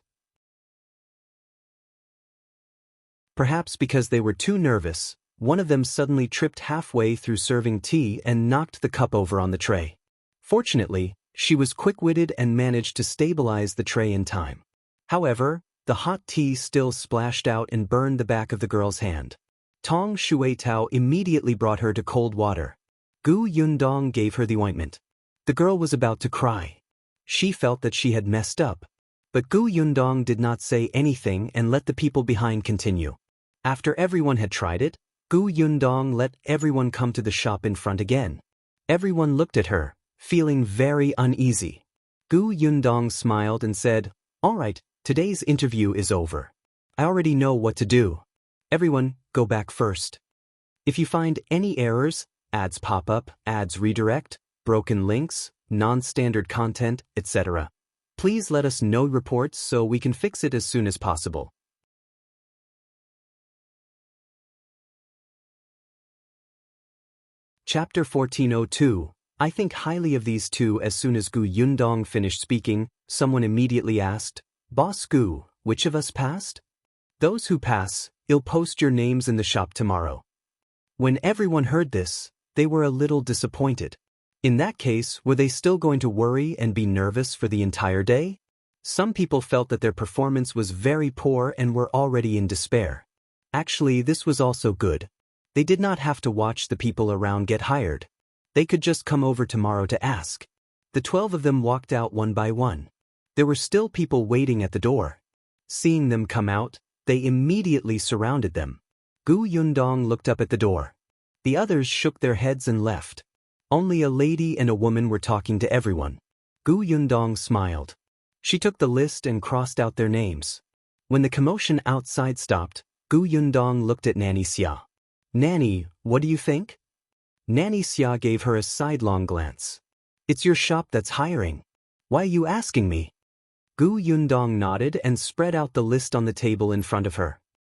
Perhaps because they were too nervous, one of them suddenly tripped halfway through serving tea and knocked the cup over on the tray. Fortunately, she was quick-witted and managed to stabilize the tray in time. However, the hot tea still splashed out and burned the back of the girl's hand. Tong Shuitao immediately brought her to cold water. Gu Yundong gave her the ointment. The girl was about to cry. She felt that she had messed up. But Gu Yundong did not say anything and let the people behind continue. After everyone had tried it, Gu Yundong let everyone come to the shop in front again. Everyone looked at her, feeling very uneasy. Gu Yundong smiled and said, "All right, today's interview is over. I already know what to do. Everyone, go back first. If you find any errors, ads pop up, ads redirect, broken links, non-standard content, etc., please let us know reports so we can fix it as soon as possible." Chapter 1402. I think highly of these two. As soon as Gu Yundong finished speaking, someone immediately asked, "Boss Gu, which of us passed?" "Those who pass, I'll post your names in the shop tomorrow." When everyone heard this, they were a little disappointed. In that case, were they still going to worry and be nervous for the entire day? Some people felt that their performance was very poor and were already in despair. Actually, this was also good. They did not have to watch the people around get hired. They could just come over tomorrow to ask. The 12 of them walked out one by one. There were still people waiting at the door. Seeing them come out, they immediately surrounded them. Gu Yundong looked up at the door. The others shook their heads and left. Only a lady and a woman were talking to everyone. Gu Yundong smiled. She took the list and crossed out their names. When the commotion outside stopped, Gu Yundong looked at Nanny Xia. "Nanny, what do you think?" Nanny Xia gave her a sidelong glance. "It's your shop that's hiring. Why are you asking me?" Gu Yundong nodded and spread out the list on the table in front of her.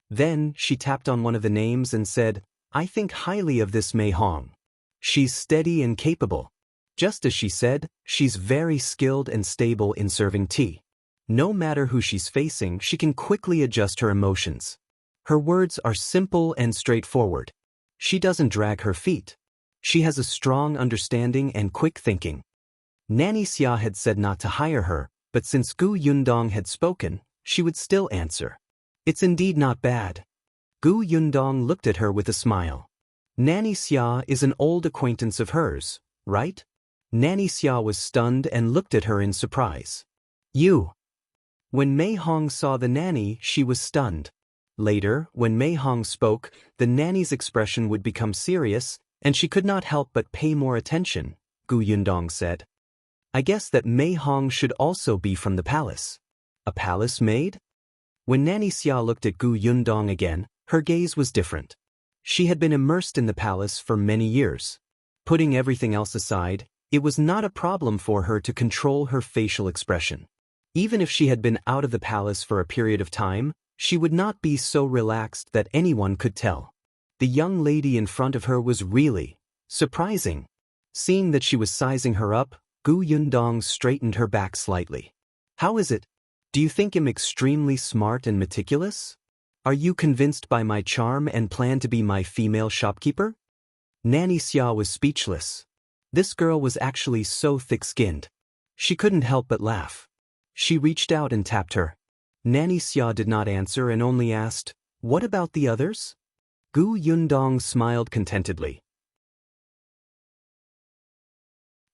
Then, she tapped on one of the names and said, "I think highly of this Mei Hong. She's steady and capable. Just as she said, she's very skilled and stable in serving tea. No matter who she's facing, she can quickly adjust her emotions. Her words are simple and straightforward. She doesn't drag her feet. She has a strong understanding and quick thinking." Nanny Xia had said not to hire her, but since Gu Yundong had spoken, she would still answer. "It's indeed not bad." Gu Yundong looked at her with a smile. "Nanny Xia is an old acquaintance of hers, right?" Nanny Xia was stunned and looked at her in surprise. "You?" When Mei Hong saw the nanny, she was stunned. Later, when Mei Hong spoke, the nanny's expression would become serious, and she could not help but pay more attention. Gu Yundong said, "I guess that Mei Hong should also be from the palace." "A palace maid?" When Nanny Xia looked at Gu Yundong again, her gaze was different. She had been immersed in the palace for many years. Putting everything else aside, it was not a problem for her to control her facial expression. Even if she had been out of the palace for a period of time, she would not be so relaxed that anyone could tell. The young lady in front of her was really surprising. Seeing that she was sizing her up, Gu Yundong straightened her back slightly. "How is it? Do you think I'm extremely smart and meticulous? Are you convinced by my charm and plan to be my female shopkeeper?" Nanny Xia was speechless. This girl was actually so thick-skinned. She couldn't help but laugh. She reached out and tapped her. Nanny Xia did not answer and only asked, "What about the others?" Gu Yundong smiled contentedly.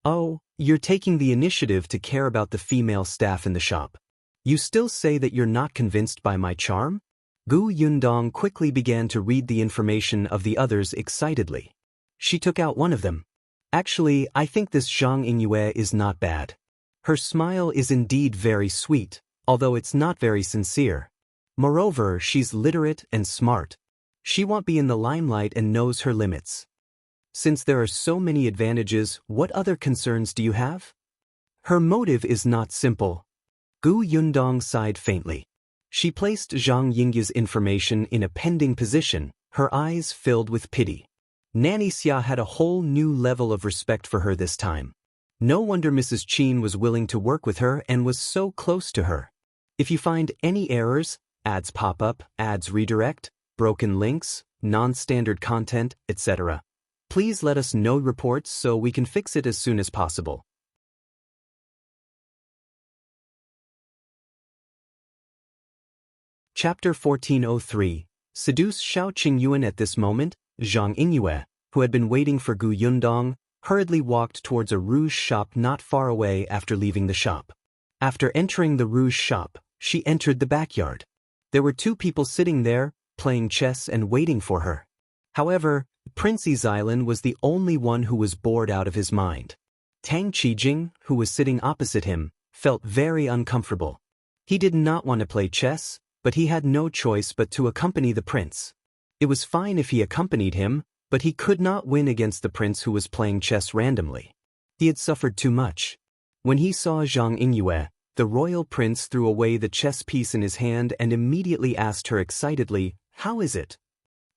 "Oh, you're taking the initiative to care about the female staff in the shop. You still say that you're not convinced by my charm? Gu Yundong quickly began to read the information of the others excitedly. She took out one of them. Actually, I think this Zhang Yingyue is not bad. Her smile is indeed very sweet, although it's not very sincere. Moreover, she's literate and smart. She won't be in the limelight and knows her limits. Since there are so many advantages, what other concerns do you have? Her motive is not simple. Gu Yundong sighed faintly. She placed Zhang Yingyue's information in a pending position, her eyes filled with pity. Nanny Xia had a whole new level of respect for her this time. No wonder Mrs. Qin was willing to work with her and was so close to her. If you find any errors, ads pop up, ads redirect, broken links, non-standard content, etc., please let us know reports so we can fix it as soon as possible. Chapter 1403. Seduce Shao Qingyuan. At this moment, Zhang Yingyue, who had been waiting for Gu Yundong, hurriedly walked towards a rouge shop not far away after leaving the shop. After entering the rouge shop, she entered the backyard. There were two people sitting there, playing chess and waiting for her. However, Prince Yizailan was the only one who was bored out of his mind. Tang Qijing, who was sitting opposite him, felt very uncomfortable. He did not want to play chess, but he had no choice but to accompany the prince. It was fine if he accompanied him, but he could not win against the prince who was playing chess randomly. He had suffered too much. When he saw Zhang Yingyue, the royal prince threw away the chess piece in his hand and immediately asked her excitedly, "How is it?"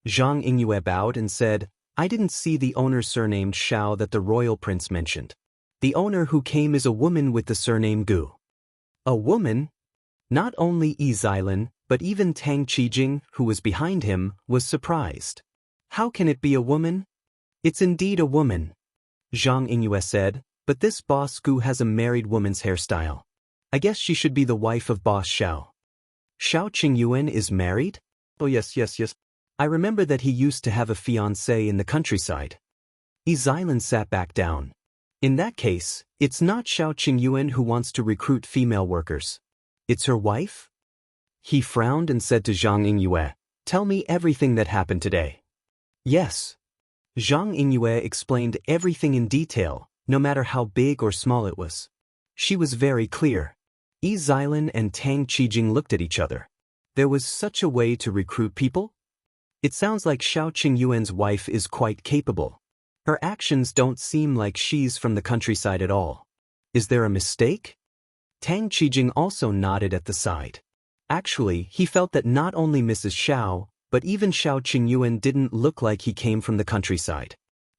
Zhang Yingyue bowed and said, "I didn't see the owner surnamed Shao that the royal prince mentioned. The owner who came is a woman with the surname Gu." A woman? Not only Yizailan, but even Tang Qijing, who was behind him, was surprised. "How can it be a woman?" "It's indeed a woman," Zhang Yingyue said, "but this boss Gu has a married woman's hairstyle. I guess she should be the wife of boss Shao." "Shao Qingyuan is married?" "Oh yes. I remember that he used to have a fiancée in the countryside." Yizailan sat back down. "In that case, it's not Shao Qingyuan who wants to recruit female workers. It's her wife?" He frowned and said to Zhang Yingyue, "Tell me everything that happened today." "Yes." Zhang Yingyue explained everything in detail, no matter how big or small it was. She was very clear. Yizailan and Tang Qijing looked at each other. There was such a way to recruit people? It sounds like Shao Qingyuan's wife is quite capable. Her actions don't seem like she's from the countryside at all. Is there a mistake? Tang Qijing also nodded at the side. Actually, he felt that not only Mrs. Shao, but even Shao Qingyuan didn't look like he came from the countryside.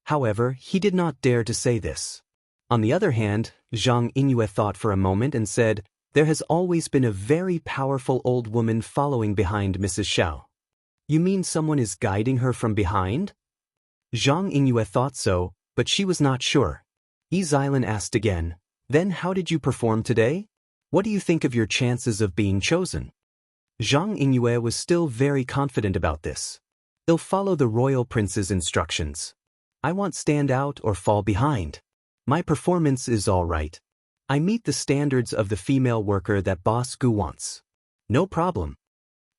However, he did not dare to say this. On the other hand, Zhang Yingyue thought for a moment and said, "There has always been a very powerful old woman following behind Mrs. Shao." "You mean someone is guiding her from behind?" Zhang Yingyue thought so, but she was not sure. Yizailan asked again, "Then how did you perform today? What do you think of your chances of being chosen?" Zhang Yingyue was still very confident about this. "I'll follow the royal prince's instructions. I won't stand out or fall behind. My performance is all right. I meet the standards of the female worker that Boss Gu wants. No problem."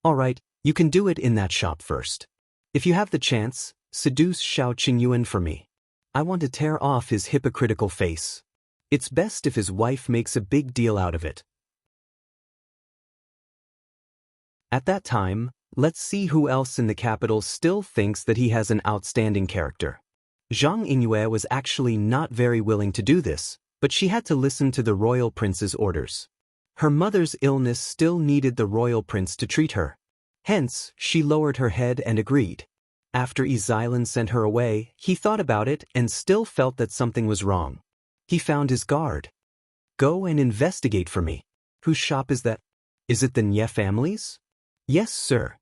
"All right, you can do it in that shop first. If you have the chance, seduce Shao Qingyuan for me. I want to tear off his hypocritical face. It's best if his wife makes a big deal out of it." At that time, let's see who else in the capital still thinks that he has an outstanding character. Zhang Yingyue was actually not very willing to do this, but she had to listen to the royal prince's orders. Her mother's illness still needed the royal prince to treat her. Hence, she lowered her head and agreed. After Yizailan sent her away, he thought about it and still felt that something was wrong. He found his guard. "Go and investigate for me. Whose shop is that? Is it the Nye family's?" "Yes, sir."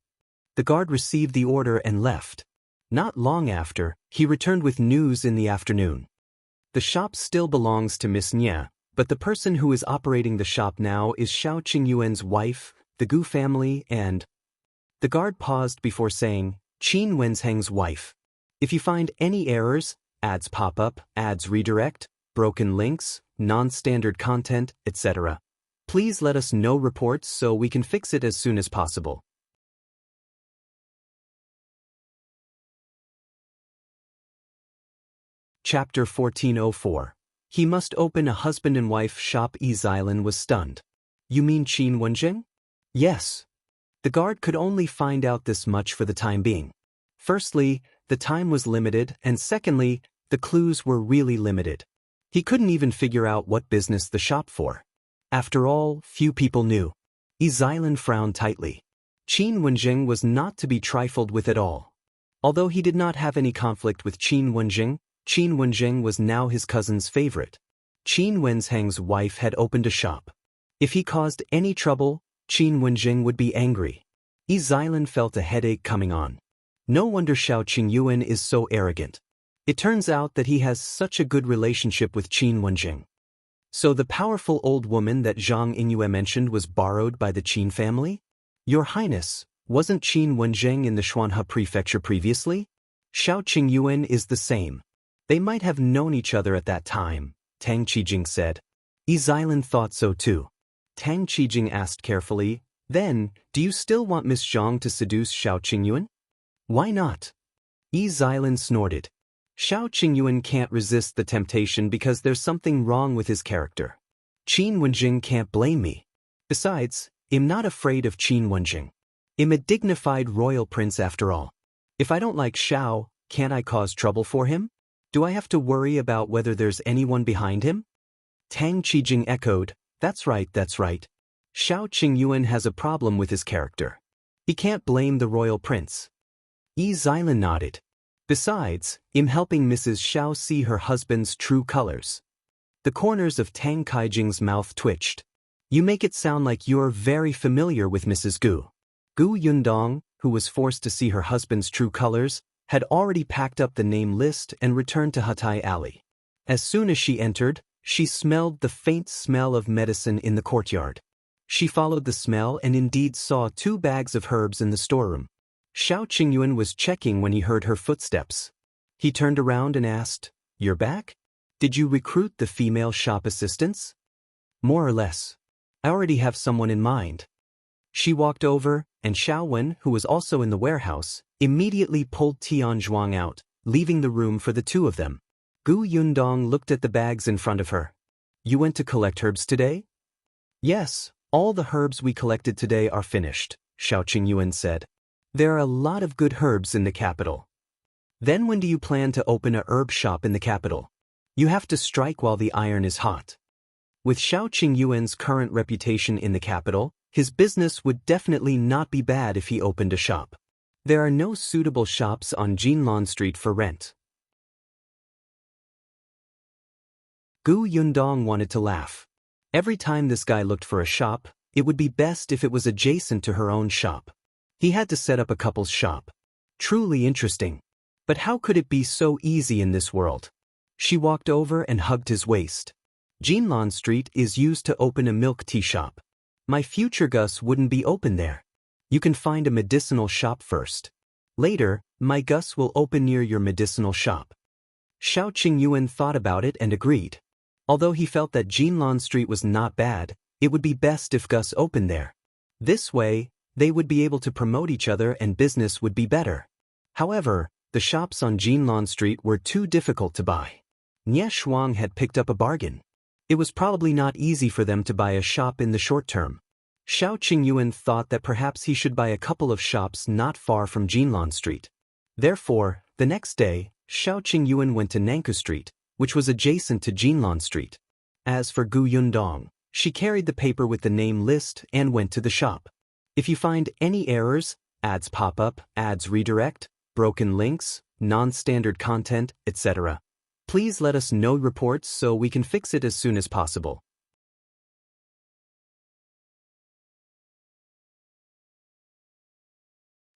The guard received the order and left. Not long after, he returned with news in the afternoon. The shop still belongs to Miss Nye, but the person who is operating the shop now is Shao Qingyuan's wife, the Gu family, and... The guard paused before saying, "Qin Wenzheng's wife. If you find any errors, ads pop up, ads redirect, broken links, non-standard content, etc., Please let us know reports so we can fix it as soon as possible. Chapter 1404. He must open a husband and wife shop. Zhiyan was stunned. You mean Wenzheng? Yes. The guard could only find out this much for the time being. Firstly, the time was limited, and secondly, the clues were really limited. He couldn't even figure out what business the shop for. After all, few people knew. Zhiyan frowned tightly. Wenzheng was not to be trifled with at all. Although he did not have any conflict with Wenzheng was now his cousin's favorite. Wenzheng's wife had opened a shop. If he caused any trouble, Wenzheng would be angry. Zhiyan felt a headache coming on. No wonder Qingyuan is so arrogant. It turns out that he has such a good relationship with Wenzheng. So the powerful old woman that Zhang Yingyue mentioned was borrowed by the Qin family? Your Highness, wasn't Wenzheng in the Xuanhe prefecture previously? Qingyuan is the same. They might have known each other at that time, Tang Qijing said. Zhiyan thought so too. Tang Qijing asked carefully, then, do you still want Miss Zhang to seduce Qingyuan? Why not? Zhiyan snorted. Qingyuan can't resist the temptation because there's something wrong with his character. Wenzheng can't blame me. Besides, I'm not afraid of Wenzheng. I'm a dignified royal prince after all. If I don't like Shao, can't I cause trouble for him? Do I have to worry about whether there's anyone behind him? Tang Qijing echoed, that's right. Qingyuan has a problem with his character. He can't blame the royal prince. Zhiyan nodded. Besides, I'm helping Mrs. Shao see her husband's true colors. The corners of Tang Qijing's mouth twitched. You make it sound like you're very familiar with Mrs. Gu. Gu Yundong, who was forced to see her husband's true colors, had already packed up the name list and returned to Hutai Alley. As soon as she entered, she smelled the faint smell of medicine in the courtyard. She followed the smell and indeed saw 2 bags of herbs in the storeroom. Qingyuan was checking when he heard her footsteps. He turned around and asked, You're back? Did you recruit the female shop assistants? More or less. I already have someone in mind. She walked over, and Wen, who was also in the warehouse, immediately pulled Tian Zhuang out, leaving the room for the 2 of them. Gu Yundong looked at the bags in front of her. You went to collect herbs today? Yes, all the herbs we collected today are finished, Qingyuan said. There are a lot of good herbs in the capital. Then when do you plan to open a herb shop in the capital? You have to strike while the iron is hot. With Qingyuan's current reputation in the capital, his business would definitely not be bad if he opened a shop. There are no suitable shops on Jinlan Street for rent. Gu Yundong wanted to laugh. Every time this guy looked for a shop, it would be best if it was adjacent to her own shop. He had to set up a couple's shop. Truly interesting. But how could it be so easy in this world? She walked over and hugged his waist. Jinlan Street is used to open a milk tea shop. My future Gus wouldn't be open there. You can find a medicinal shop first. Later, my Gus will open near your medicinal shop. Qingyuan thought about it and agreed. Although he felt that Jinlan Street was not bad, it would be best if Gus opened there. This way, they would be able to promote each other and business would be better. However, the shops on Jinlan Street were too difficult to buy. Nie Shuang had picked up a bargain. It was probably not easy for them to buy a shop in the short term. Qingyuan thought that perhaps he should buy a couple of shops not far from Jinlan Street. Therefore, the next day, Qingyuan went to Nanku Street, which was adjacent to Jinlan Street. As for Gu Yundong, she carried the paper with the name list and went to the shop. If you find any errors, ads pop up, ads redirect, broken links, non-standard content, etc., please let us know reports so we can fix it as soon as possible.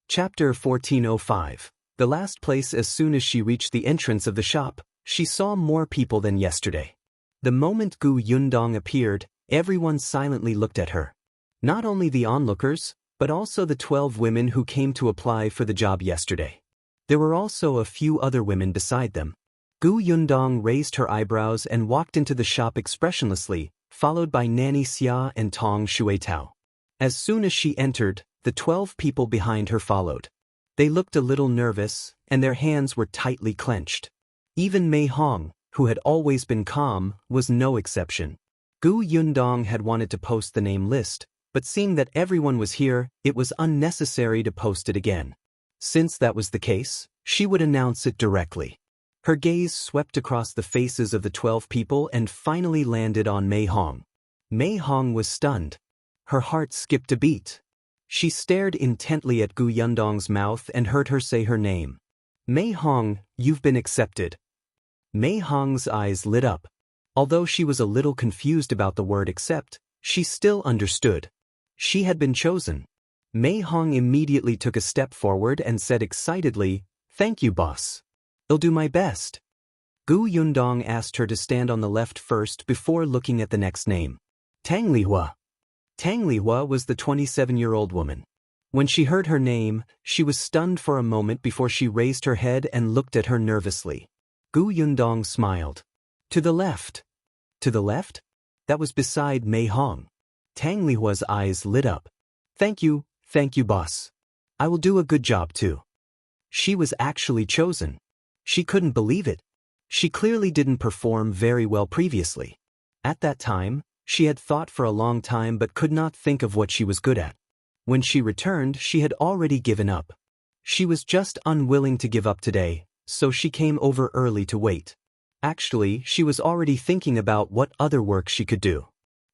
Chapter 1405. The last place. As soon as she reached the entrance of the shop, she saw more people than yesterday. The moment Gu Yundong appeared, everyone silently looked at her. Not only the onlookers, but also the 12 women who came to apply for the job yesterday. There were also a few other women beside them. Gu Yundong raised her eyebrows and walked into the shop expressionlessly, followed by Nanny Xia and Tong Shuitao. As soon as she entered, the 12 people behind her followed. They looked a little nervous, and their hands were tightly clenched. Even Mei Hong, who had always been calm, was no exception. Yundong had wanted to post the name list, but seeing that everyone was here, it was unnecessary to post it again. Since that was the case, she would announce it directly. Her gaze swept across the faces of the 12 people and finally landed on Mei Hong. Mei Hong was stunned. Her heart skipped a beat. She stared intently at Yundong's mouth and heard her say her name. Mei Hong, you've been accepted. Mei Hong's eyes lit up. Although she was a little confused about the word accept, she still understood. She had been chosen. Mei Hong immediately took a step forward and said excitedly, "Thank you, boss. I'll do my best." Yundong asked her to stand on the left first before looking at the next name. Tang Lihua. Tang Lihua was the 27-year-old woman. When she heard her name, she was stunned for a moment before she raised her head and looked at her nervously. Yundong smiled. To the left. To the left? That was beside Mei Hong. Tang Lihua's eyes lit up. Thank you, boss. I will do a good job too. She was actually chosen. She couldn't believe it. She clearly didn't perform very well previously. At that time, she had thought for a long time but could not think of what she was good at. When she returned, she had already given up. She was just unwilling to give up today, so she came over early to wait. Actually, she was already thinking about what other work she could do.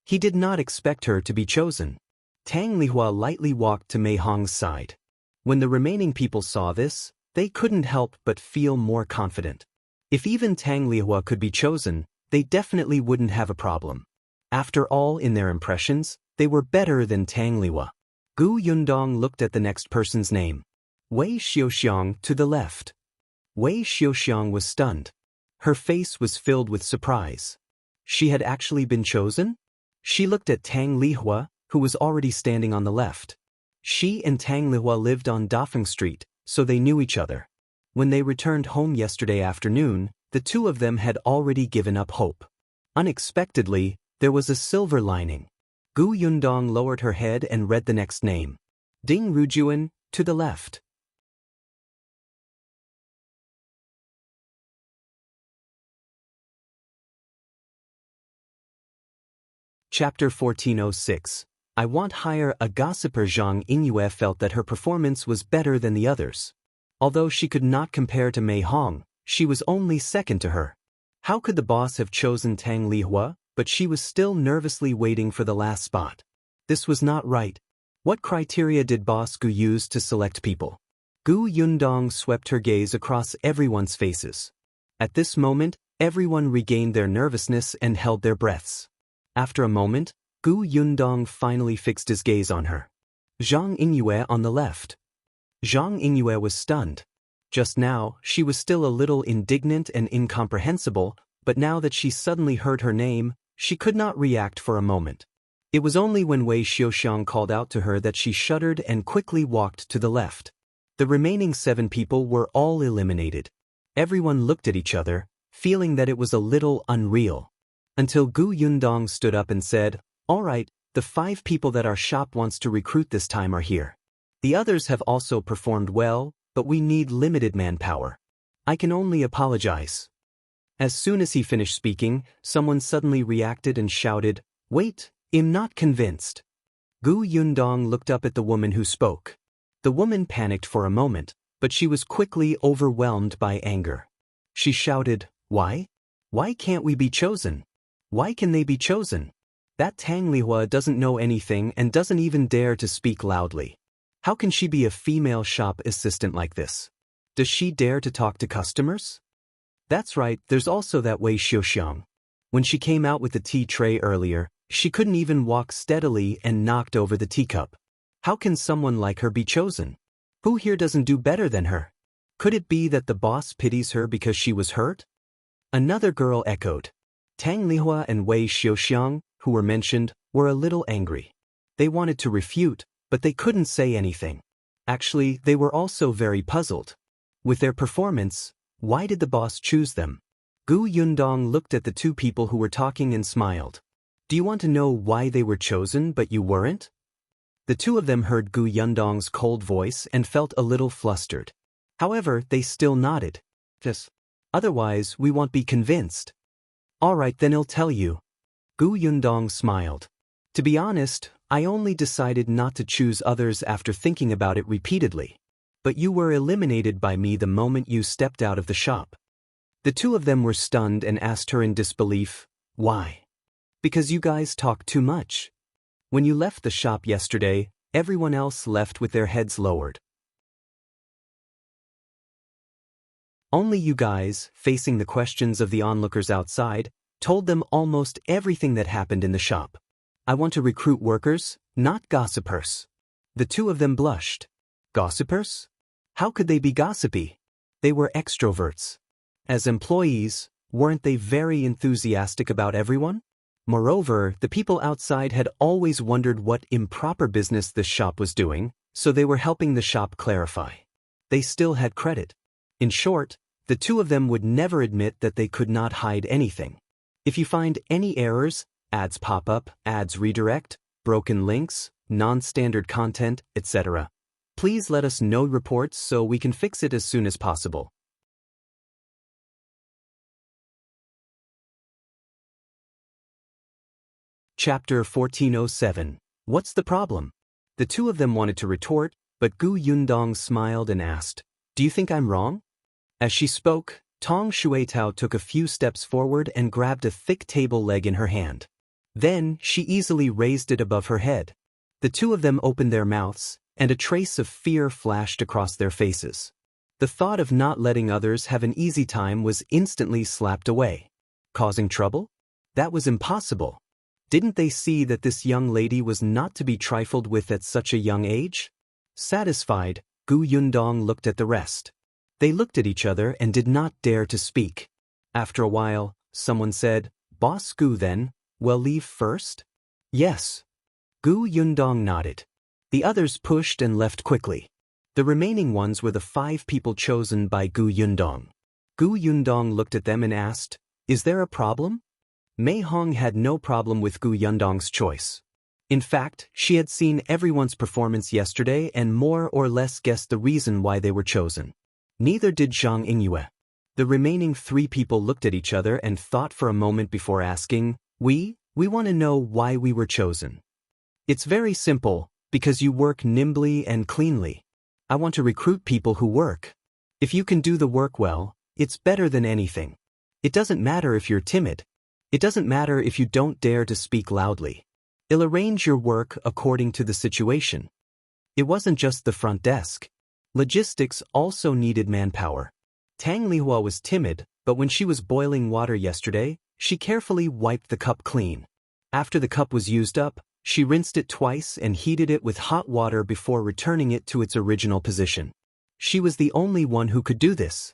He did not expect her to be chosen. Tang Lihua lightly walked to Mei Hong's side. When the remaining people saw this, they couldn't help but feel more confident. If even Tang Lihua could be chosen, they definitely wouldn't have a problem. After all, in their impressions, they were better than Tang Lihua. Yundong looked at the next person's name. Wei Xiaoxiang to the left. Wei Xiaoxiang was stunned. Her face was filled with surprise. She had actually been chosen? She looked at Tang Lihua, who was already standing on the left. She and Tang Lihua lived on Dafeng Street, so they knew each other. When they returned home yesterday afternoon, the two of them had already given up hope. Unexpectedly, there was a silver lining. Yundong lowered her head and read the next name. Ding Rujun, to the left. Chapter 1406. I want hire a gossiper. Zhang Yingyue felt that her performance was better than the others. Although she could not compare to Mei Hong, she was only second to her. How could the boss have chosen Tang Lihua? But she was still nervously waiting for the last spot. This was not right. What criteria did Boss Gu use to select people? Yundong swept her gaze across everyone's faces. At this moment, everyone regained their nervousness and held their breaths. After a moment, Yundong finally fixed his gaze on her. Zhang Yingyue on the left. Zhang Yingyue was stunned. Just now, she was still a little indignant and incomprehensible, but now that she suddenly heard her name, she could not react for a moment. It was only when Wei Xiaoxiang called out to her that she shuddered and quickly walked to the left. The remaining 7 people were all eliminated. Everyone looked at each other, feeling that it was a little unreal. Until Yundong stood up and said, "All right, the 5 people that our shop wants to recruit this time are here. The others have also performed well, but we need limited manpower. I can only apologize." As soon as he finished speaking, someone suddenly reacted and shouted, "Wait, I'm not convinced." Yundong looked up at the woman who spoke. The woman panicked for a moment, but she was quickly overwhelmed by anger. She shouted, "Why? Why can't we be chosen? Why can they be chosen? That Tang Lihua doesn't know anything and doesn't even dare to speak loudly. How can she be a female shop assistant like this? Does she dare to talk to customers? That's right, there's also that Wei Xiaoxiang. When she came out with the tea tray earlier, she couldn't even walk steadily and knocked over the teacup. How can someone like her be chosen? Who here doesn't do better than her? Could it be that the boss pities her because she was hurt?" Another girl echoed. Tang Lihua and Wei Xiaoxiang, who were mentioned, were a little angry. They wanted to refute, but they couldn't say anything. Actually, they were also very puzzled. With their performance, why did the boss choose them? Yundong looked at the 2 people who were talking and smiled. Do you want to know why they were chosen but you weren't? The two of them heard Gu Yundong's cold voice and felt a little flustered. However, they still nodded. Just, otherwise we won't be convinced. All right, then I'll tell you. Gu Yundong smiled. To be honest, I only decided not to choose others after thinking about it repeatedly. But you were eliminated by me the moment you stepped out of the shop. The two of them were stunned and asked her in disbelief, why? Because you guys talk too much. When you left the shop yesterday, everyone else left with their heads lowered. Only you guys, facing the questions of the onlookers outside, told them almost everything that happened in the shop. I want to recruit workers, not gossipers. The two of them blushed. Gossipers? How could they be gossipy? They were extroverts. As employees, weren't they very enthusiastic about everyone? Moreover, the people outside had always wondered what improper business the shop was doing, so they were helping the shop clarify. They still had credit. In short, the two of them would never admit that they could not hide anything. If you find any errors, ads pop up, ads redirect, broken links, non-standard content, etc., please let us know reports so we can fix it as soon as possible. Chapter 1407. What's the problem? The two of them wanted to retort, but Gu Yundong smiled and asked, Do you think I'm wrong? As she spoke, Tong Shuetao took a few steps forward and grabbed a thick table leg in her hand. Then, she easily raised it above her head. The two of them opened their mouths, and a trace of fear flashed across their faces. The thought of not letting others have an easy time was instantly slapped away. Causing trouble? That was impossible. Didn't they see that this young lady was not to be trifled with at such a young age? Satisfied, Gu Yundong looked at the rest. They looked at each other and did not dare to speak. After a while, someone said, Boss Gu then, well leave first? Yes. Gu Yundong nodded. The others pushed and left quickly. The remaining ones were the 5 people chosen by Gu Yundong. Gu Yundong looked at them and asked, Is there a problem? Mei Hong had no problem with Gu Yundong's choice. In fact, she had seen everyone's performance yesterday and more or less guessed the reason why they were chosen. Neither did Zhang Yingyue. The remaining 3 people looked at each other and thought for a moment before asking, We want to know why we were chosen. It's very simple, because you work nimbly and cleanly. I want to recruit people who work. If you can do the work well, it's better than anything. It doesn't matter if you're timid. It doesn't matter if you don't dare to speak loudly. I'll arrange your work according to the situation. It wasn't just the front desk. Logistics also needed manpower. Tang Lihua was timid, but when she was boiling water yesterday, she carefully wiped the cup clean. After the cup was used up, she rinsed it twice and heated it with hot water before returning it to its original position. She was the only one who could do this.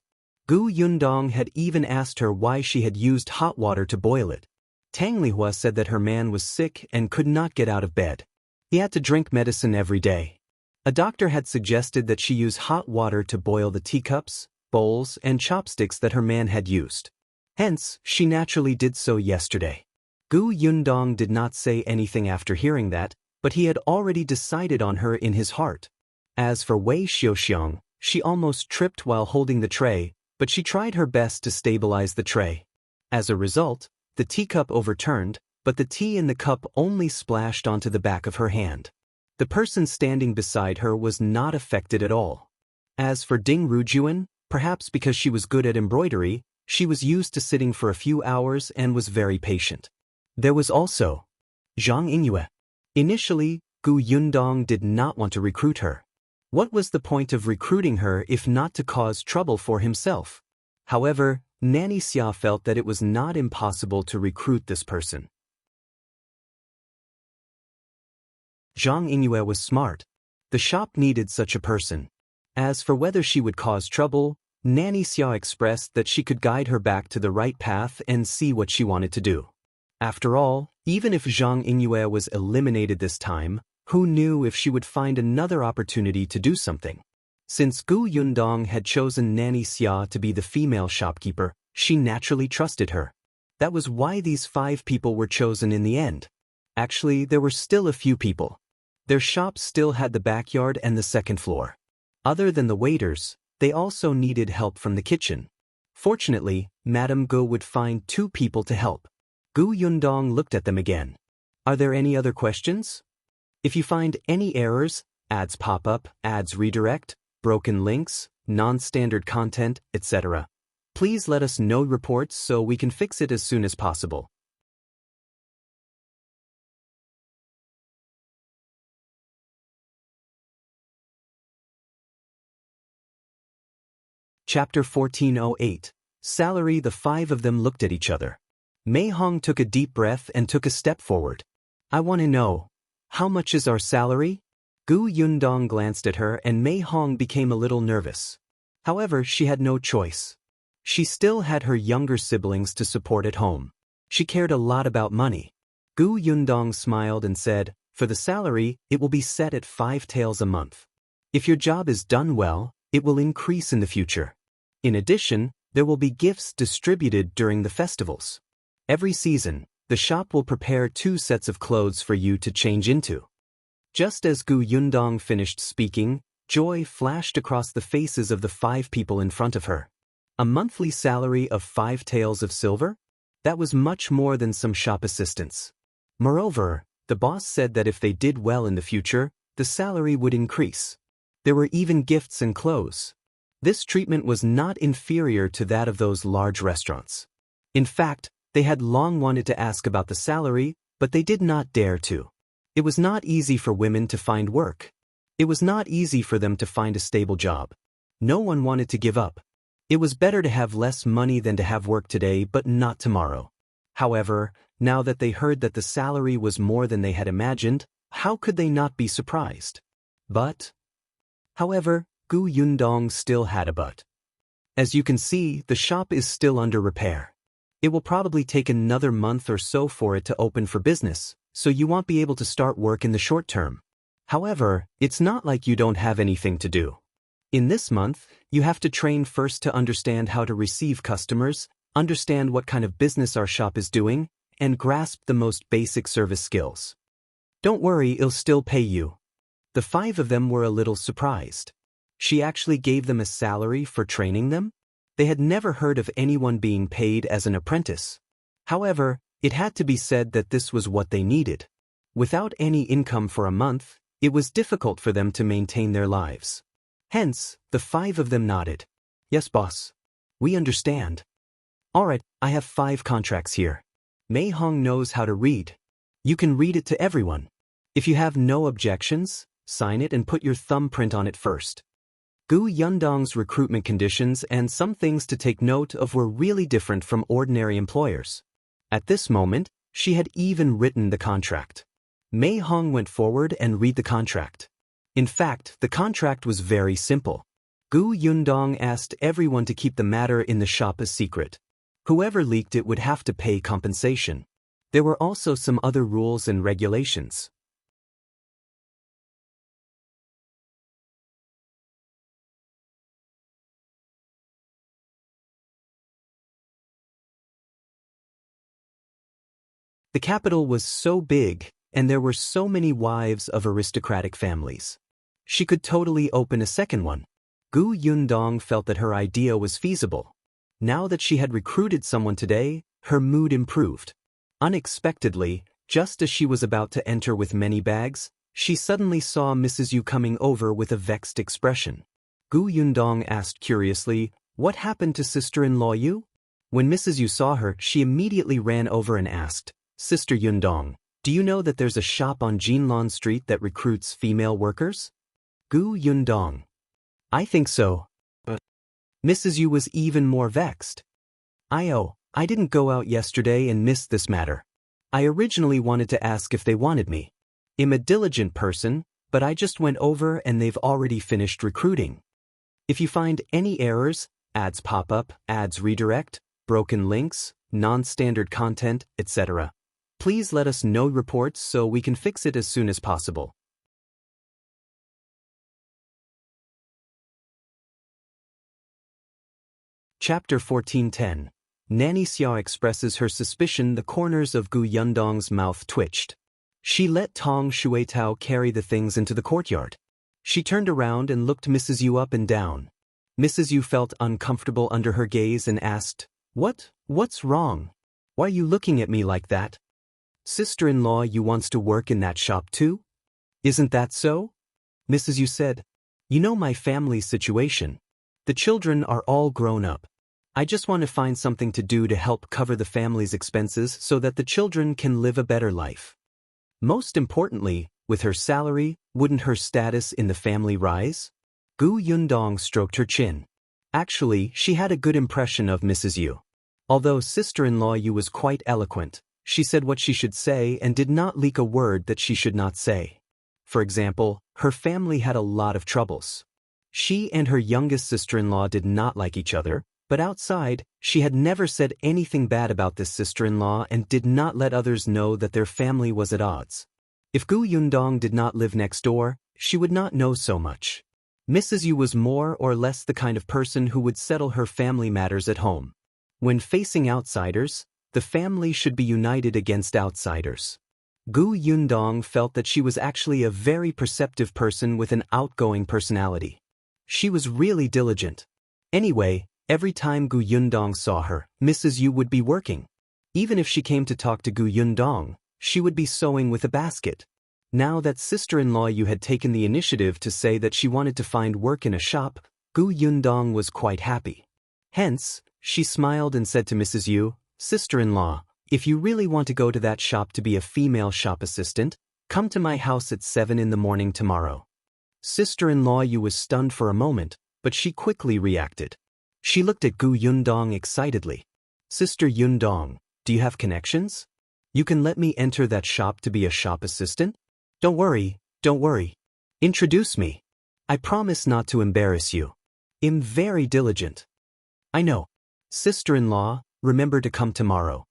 Gu Yundong had even asked her why she had used hot water to boil it. Tang Lihua said that her man was sick and could not get out of bed. He had to drink medicine every day. A doctor had suggested that she use hot water to boil the teacups, bowls, and chopsticks that her man had used. Hence, she naturally did so yesterday. Gu Yundong did not say anything after hearing that, but he had already decided on her in his heart. As for Wei Xiaoxiang, she almost tripped while holding the tray, but she tried her best to stabilize the tray. As a result, the teacup overturned, but the tea in the cup only splashed onto the back of her hand. The person standing beside her was not affected at all. As for Ding Rujun, perhaps because she was good at embroidery, she was used to sitting for a few hours and was very patient. There was also Zhang Yingyue. Initially, Gu Yundong did not want to recruit her. What was the point of recruiting her if not to cause trouble for himself? However, Nanny Xia felt that it was not impossible to recruit this person. Zhang Yingyue was smart. The shop needed such a person. As for whether she would cause trouble, Nanny Xia expressed that she could guide her back to the right path and see what she wanted to do. After all, even if Zhang Yingyue was eliminated this time, who knew if she would find another opportunity to do something? Since Gu Yundong had chosen Nanny Xia to be the female shopkeeper, she naturally trusted her. That was why these 5 people were chosen in the end. Actually, there were still a few people. Their shop still had the backyard and the second floor. Other than the waiters, they also needed help from the kitchen. Fortunately, Madame Gu would find 2 people to help. Yundong looked at them again. Are there any other questions? If you find any errors, ads pop up, ads redirect, broken links, non-standard content, etc., please let us know reports so we can fix it as soon as possible. Chapter 1408. Salary. The 5 of them looked at each other. Mei Hong took a deep breath and took a step forward. I want to know, how much is our salary? Yundong glanced at her and Mei Hong became a little nervous. However, she had no choice. She still had her younger siblings to support at home. She cared a lot about money. Yundong smiled and said, for the salary, it will be set at 5 taels a month. If your job is done well, it will increase in the future. In addition, there will be gifts distributed during the festivals. Every season, the shop will prepare 2 sets of clothes for you to change into. Just as Yundong finished speaking, joy flashed across the faces of the 5 people in front of her. A monthly salary of 5 taels of silver? That was much more than some shop assistants. Moreover, the boss said that if they did well in the future, the salary would increase. There were even gifts and clothes. This treatment was not inferior to that of those large restaurants. In fact, they had long wanted to ask about the salary, but they did not dare to. It was not easy for women to find work. It was not easy for them to find a stable job. No one wanted to give up. It was better to have less money than to have work today but not tomorrow. However, now that they heard that the salary was more than they had imagined, how could they not be surprised? However, Yundong still had a but. As you can see, the shop is still under repair. It will probably take another month or so for it to open for business, so you won't be able to start work in the short term. However, it's not like you don't have anything to do. In this month, you have to train first to understand how to receive customers, understand what kind of business our shop is doing, and grasp the most basic service skills. Don't worry, it'll still pay you. The 5 of them were a little surprised. She actually gave them a salary for training them? They had never heard of anyone being paid as an apprentice. However, it had to be said that this was what they needed. Without any income for a month, it was difficult for them to maintain their lives. Hence, the 5 of them nodded. Yes, boss. We understand. Alright, I have 5 contracts here. Mei Hong knows how to read. You can read it to everyone. If you have no objections, sign it and put your thumbprint on it first. Yundong's recruitment conditions and some things to take note of were really different from ordinary employers. At this moment, she had even written the contract. Mei Hong went forward and read the contract. In fact, the contract was very simple. Yundong asked everyone to keep the matter in the shop a secret. Whoever leaked it would have to pay compensation. There were also some other rules and regulations. The capital was so big, and there were so many wives of aristocratic families. She could totally open a second one. Yundong felt that her idea was feasible. Now that she had recruited someone today, her mood improved. Unexpectedly, just as she was about to enter with many bags, she suddenly saw Mrs. Yu coming over with a vexed expression. Yundong asked curiously, "What happened to sister-in-law Yu?" When Mrs. Yu saw her, she immediately ran over and asked, "Sister Yundong, do you know that there's a shop on Jinlan Street that recruits female workers?" Yundong. I think so. But Mrs. Yu was even more vexed. I didn't go out yesterday and missed this matter. I originally wanted to ask if they wanted me. I'm a diligent person, but I just went over and they've already finished recruiting. If you find any errors, ads pop up, ads redirect, broken links, non-standard content, etc., please let us know reports so we can fix it as soon as possible. Chapter 1410. Nanny Xia expresses her suspicion. The corners of Gu Yundong's mouth twitched. She let Tong Shuitao carry the things into the courtyard. She turned around and looked Mrs. Yu up and down. Mrs. Yu felt uncomfortable under her gaze and asked, What's wrong? Why are you looking at me like that? Sister-in-law Yu wants to work in that shop too? Isn't that so? Mrs. Yu said, You know my family's situation. The children are all grown up. I just want to find something to do to help cover the family's expenses so that the children can live a better life. Most importantly, with her salary, wouldn't her status in the family rise? Gu Yundong stroked her chin. Actually, she had a good impression of Mrs. Yu. Although sister-in-law Yu was quite eloquent, she said what she should say and did not leak a word that she should not say. For example, her family had a lot of troubles. She and her youngest sister-in-law did not like each other, but outside, she had never said anything bad about this sister-in-law and did not let others know that their family was at odds. If Gu Yundong did not live next door, she would not know so much. Mrs. Yu was more or less the kind of person who would settle her family matters at home. When facing outsiders, the family should be united against outsiders. Gu Yundong felt that she was actually a very perceptive person with an outgoing personality. She was really diligent. Anyway, every time Gu Yundong saw her, Mrs. Yu would be working. Even if she came to talk to Gu Yundong, she would be sewing with a basket. Now that sister-in-law Yu had taken the initiative to say that she wanted to find work in a shop, Gu Yundong was quite happy. Hence, she smiled and said to Mrs. Yu, Sister-in-law, if you really want to go to that shop to be a female shop assistant, come to my house at 7 in the morning tomorrow. Sister-in-law Yu was stunned for a moment, but she quickly reacted. She looked at Gu Yundong excitedly. Sister Yundong, do you have connections? You can let me enter that shop to be a shop assistant? Don't worry. Introduce me. I promise not to embarrass you. I'm very diligent. I know. Sister-in-law, remember to come tomorrow.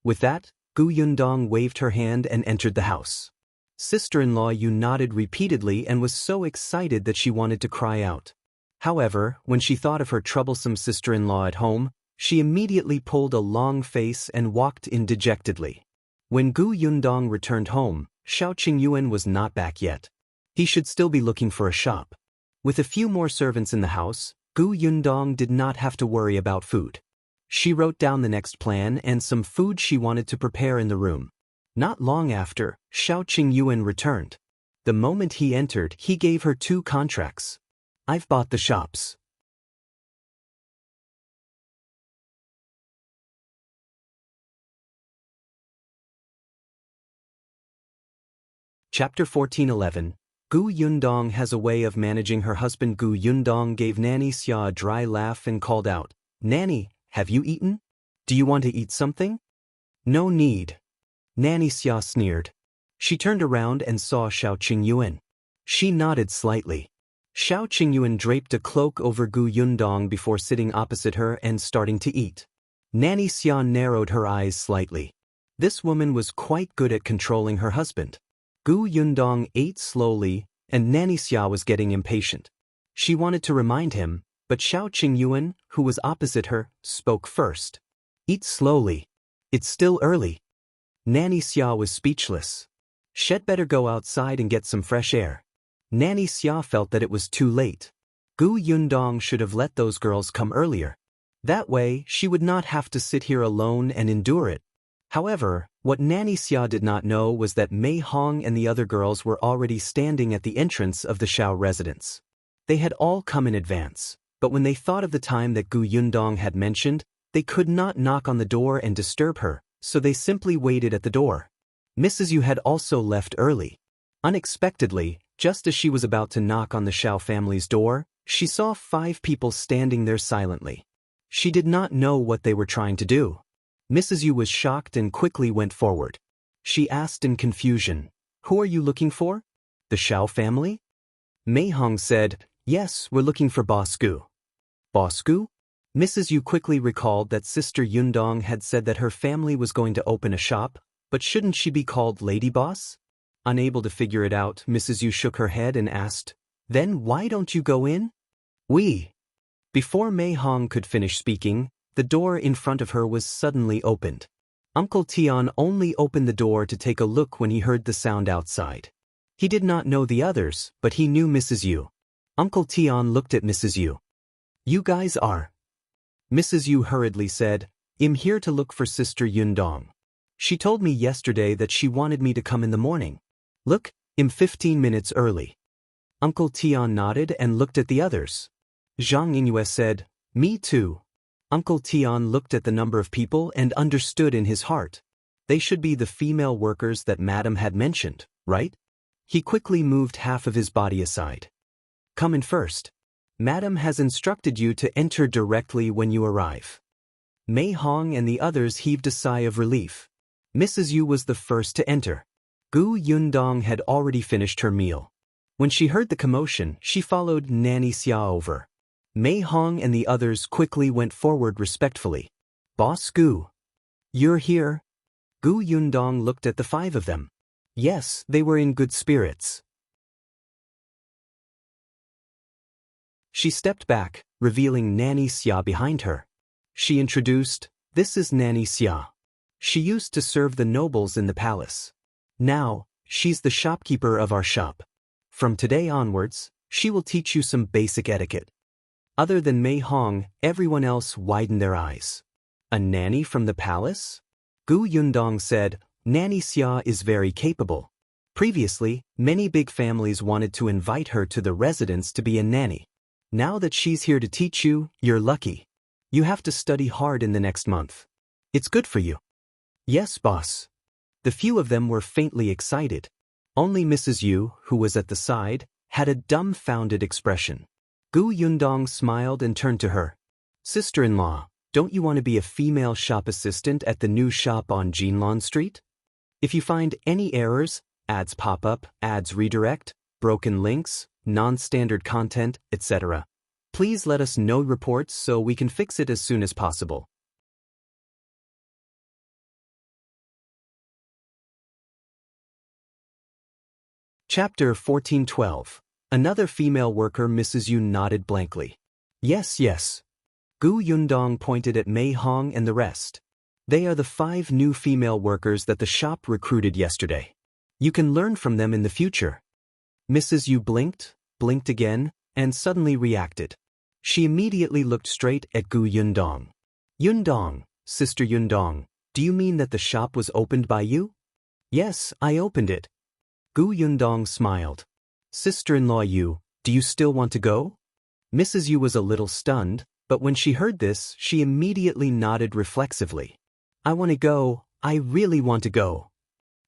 With that, Gu Yundong waved her hand and entered the house. Sister-in-law Yu nodded repeatedly and was so excited that she wanted to cry out. However, when she thought of her troublesome sister-in-law at home, she immediately pulled a long face and walked in dejectedly. When Gu Yundong returned home, Shao Qingyuan was not back yet. He should still be looking for a shop. With a few more servants in the house, Gu Yundong did not have to worry about food. She wrote down the next plan and some food she wanted to prepare in the room. Not long after, Shao Qingyuan returned. The moment he entered, he gave her 2 contracts. I've bought the shops. Chapter 14:11. Gu Yundong has a way of managing her husband. Gu Yundong gave Nanny Xia a dry laugh and called out, Nanny, have you eaten? Do you want to eat something? No need. Nanny Xia sneered. She turned around and saw Shao Qingyuan. She nodded slightly. Shao Qingyuan draped a cloak over Gu Yundong before sitting opposite her and starting to eat. Nanny Xia narrowed her eyes slightly. This woman was quite good at controlling her husband. Gu Yundong ate slowly, and Nanny Xia was getting impatient. She wanted to remind him, but Shao Qingyuan, who was opposite her, spoke first. Eat slowly. It's still early. Nanny Xia was speechless. She'd better go outside and get some fresh air. Nanny Xia felt that it was too late. Gu Yundong should have let those girls come earlier. That way, she would not have to sit here alone and endure it. However, what Nanny Xia did not know was that Mei Hong and the other girls were already standing at the entrance of the Shao residence. They had all come in advance, but when they thought of the time that Gu Yundong had mentioned, they could not knock on the door and disturb her, so they simply waited at the door. Mrs. Yu had also left early. Unexpectedly, just as she was about to knock on the Shao family's door, she saw 5 people standing there silently. She did not know what they were trying to do. Mrs. Yu was shocked and quickly went forward. She asked in confusion, Who are you looking for? The Shao family? Mei Hong said, Yes, we're looking for Boss Gu. Boss Gu? Mrs. Yu quickly recalled that Sister Yundong had said that her family was going to open a shop, but shouldn't she be called Lady Boss? Unable to figure it out, Mrs. Yu shook her head and asked, Then why don't you go in? We. Before Mei Hong could finish speaking, The door in front of her was suddenly opened. Uncle Tian only opened the door to take a look when he heard the sound outside. He did not know the others, but he knew Mrs. Yu. Uncle Tian looked at Mrs. Yu. "You guys are?" Mrs. Yu hurriedly said, "I'm here to look for Sister Yundong. She told me yesterday that she wanted me to come in the morning. Look, I'm 15 minutes early." Uncle Tian nodded and looked at the others. Zhang Yingyue said, "Me too." Uncle Tian looked at the number of people and understood in his heart. They should be the female workers that Madam had mentioned, right? He quickly moved half of his body aside. "Come in first. Madam has instructed you to enter directly when you arrive." Mei Hong and the others heaved a sigh of relief. Mrs. Yu was the first to enter. Gu Yundong had already finished her meal. When she heard the commotion, she followed Nanny Xia over. Mei Hong and the others quickly went forward respectfully. "Boss Gu, you're here?" Gu Yundong looked at the five of them. Yes, they were in good spirits. She stepped back, revealing Nanny Xia behind her. She introduced, "This is Nanny Xia. She used to serve the nobles in the palace. Now, she's the shopkeeper of our shop. From today onwards, she will teach you some basic etiquette." Other than Mei Hong, everyone else widened their eyes. "A nanny from the palace?" Gu Yundong said, "Nanny Xia is very capable. Previously, many big families wanted to invite her to the residence to be a nanny. Now that she's here to teach you, you're lucky. You have to study hard in the next month. It's good for you." "Yes, boss." The few of them were faintly excited. Only Mrs. Yu, who was at the side, had a dumbfounded expression. Gu Yundong smiled and turned to her. "Sister-in-law, don't you want to be a female shop assistant at the new shop on Jinlan Street? If you find any errors, ads pop up, ads redirect, broken links, non-standard content, etc., please let us know reports so we can fix it as soon as possible." Chapter 1412. Another female worker. Mrs. Yu nodded blankly. "Yes, yes." Gu Yundong pointed at Mei Hong and the rest. "They are the 5 new female workers that the shop recruited yesterday. You can learn from them in the future." Mrs. Yu blinked again, and suddenly reacted. She immediately looked straight at Gu Yundong. "Yundong, Sister Yundong, do you mean that the shop was opened by you?" "Yes, I opened it." Gu Yundong smiled. "Sister-in-law Yu, do you still want to go?" Mrs. Yu was a little stunned, but when she heard this, she immediately nodded reflexively. "I want to go, I really want to go."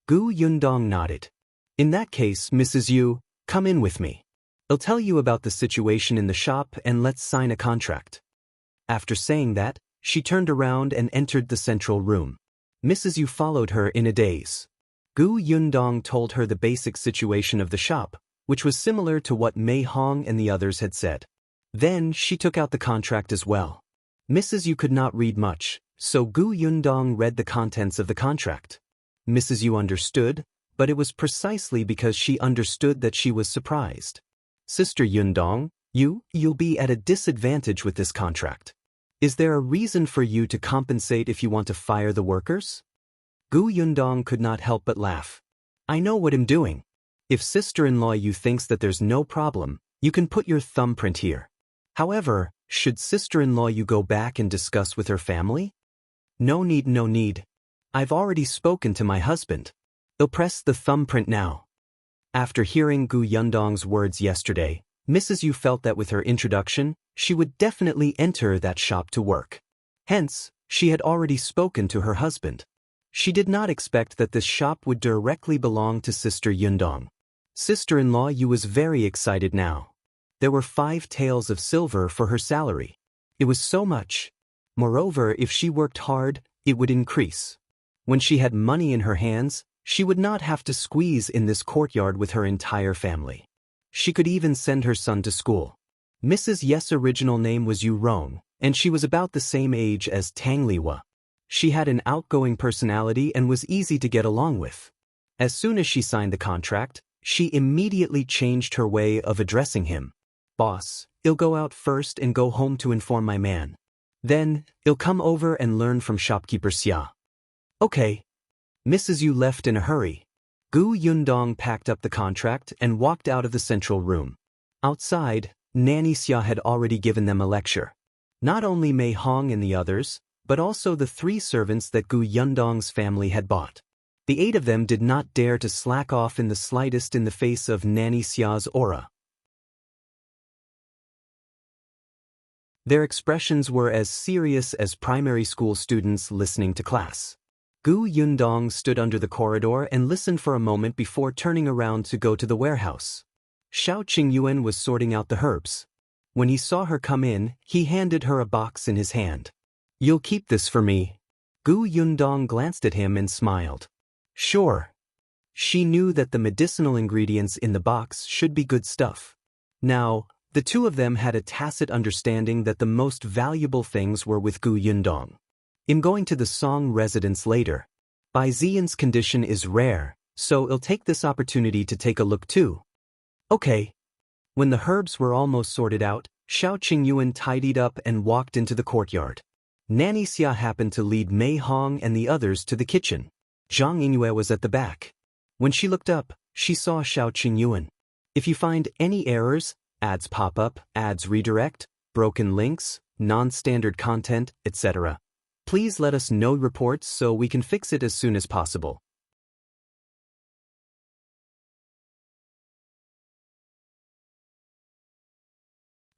Gu Yundong nodded. "In that case, Mrs. Yu, come in with me. I'll tell you about the situation in the shop and let's sign a contract." After saying that, she turned around and entered the central room. Mrs. Yu followed her in a daze. Gu Yundong told her the basic situation of the shop, which was similar to what Mei Hong and the others had said. Then she took out the contract as well. Mrs. Yu could not read much, so Gu Yundong read the contents of the contract. Mrs. Yu understood, but it was precisely because she understood that she was surprised. "Sister Yundong, you'll be at a disadvantage with this contract. Is there a reason for you to compensate if you want to fire the workers?" Gu Yundong could not help but laugh. "I know what I'm doing. If sister-in-law Yu thinks that there's no problem, you can put your thumbprint here. However, should sister-in-law Yu go back and discuss with her family?" No need. I've already spoken to my husband. I'll press the thumbprint now." After hearing Gu Yundong's words yesterday, Mrs. Yu felt that with her introduction, she would definitely enter that shop to work. Hence, she had already spoken to her husband. She did not expect that this shop would directly belong to Sister Yundong. Sister-in-law Yu was very excited now. There were 5 taels of silver for her salary. It was so much. Moreover, if she worked hard, it would increase. When she had money in her hands, she would not have to squeeze in this courtyard with her entire family. She could even send her son to school. Mrs. Yes' original name was Yu Rong, and she was about the same age as Tang Liwa. She had an outgoing personality and was easy to get along with. As soon as she signed the contract, she immediately changed her way of addressing him. "Boss, I'll go out first and go home to inform my man. Then, I'll come over and learn from shopkeeper Xia. Okay. Mrs. Yu left in a hurry. Gu Yundong packed up the contract and walked out of the central room. Outside, Nanny Xia had already given them a lecture. Not only Mei Hong and the others, but also the 3 servants that Gu Yundong's family had bought. The 8 of them did not dare to slack off in the slightest in the face of Nanny Xia's aura. Their expressions were as serious as primary school students listening to class. Gu Yundong stood under the corridor and listened for a moment before turning around to go to the warehouse. Shao Qingyuan was sorting out the herbs. When he saw her come in, he handed her a box in his hand. You'll keep this for me. Gu Yundong glanced at him and smiled. Sure. She knew that the medicinal ingredients in the box should be good stuff. Now, the 2 of them had a tacit understanding that the most valuable things were with Gu Yundong. I'm going to the Song residence later. Bai Ziyan's condition is rare, so I'll take this opportunity to take a look too. Okay. When the herbs were almost sorted out, Shao Qingyuan tidied up and walked into the courtyard. Nanny Xia happened to lead Mei Hong and the others to the kitchen. Zhang Yingyue was at the back. When she looked up, she saw Shao Qingyuan. If you find any errors, ads pop up, ads redirect, broken links, non-standard content, etc., please let us know reports so we can fix it as soon as possible.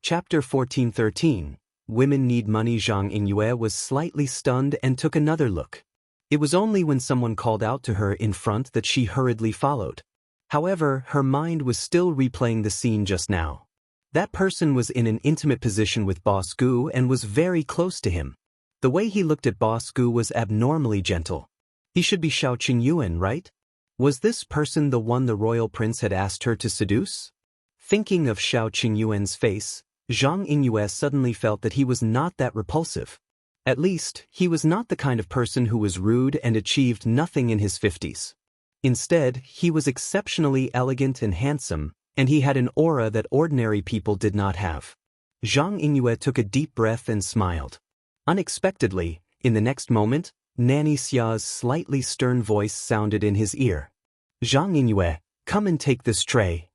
Chapter 1413. Women Need Money. Zhang Yingyue was slightly stunned and took another look. It was only when someone called out to her in front that she hurriedly followed. However, her mind was still replaying the scene just now. That person was in an intimate position with Boss Gu and was very close to him. The way he looked at Boss Gu was abnormally gentle. He should be Shao Qingyuan, right? Was this person the one the royal prince had asked her to seduce? Thinking of Shao Qingyuan's face, Zhang Yingyue suddenly felt that he was not that repulsive. At least, he was not the kind of person who was rude and achieved nothing in his 50s. Instead, he was exceptionally elegant and handsome, and he had an aura that ordinary people did not have. Zhang Yingyue took a deep breath and smiled. Unexpectedly, in the next moment, Nanny Xia's slightly stern voice sounded in his ear. Zhang Yingyue, come and take this tray.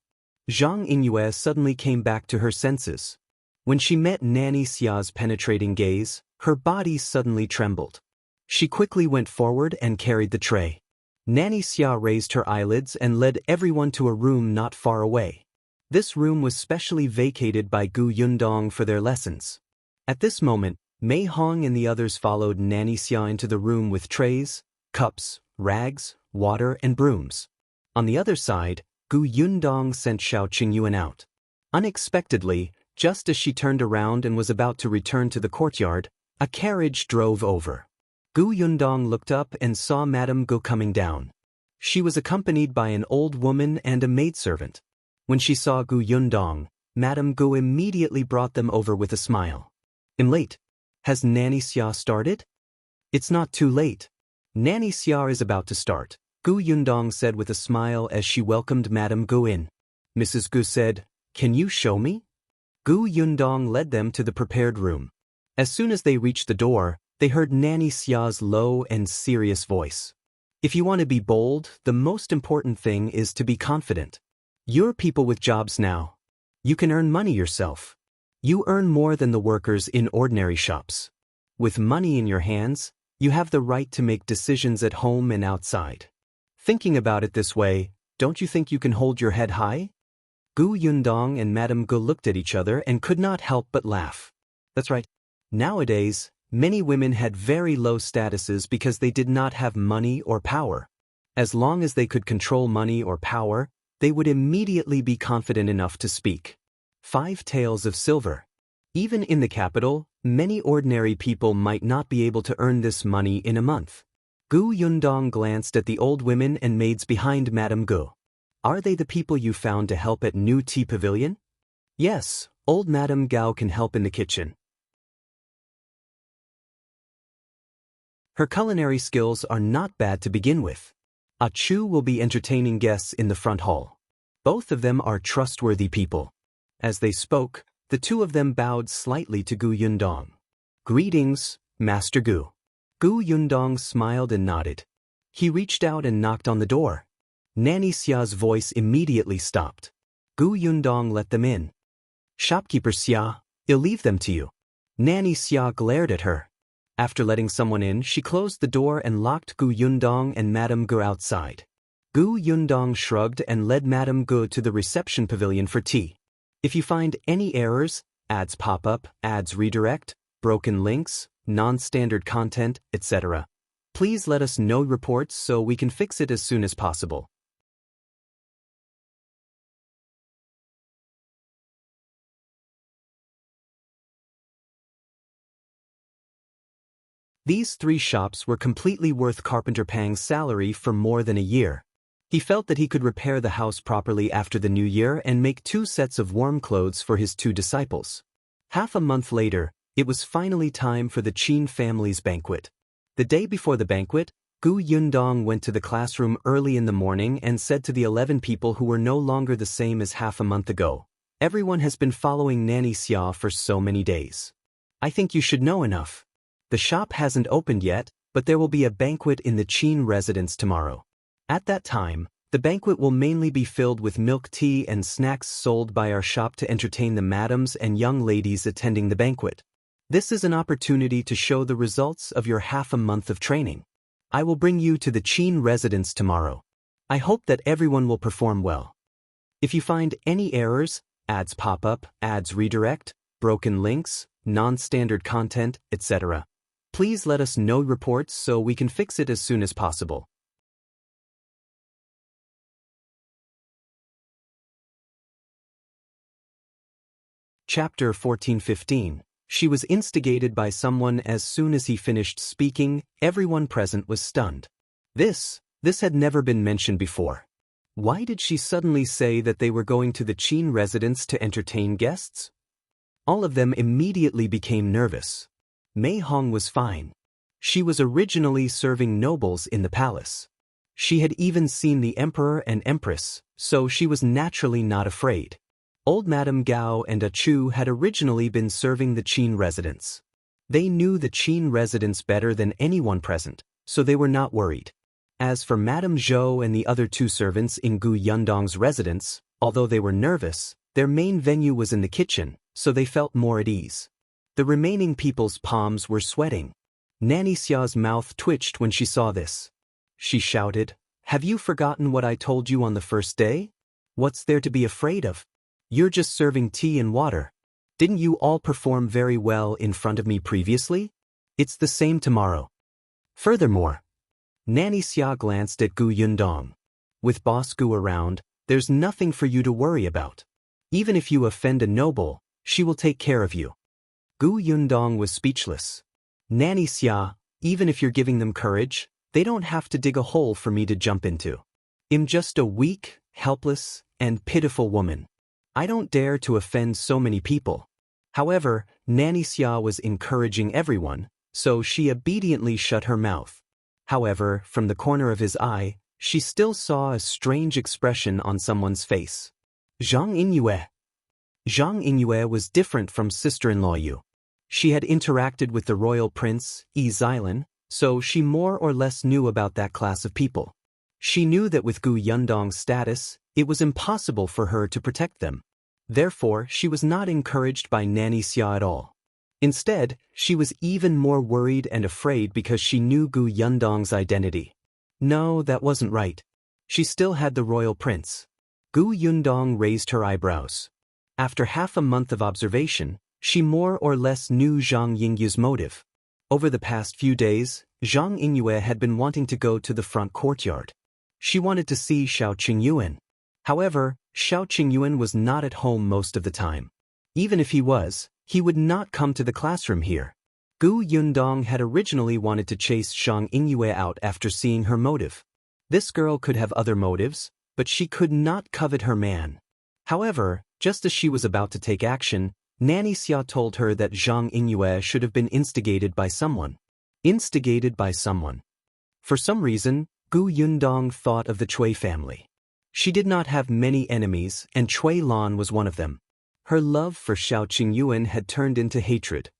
Zhang Yingyue suddenly came back to her senses. When she met Nanny Xia's penetrating gaze, her body suddenly trembled. She quickly went forward and carried the tray. Nanny Xia raised her eyelids and led everyone to a room not far away. This room was specially vacated by Gu Yundong for their lessons. At this moment, Mei Hong and the others followed Nanny Xia into the room with trays, cups, rags, water, and brooms. On the other side, Gu Yundong sent Shao Qingyuan out. Unexpectedly, just as she turned around and was about to return to the courtyard, a carriage drove over. Gu Yundong looked up and saw Madame Gu coming down. She was accompanied by an old woman and a maidservant. When she saw Gu Yundong, Madame Gu immediately brought them over with a smile. I'm late. Has Nanny Xia started? It's not too late. Nanny Xia is about to start, Gu Yundong said with a smile as she welcomed Madame Gu in. Mrs. Gu said, can you show me? Gu Yundong led them to the prepared room. As soon as they reached the door, they heard Nanny Xia's low and serious voice. If you want to be bold, the most important thing is to be confident. You're people with jobs now. You can earn money yourself. You earn more than the workers in ordinary shops. With money in your hands, you have the right to make decisions at home and outside. Thinking about it this way, don't you think you can hold your head high? Gu Yundong and Madame Gu looked at each other and could not help but laugh. That's right. Nowadays, many women had very low statuses because they did not have money or power. As long as they could control money or power, they would immediately be confident enough to speak. 5 taels of silver. Even in the capital, many ordinary people might not be able to earn this money in a month. Gu Yundong glanced at the old women and maids behind Madame Gu. Are they the people you found to help at New Tea Pavilion? Yes, old Madame Gao can help in the kitchen. Her culinary skills are not bad to begin with. Ah Chu will be entertaining guests in the front hall. Both of them are trustworthy people. As they spoke, the 2 of them bowed slightly to Gu Yundong. Greetings, Master Gu. Gu Yundong smiled and nodded. He reached out and knocked on the door. Nanny Xia's voice immediately stopped. Gu Yundong let them in. Shopkeeper Xia, I'll leave them to you. Nanny Xia glared at her. After letting someone in, she closed the door and locked Gu Yundong and Madame Gu outside. Gu Yundong shrugged and led Madame Gu to the reception pavilion for tea. If you find any errors, ads pop up, ads redirect, broken links, non-standard content, etc., please let us know reports so we can fix it as soon as possible. These 3 shops were completely worth Carpenter Pang's salary for more than a year. He felt that he could repair the house properly after the new year and make 2 sets of warm clothes for his 2 disciples. Half a month later, it was finally time for the Qin family's banquet. The day before the banquet, Gu Yundong went to the classroom early in the morning and said to the 11 people who were no longer the same as half a month ago, "Everyone has been following Nanny Xia for so many days. I think you should know enough. The shop hasn't opened yet, but there will be a banquet in the Qin residence tomorrow. At that time, the banquet will mainly be filled with milk tea and snacks sold by our shop to entertain the madams and young ladies attending the banquet. This is an opportunity to show the results of your half a month of training. I will bring you to the Qin residence tomorrow. I hope that everyone will perform well. If you find any errors, ads pop up, ads redirect, broken links, non-standard content, etc., please let us know reports so we can fix it as soon as possible." Chapter 14-15. She was instigated by someone. As soon as he finished speaking, everyone present was stunned. This had never been mentioned before. Why did she suddenly say that they were going to the Qin residence to entertain guests? All of them immediately became nervous. Mei Hong was fine. She was originally serving nobles in the palace. She had even seen the emperor and empress, so she was naturally not afraid. Old Madame Gao and A Chu had originally been serving the Qin residence. They knew the Qin residence better than anyone present, so they were not worried. As for Madame Zhou and the other 2 servants in Gu Yundong's residence, although they were nervous, their main venue was in the kitchen, so they felt more at ease. The remaining people's palms were sweating. Nanny Xia's mouth twitched when she saw this. She shouted, "Have you forgotten what I told you on the first day? What's there to be afraid of? You're just serving tea and water. Didn't you all perform very well in front of me previously? It's the same tomorrow." Furthermore, Nanny Xia glanced at Gu Yundong. "With Boss Gu around, there's nothing for you to worry about. Even if you offend a noble, she will take care of you." Gu Yundong was speechless. "Nanny Xia, even if you're giving them courage, they don't have to dig a hole for me to jump into. I'm just a weak, helpless, and pitiful woman. I don't dare to offend so many people." However, Nanny Xia was encouraging everyone, so she obediently shut her mouth. However, from the corner of his eye, she still saw a strange expression on someone's face. Zhang Yingyue. Zhang Yingyue was different from sister-in-law Yu. She had interacted with the royal prince, Yi Xilan, so she more or less knew about that class of people. She knew that with Gu Yundong's status, it was impossible for her to protect them. Therefore, she was not encouraged by Nanny Xia at all. Instead, she was even more worried and afraid because she knew Gu Yundong's identity. No, that wasn't right. She still had the royal prince. Gu Yundong raised her eyebrows. After half a month of observation, she more or less knew Zhang Yingyue's motive. Over the past few days, Zhang Yingyue had been wanting to go to the front courtyard. She wanted to see Shao Qingyuan. However, Shao Qingyuan was not at home most of the time. Even if he was, he would not come to the classroom here. Gu Yundong had originally wanted to chase Zhang Yingyue out after seeing her motive. This girl could have other motives, but she could not covet her man. However, just as she was about to take action, Nanny Xia told her that Zhang Yingyue should have been instigated by someone. Instigated by someone. For some reason, Gu Yundong thought of the Cui family. She did not have many enemies, and Cui Lan was one of them. Her love for Shao Qingyuan had turned into hatred.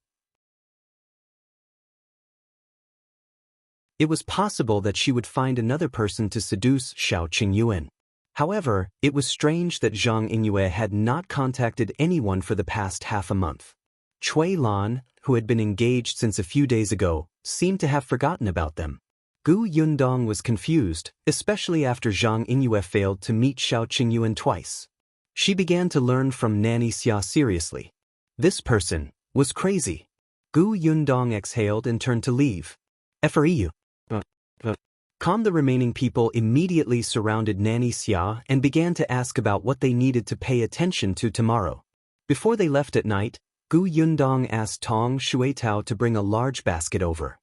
It was possible that she would find another person to seduce Shao Qingyuan. However, it was strange that Zhang Yingyue had not contacted anyone for the past half a month. Cui Lan, who had been engaged since a few days ago, seemed to have forgotten about them. Gu Yundong was confused, especially after Zhang Yingyue failed to meet Shao Qingyuan twice. She began to learn from Nanny Xia seriously. This person was crazy. Gu Yundong exhaled and turned to leave. Friu. Calm. The remaining people immediately surrounded Nanny Xia and began to ask about what they needed to pay attention to tomorrow. Before they left at night, Gu Yundong asked Tong Shuitao to bring a large basket over.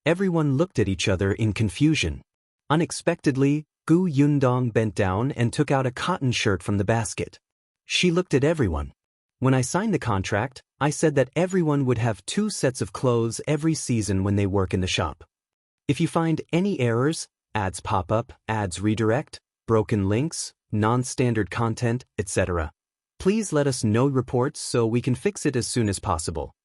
Everyone looked at each other in confusion. Unexpectedly, Gu Yundong bent down and took out a cotton shirt from the basket. She looked at everyone. When I signed the contract, I said that everyone would have 2 sets of clothes every season when they work in the shop. If you find any errors, ads pop up, ads redirect, broken links, non-standard content, etc., please let us know reports so we can fix it as soon as possible.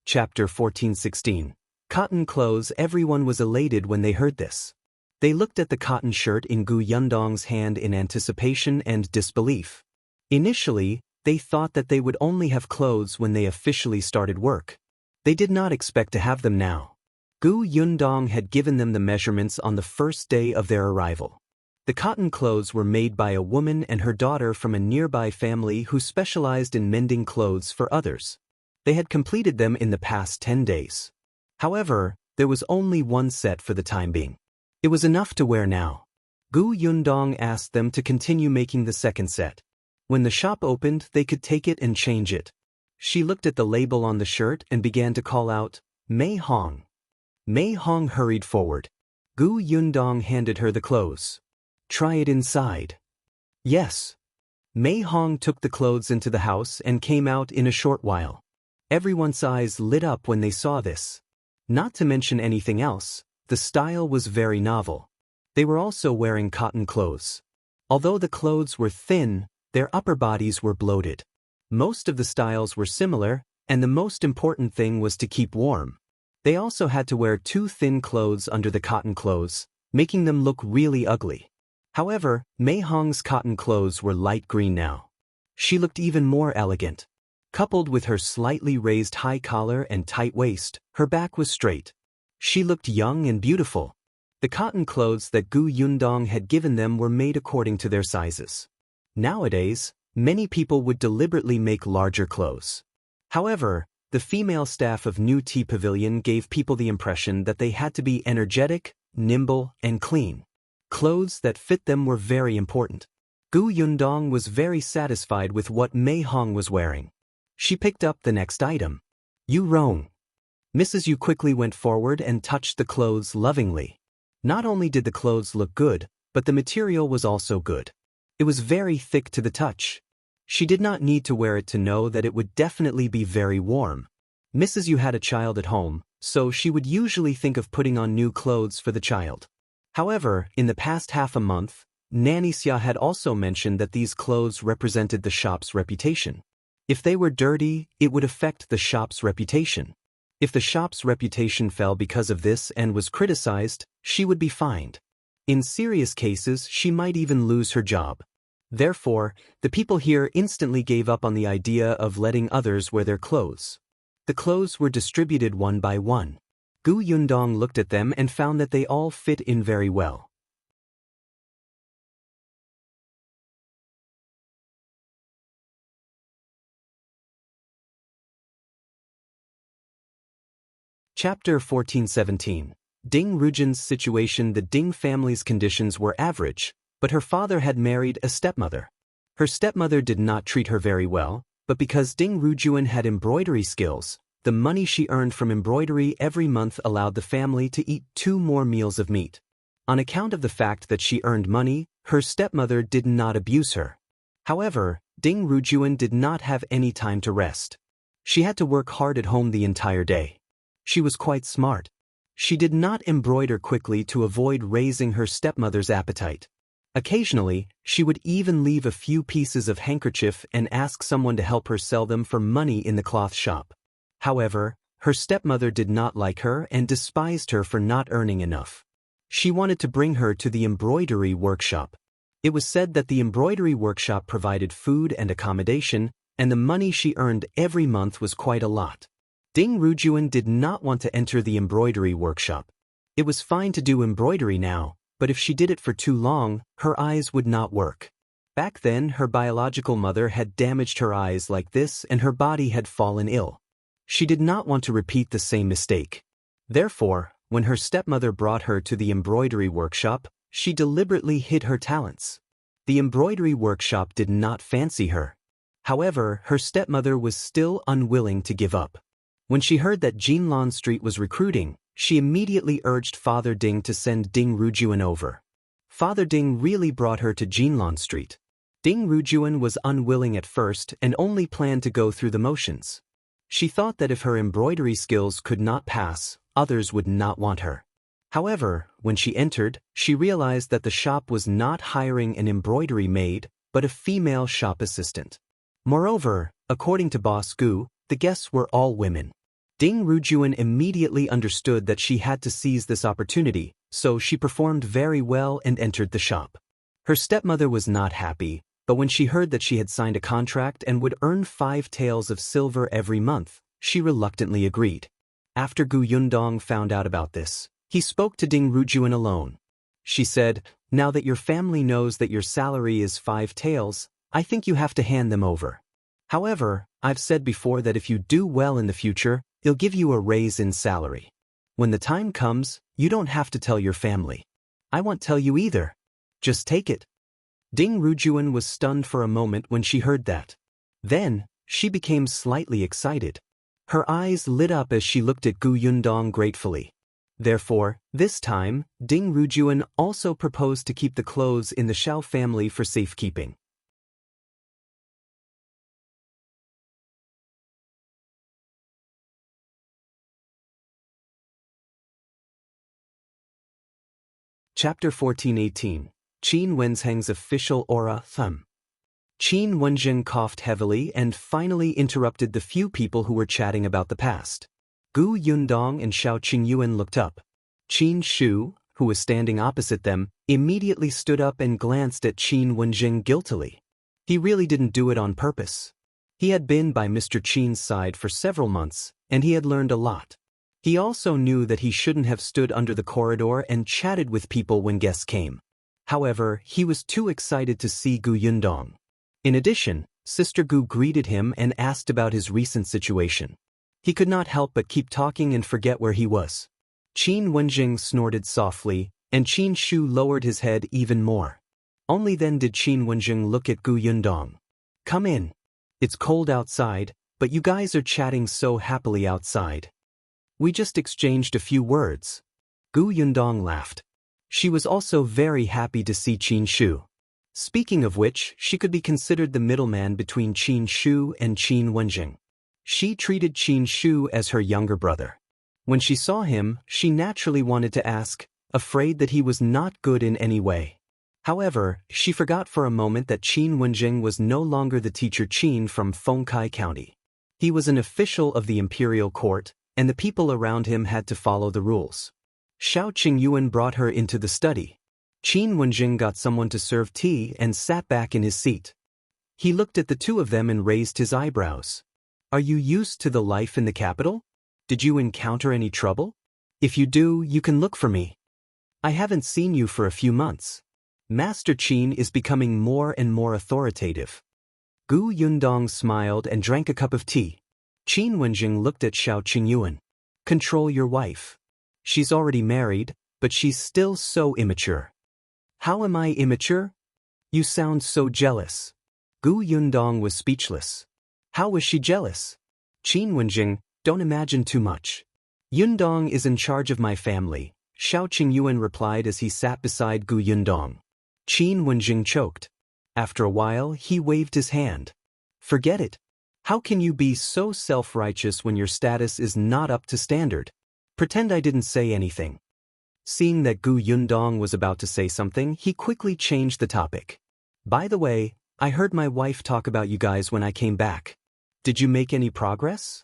Chapter 14:16. Cotton clothes. Everyone was elated when they heard this. They looked at the cotton shirt in Gu Yundong's hand in anticipation and disbelief. Initially, they thought that they would only have clothes when they officially started work. They did not expect to have them now. Gu Yundong had given them the measurements on the first day of their arrival. The cotton clothes were made by a woman and her daughter from a nearby family who specialized in mending clothes for others. They had completed them in the past 10 days. However, there was only 1 set for the time being. It was enough to wear now. Gu Yundong asked them to continue making the second set. When the shop opened, they could take it and change it. She looked at the label on the shirt and began to call out, "Mei Hong." Mei Hong hurried forward. Gu Yundong handed her the clothes. "Try it inside." "Yes." Mei Hong took the clothes into the house and came out in a short while. Everyone's eyes lit up when they saw this. Not to mention anything else, the style was very novel. They were also wearing cotton clothes. Although the clothes were thin, their upper bodies were bloated. Most of the styles were similar, and the most important thing was to keep warm. They also had to wear 2 thin clothes under the cotton clothes, making them look really ugly. However, Mei Hong's cotton clothes were light green now. She looked even more elegant. Coupled with her slightly raised high collar and tight waist, her back was straight. She looked young and beautiful. The cotton clothes that Gu Yundong had given them were made according to their sizes. Nowadays, many people would deliberately make larger clothes. However, the female staff of New Tea Pavilion gave people the impression that they had to be energetic, nimble, and clean. Clothes that fit them were very important. Gu Yundong was very satisfied with what Mei Hong was wearing. She picked up the next item. Yu Rong. Mrs. Yu quickly went forward and touched the clothes lovingly. Not only did the clothes look good, but the material was also good. It was very thick to the touch. She did not need to wear it to know that it would definitely be very warm. Mrs. Yu had a child at home, so she would usually think of putting on new clothes for the child. However, in the past half a month, Nanny Xia had also mentioned that these clothes represented the shop's reputation. If they were dirty, it would affect the shop's reputation. If the shop's reputation fell because of this and was criticized, she would be fined. In serious cases, she might even lose her job. Therefore, the people here instantly gave up on the idea of letting others wear their clothes. The clothes were distributed one by one. Gu Yundong looked at them and found that they all fit in very well. Chapter 14:17. Ding Rujun's situation. The Ding family's conditions were average, but her father had married a stepmother. Her stepmother did not treat her very well, but because Ding Rujun had embroidery skills, the money she earned from embroidery every month allowed the family to eat 2 more meals of meat. On account of the fact that she earned money, her stepmother did not abuse her. However, Ding Rujun did not have any time to rest. She had to work hard at home the entire day. She was quite smart. She did not embroider quickly to avoid raising her stepmother's appetite. Occasionally, she would even leave a few pieces of handkerchief and ask someone to help her sell them for money in the cloth shop. However, her stepmother did not like her and despised her for not earning enough. She wanted to bring her to the embroidery workshop. It was said that the embroidery workshop provided food and accommodation, and the money she earned every month was quite a lot. Ding Rujun did not want to enter the embroidery workshop. It was fine to do embroidery now, but if she did it for too long, her eyes would not work. Back then, her biological mother had damaged her eyes like this and her body had fallen ill. She did not want to repeat the same mistake. Therefore, when her stepmother brought her to the embroidery workshop, she deliberately hid her talents. The embroidery workshop did not fancy her. However, her stepmother was still unwilling to give up. When she heard that Jinlan Street was recruiting, she immediately urged Father Ding to send Ding Rujun over. Father Ding really brought her to Jinlan Street. Ding Rujun was unwilling at first and only planned to go through the motions. She thought that if her embroidery skills could not pass, others would not want her. However, when she entered, she realized that the shop was not hiring an embroidery maid, but a female shop assistant. Moreover, according to Boss Gu, the guests were all women. Ding Rujun immediately understood that she had to seize this opportunity, so she performed very well and entered the shop. Her stepmother was not happy, but when she heard that she had signed a contract and would earn 5 taels of silver every month, she reluctantly agreed. After Gu Yundong found out about this, he spoke to Ding Rujun alone. She said, "Now that your family knows that your salary is 5 taels, I think you have to hand them over. However, I've said before that if you do well in the future, they'll give you a raise in salary. When the time comes, you don't have to tell your family. I won't tell you either. Just take it." Ding Rujun was stunned for a moment when she heard that. Then, she became slightly excited. Her eyes lit up as she looked at Gu Yundong gratefully. Therefore, this time, Ding Rujun also proposed to keep the clothes in the Shao family for safekeeping. Chapter 14:18. Qin Wenzheng's official aura thumb. Qin Wenzheng coughed heavily and finally interrupted the few people who were chatting about the past. Gu Yundong and Shao Qingyuan looked up. Qin Shu, who was standing opposite them, immediately stood up and glanced at Qin Wenzheng guiltily. He really didn't do it on purpose. He had been by Mr. Qin's side for several months, and he had learned a lot. He also knew that he shouldn't have stood under the corridor and chatted with people when guests came. However, he was too excited to see Gu Yundong. In addition, Sister Gu greeted him and asked about his recent situation. He could not help but keep talking and forget where he was. Qin Wenzheng snorted softly, and Qin Shu lowered his head even more. Only then did Qin Wenzheng look at Gu Yundong. "Come in. It's cold outside, but you guys are chatting so happily outside. We just exchanged a few words." Gu Yundong laughed. She was also very happy to see Qin Shu. Speaking of which, she could be considered the middleman between Qin Shu and Qin Wenzheng. She treated Qin Shu as her younger brother. When she saw him, she naturally wanted to ask, afraid that he was not good in any way. However, she forgot for a moment that Qin Wenzheng was no longer the teacher Qin from Feng County. He was an official of the imperial court, and the people around him had to follow the rules. Shao Qingyuan brought her into the study. Qin Wenzheng got someone to serve tea and sat back in his seat. He looked at the two of them and raised his eyebrows. "Are you used to the life in the capital? Did you encounter any trouble? If you do, you can look for me. I haven't seen you for a few months." Master Qin is becoming more and more authoritative. Gu Yundong smiled and drank a cup of tea. Qin Wenzheng looked at Shao Qingyuan. "Control your wife. She's already married, but she's still so immature." "How am I immature? You sound so jealous." Gu Yundong was speechless. How was she jealous? "Qin Wenzheng, don't imagine too much. Yundong is in charge of my family," Shao Qingyuan replied as he sat beside Gu Yundong. Qin Wenzheng choked. After a while, he waved his hand. "Forget it. How can you be so self-righteous when your status is not up to standard? Pretend I didn't say anything." Seeing that Gu Yundong was about to say something, he quickly changed the topic. By the way, I heard my wife talk about you guys when I came back. Did you make any progress?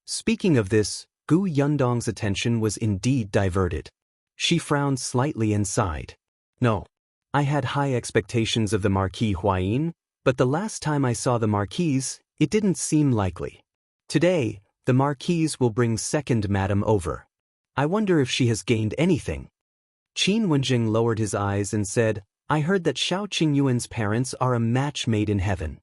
Speaking of this, Gu Yundong's attention was indeed diverted. She frowned slightly and sighed. No. I had high expectations of the Marquis Huayin, but the last time I saw the Marquise, it didn't seem likely. Today, the Marquise will bring second madam over. I wonder if she has gained anything. Wenzheng lowered his eyes and said, I heard that Shao Qingyuan's parents are a match made in heaven.